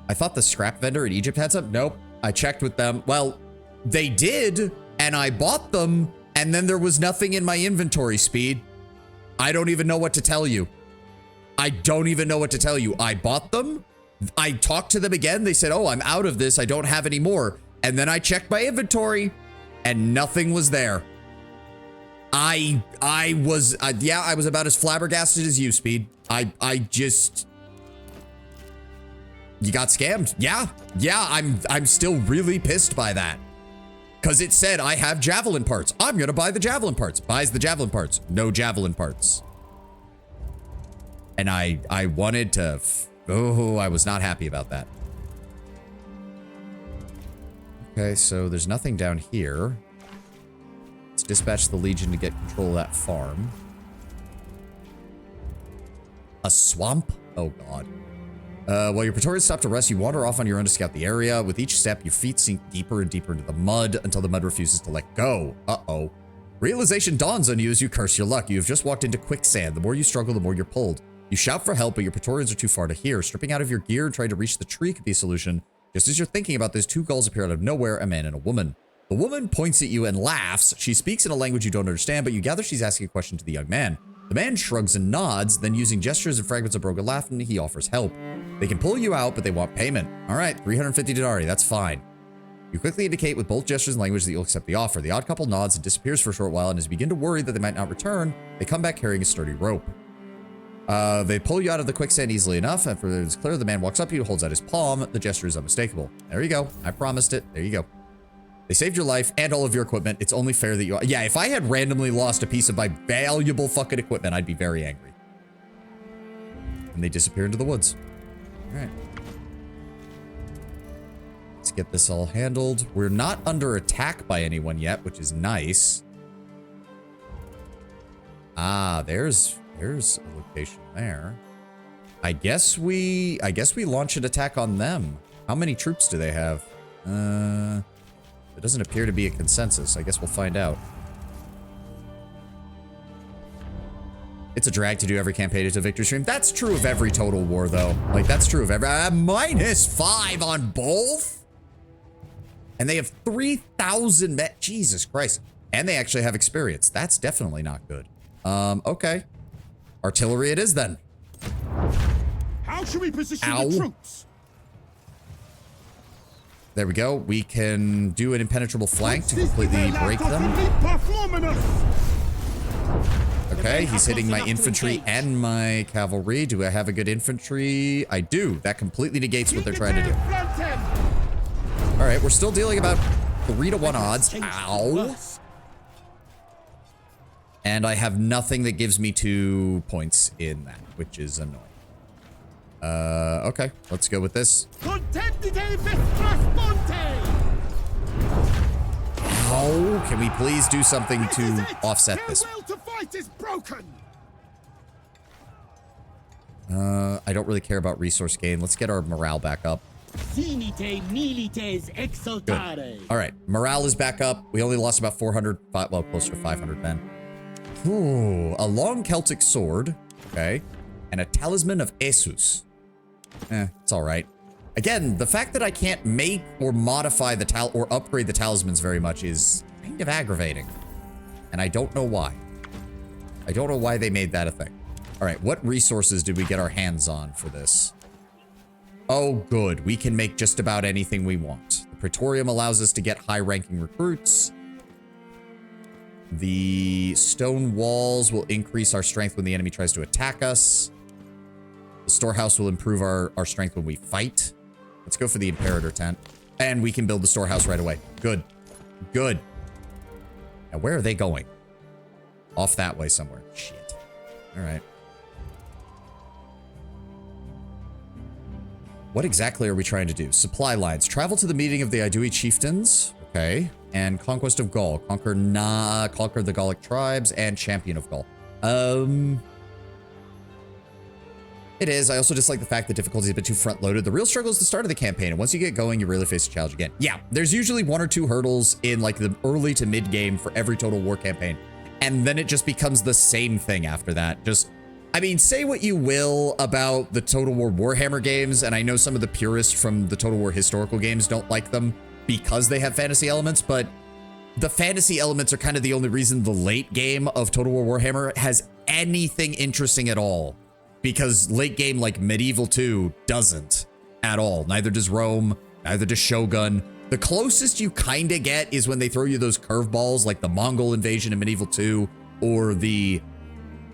I thought the scrap vendor in Egypt had some. Nope. I checked with them. Well, they did, and I bought them, and then there was nothing in my inventory, Speed. I don't even know what to tell you. I don't even know what to tell you. I bought them. I talked to them again. They said, oh, I'm out of this. I don't have any more. And then I checked my inventory, and nothing was there. I was about as flabbergasted as you, Speed. I just... You got scammed. Yeah, I'm still really pissed by that. Because it said, I have javelin parts. I'm going to buy the javelin parts. Buys the javelin parts. No javelin parts. And I wanted to... Oh, I was not happy about that. Okay, so there's nothing down here. Let's dispatch the Legion to get control of that farm. A swamp? Oh, God. While your Praetorians stop to rest, you wander off on your own to scout the area. With each step, your feet sink deeper and deeper into the mud until the mud refuses to let go. Uh-oh. Realization dawns on you as you curse your luck. You have just walked into quicksand. The more you struggle, the more you're pulled. You shout for help, but your Praetorians are too far to hear. Stripping out of your gear and trying to reach the tree could be a solution. Just as you're thinking about this, two gulls appear out of nowhere, a man and a woman. The woman points at you and laughs. She speaks in a language you don't understand, but you gather she's asking a question to the young man. The man shrugs and nods, then using gestures and fragments of broken laughter, he offers help. They can pull you out, but they want payment. All right, 350 denarii, that's fine. You quickly indicate with both gestures and language that you'll accept the offer. The odd couple nods and disappears for a short while, and as you begin to worry that they might not return, they come back carrying a sturdy rope. They pull you out of the quicksand easily enough. After it's clear, the man walks up to you, holds out his palm. The gesture is unmistakable. There you go. I promised it. There you go. They saved your life and all of your equipment. It's only fair that you... Yeah, if I had randomly lost a piece of my valuable fucking equipment, I'd be very angry. And they disappear into the woods. All right. Let's get this all handled. We're not under attack by anyone yet, which is nice. Ah, there's a location there. I guess we launch an attack on them. How many troops do they have? There doesn't appear to be a consensus. I guess we'll find out. It's a drag to do every campaign to victory stream. That's true of every Total War, though. Like, that's true of every... -5 on both? And they have 3,000 met... Jesus Christ. And they actually have experience. That's definitely not good. Okay. Artillery it is, then. How should we position the troops? There we go. We can do an impenetrable flank to completely break them. Okay, Okay, he's hitting my infantry and my cavalry. Do I have a good infantry? I do. That completely negates what they're trying to do. All right, we're still dealing about 3-to-1 odds. Ow. And I have nothing that gives me 2 points in that, which is annoying. Okay, let's go with this. Oh, can we please do something to offset this? I don't really care about resource gain. Let's get our morale back up. Good. All right, morale is back up. We only lost about 400, well, closer to 500 men. Ooh, a long Celtic sword, okay, and a talisman of Esus. It's all right. Again, the fact that I can't make or modify the or upgrade the talismans very much is kind of aggravating. And I don't know why. I don't know why they made that a thing. All right, what resources did we get our hands on for this? Oh, good. We can make just about anything we want. The Praetorium allows us to get high-ranking recruits. The stone walls will increase our strength when the enemy tries to attack us. The storehouse will improve our strength when we fight. Let's go for the Imperator tent. And we can build the storehouse right away. Good. Good. Now, where are they going? Off that way somewhere. Shit. All right. What exactly are we trying to do? Supply lines. Travel to the meeting of the Aedui chieftains. Okay. And conquest of Gaul. Conquer the Gallic tribes and champion of Gaul. It is. I also dislike the fact that difficulty is a bit too front-loaded. The real struggle is the start of the campaign, and once you get going, you really face a challenge again. Yeah, there's usually 1 or 2 hurdles in like the early to mid-game for every Total War campaign, and then it just becomes the same thing after that. Just, I mean, say what you will about the Total War Warhammer games, and I know some of the purists from the Total War historical games don't like them because they have fantasy elements, but the fantasy elements are kind of the only reason the late game of Total War Warhammer has anything interesting at all. Because late game, like Medieval 2, doesn't at all. Neither does Rome, neither does Shogun. The closest you kind of get is when they throw you those curveballs, like the Mongol invasion in Medieval 2, or the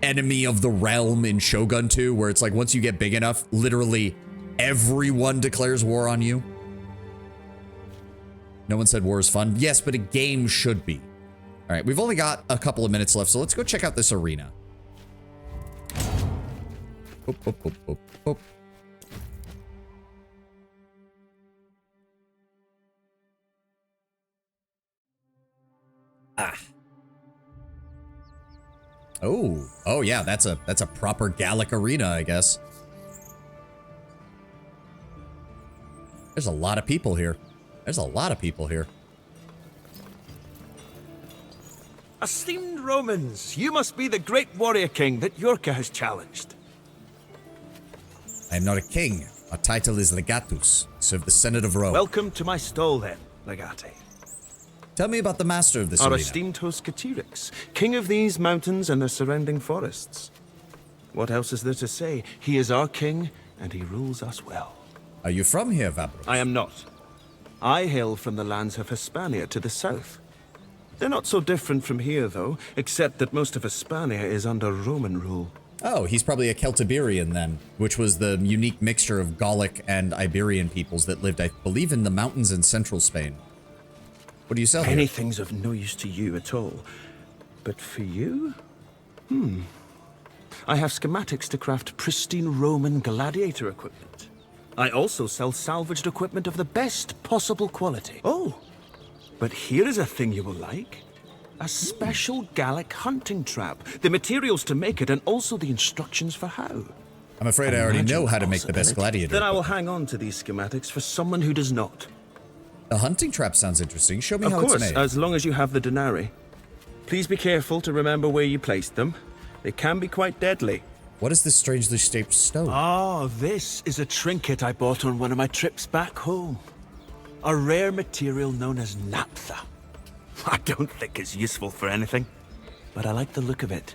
enemy of the realm in Shogun 2, where it's like once you get big enough, literally everyone declares war on you. No one said war is fun. Yes, but a game should be. All right, we've only got a couple of minutes left, so let's go check out this arena. Oop, oop, oop, oop, oop. Ah. Oh yeah, that's a proper Gallic arena, I guess. There's a lot of people here. There's a lot of people here. Esteemed Romans, you must be the great warrior king that Yorka has challenged. I am not a king. My title is Legatus. I serve the Senate of Rome. Welcome to my stall then, Legate. Tell me about the master of this Our arena. esteemed host Crucifix, king of these mountains and the surrounding forests. What else is there to say? He is our king, and he rules us well. Are you from here, Vabros? I am not. I hail from the lands of Hispania to the south. They're not so different from here, though, except that most of Hispania is under Roman rule. Oh, he's probably a Celtiberian then, which was the unique mixture of Gallic and Iberian peoples that lived, I believe, in the mountains in central Spain. What do you sell here? Anything's of no use to you at all. But for you? I have schematics to craft pristine Roman gladiator equipment. I also sell salvaged equipment of the best possible quality. Oh, but here is a thing you will like. A special Gallic hunting trap. The materials to make it and also the instructions for how. I'm afraid I already know how to make the best gladiator. Then I will hang on to these schematics for someone who does not. The hunting trap sounds interesting. Show me how it's made. Of course, as long as you have the denarii. Please be careful to remember where you placed them. They can be quite deadly. What is this strangely shaped stone? Oh, this is a trinket I bought on one of my trips back home. A rare material known as naphtha. I don't think it's useful for anything, but I like the look of it.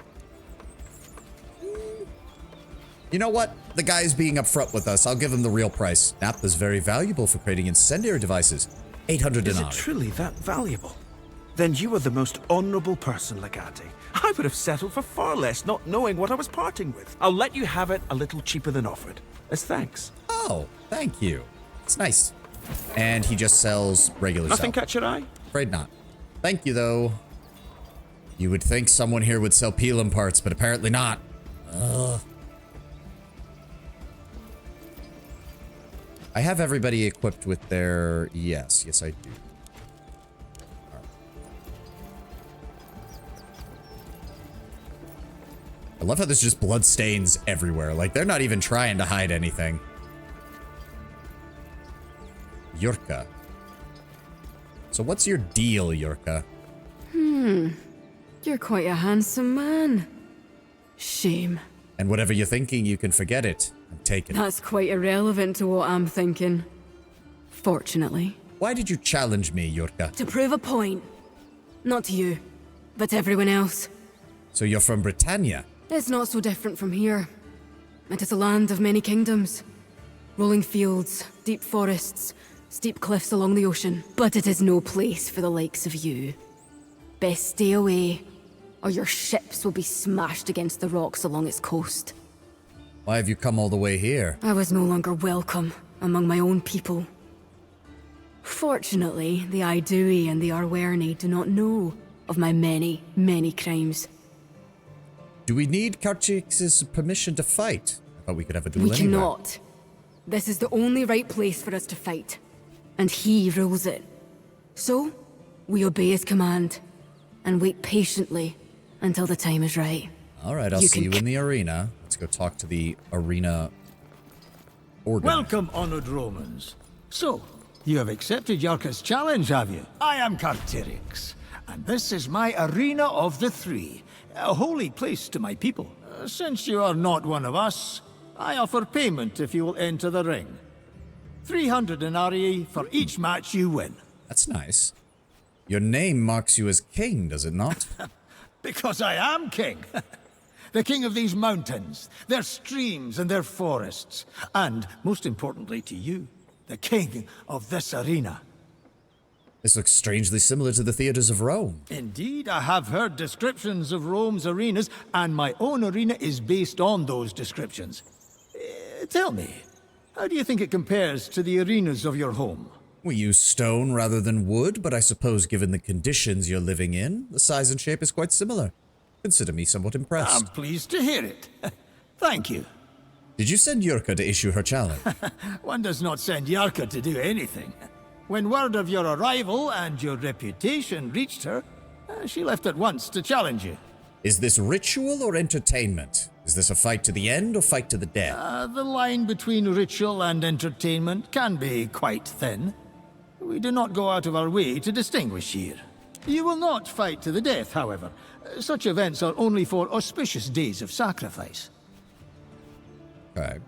You know what? The guy's being upfront with us. I'll give him the real price. Naphtha is very valuable for creating incendiary devices. 800 denarii. Is it truly that valuable? Then you are the most honorable person, Legate. I would have settled for far less, not knowing what I was parting with. I'll let you have it a little cheaper than offered, as thanks. Oh, thank you. It's nice. And he just sells regular Nothing sell. catch your eye? Afraid not. Thank you, though. You would think someone here would sell Pelem parts, but apparently not. Ugh. I have everybody equipped with their... Yes, I do. I love how there's just blood stains everywhere. Like, they're not even trying to hide anything. Yurka. So what's your deal, Yurka? You're quite a handsome man. Shame. And whatever you're thinking, you can forget it. I'm taking it. That's quite irrelevant to what I'm thinking. Fortunately. Why did you challenge me, Yurka? To prove a point. Not to you, but to everyone else. So you're from Britannia? It's not so different from here. It is a land of many kingdoms. Rolling fields, deep forests, steep cliffs along the ocean. But it is no place for the likes of you. Best stay away, or your ships will be smashed against the rocks along its coast. Why have you come all the way here? I was no longer welcome among my own people. Fortunately, the Aedui and the Arwerni do not know of my many, many crimes. Do we need Crucifix's permission to fight? I thought we could have a duel We anywhere. cannot. This is the only right place for us to fight. And he rules it. So, we obey his command, and wait patiently until the time is right. Alright, I'll see you in the arena. Let's go talk to the arena organizer. Welcome, honored Romans. So, you have accepted Yurka's challenge, have you? I am Cartirix, and this is my arena of the three, a holy place to my people. Since you are not one of us, I offer payment if you will enter the ring. 300 denarii for each match you win. That's nice. Your name marks you as king, does it not? Because I am king. The king of these mountains, their streams and their forests. And, most importantly to you, the king of this arena. This looks strangely similar to the theaters of Rome. Indeed, I have heard descriptions of Rome's arenas, and my own arena is based on those descriptions. Tell me, how do you think it compares to the arenas of your home? We use stone rather than wood, but I suppose given the conditions you're living in, the size and shape is quite similar. Consider me somewhat impressed. I'm pleased to hear it. Thank you. Did you send Yurka to issue her challenge? One does not send Yurka to do anything. When word of your arrival and your reputation reached her, she left at once to challenge you. Is this ritual or entertainment? Is this a fight to the end or fight to the death? The line between ritual and entertainment can be quite thin. We do not go out of our way to distinguish here. You will not fight to the death, however. Such events are only for auspicious days of sacrifice. Okay.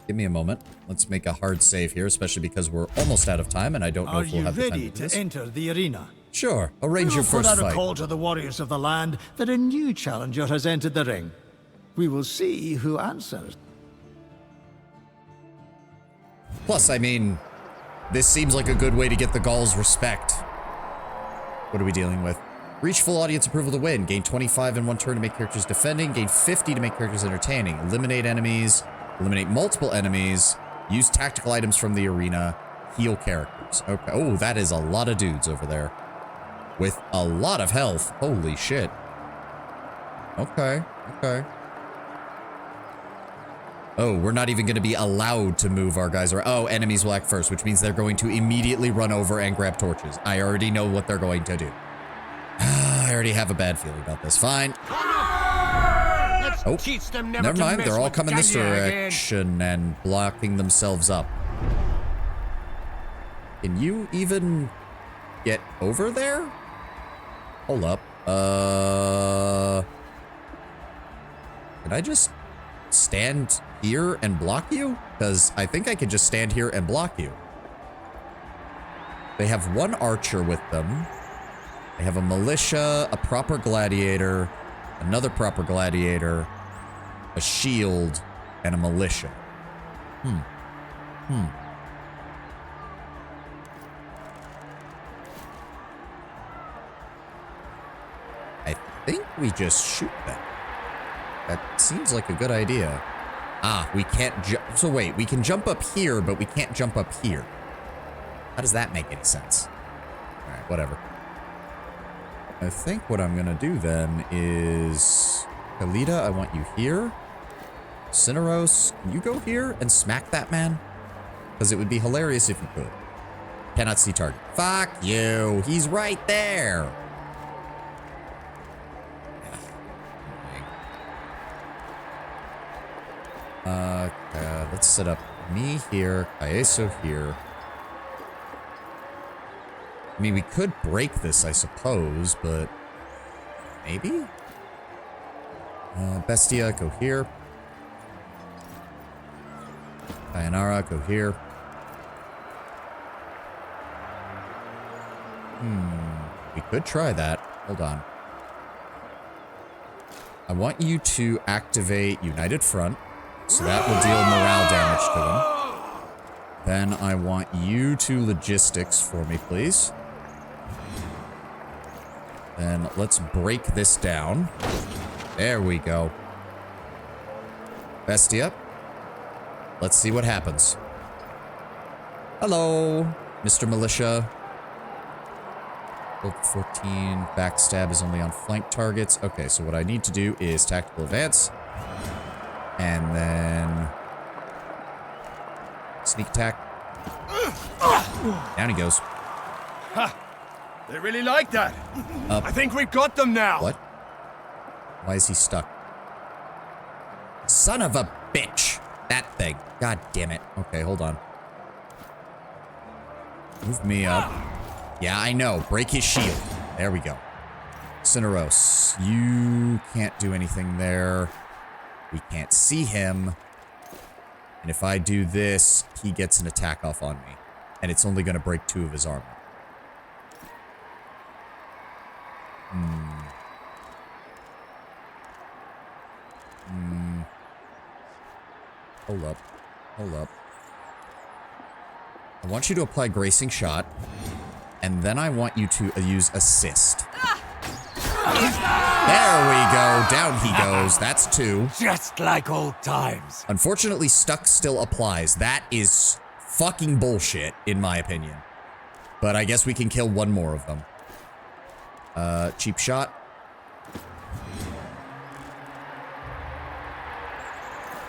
Give me a moment. Let's make a hard save here, especially because we're almost out of time and I don't know if we'll have the time Are you ready to do to this. enter the arena? Sure. Arrange your first Put out fight. a call to the warriors of the land that a new challenger has entered the ring. We will see who answers. Plus, I mean, this seems like a good way to get the Gauls' respect. What are we dealing with? Reach full audience approval to win. Gain 25 in one turn to make characters defending. Gain 50 to make characters entertaining. Eliminate enemies. Eliminate multiple enemies. Use tactical items from the arena. Heal characters. Okay. Oh, that is a lot of dudes over there. With a lot of health. Holy shit. Okay. Okay. Oh, we're not even going to be allowed to move our guys around. Oh, enemies will act first, which means they're going to immediately run over and grab torches. I already know what they're going to do. I already have a bad feeling about this. Fine. Oh, never mind. They're all coming this direction and blocking themselves up. Can you even get over there? Hold up. Can I just stand here and block you? Because I think I could just stand here and block you. They have one archer with them. They have a militia, a proper gladiator, another proper gladiator, a shield, and a militia. We just shoot them. That seems like a good idea. Ah, we can't jump. So wait, we can jump up here, but we can't jump up here. How does that make any sense? All right, whatever. I think what I'm gonna do then is... Kalita, I want you here. Cineros, can you go here and smack that man? Because it would be hilarious if you could. Cannot see target. Fuck you. He's right there. Let's set up me here, Caeso here. I mean, we could break this, I suppose, but maybe? Bestia, go here. Sayonara, go here. We could try that. Hold on. I want you to activate United Front, so that will deal morale damage to them. Then I want you to logistics for me, please. Then let's break this down. There we go. Bestia. Let's see what happens. Hello, Mr. Militia. Build 14. Backstab is only on flank targets. Okay, so what I need to do is tactical advance. And then... sneak attack. Down he goes. Ha! They really like that. Up. I think we've got them now. What? Why is he stuck? Son of a bitch! That thing. God damn it. Okay, hold on. Move me up. Yeah, I know. Break his shield. There we go. Cineros, you can't do anything there. We can't see him. And if I do this, he gets an attack off on me. And it's only going to break 2 of his armor. Hold up. Hold up. I want you to apply Gracing Shot. And then I want you to use Assist. There we go. Down he goes. That's 2. Just like old times. Unfortunately, Stuck still applies. That is fucking bullshit, in my opinion. But I guess we can kill 1 more of them. Cheap shot.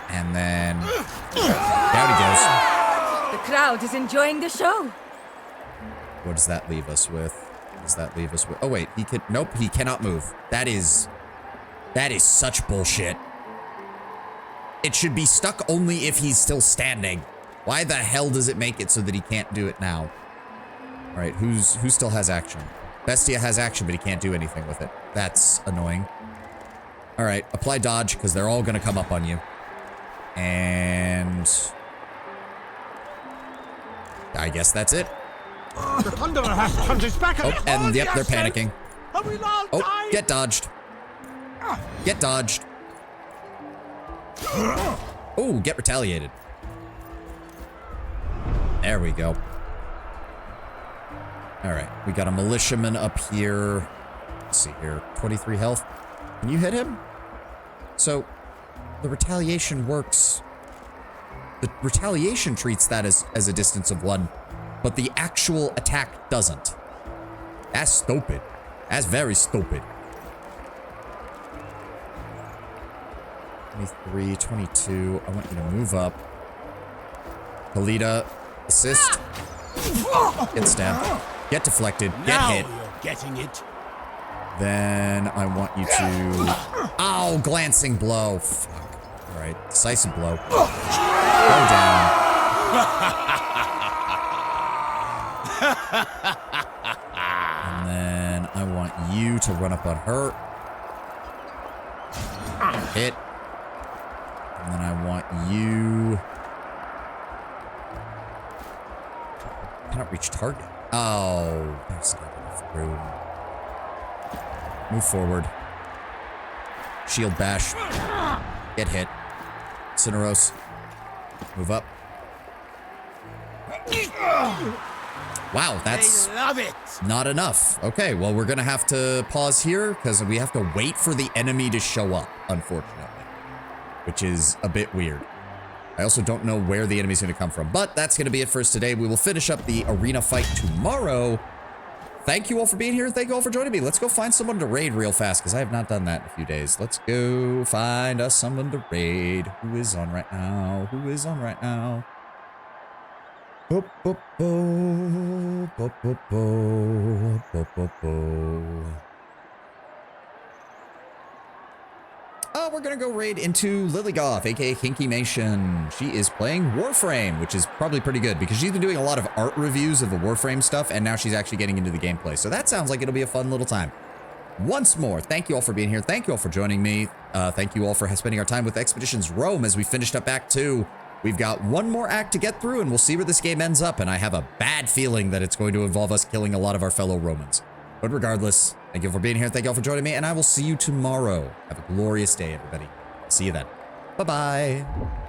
And then... down he goes. The crowd is enjoying the show. What does that leave us with? What does that leave us with? Oh, wait. He can... nope, he cannot move. That is such bullshit. It should be stuck only if he's still standing. Why the hell does it make it so that he can't do it now? All right, who still has action? Bestia has action, but he can't do anything with it. That's annoying. All right, apply dodge, because they're all going to come up on you. And... I guess that's it. The Thunderer has turned his back on and yep, they're panicking. Oh, get dodged. Get dodged. Oh, get retaliated. There we go. All right, we got a militiaman up here. Let's see here, 23 health. Can you hit him? So, the retaliation works. The retaliation treats that as a distance of 1, but the actual attack doesn't. That's stupid. That's very stupid. 23, 22. I want you to move up. Kalita, assist. Get stabbed. Get deflected. Get hit. You're getting it. Then I want you to... ow! Glancing blow. Fuck. Alright. Decisive blow. Go down. And then I want you to run up on her. Hit. And then I want you... cannot reach target. Oh, there's not enough room. Move forward. Shield bash. Get hit. Cineros. Move up. Wow, that's love it. not enough. Okay, well, we're gonna have to pause here because we have to wait for the enemy to show up, unfortunately, which is a bit weird. I also don't know where the enemy's gonna come from, but that's gonna be it for us today. We will finish up the arena fight tomorrow. Thank you all for being here. Thank you all for joining me. Let's go find someone to raid real fast because I have not done that in a few days. Let's go find us someone to raid. Who is on right now? Who is on right now? Bo, bo, bo, bo, bo, bo, bo, bo, bo. Oh, we're gonna go raid into Liligoth, aka Kinky Nation. She is playing Warframe, which is probably pretty good because she's been doing a lot of art reviews of the Warframe stuff, and now she's actually getting into the gameplay. So that sounds like it'll be a fun little time. Once more, thank you all for being here. Thank you all for joining me. Thank you all for spending our time with Expeditions Rome as we finished up Act 2. We've got one more act to get through, and we'll see where this game ends up, and I have a bad feeling that it's going to involve us killing a lot of our fellow Romans. But regardless, thank you all for being here. Thank you all for joining me, and I will see you tomorrow. Have a glorious day, everybody. See you then. Bye-bye.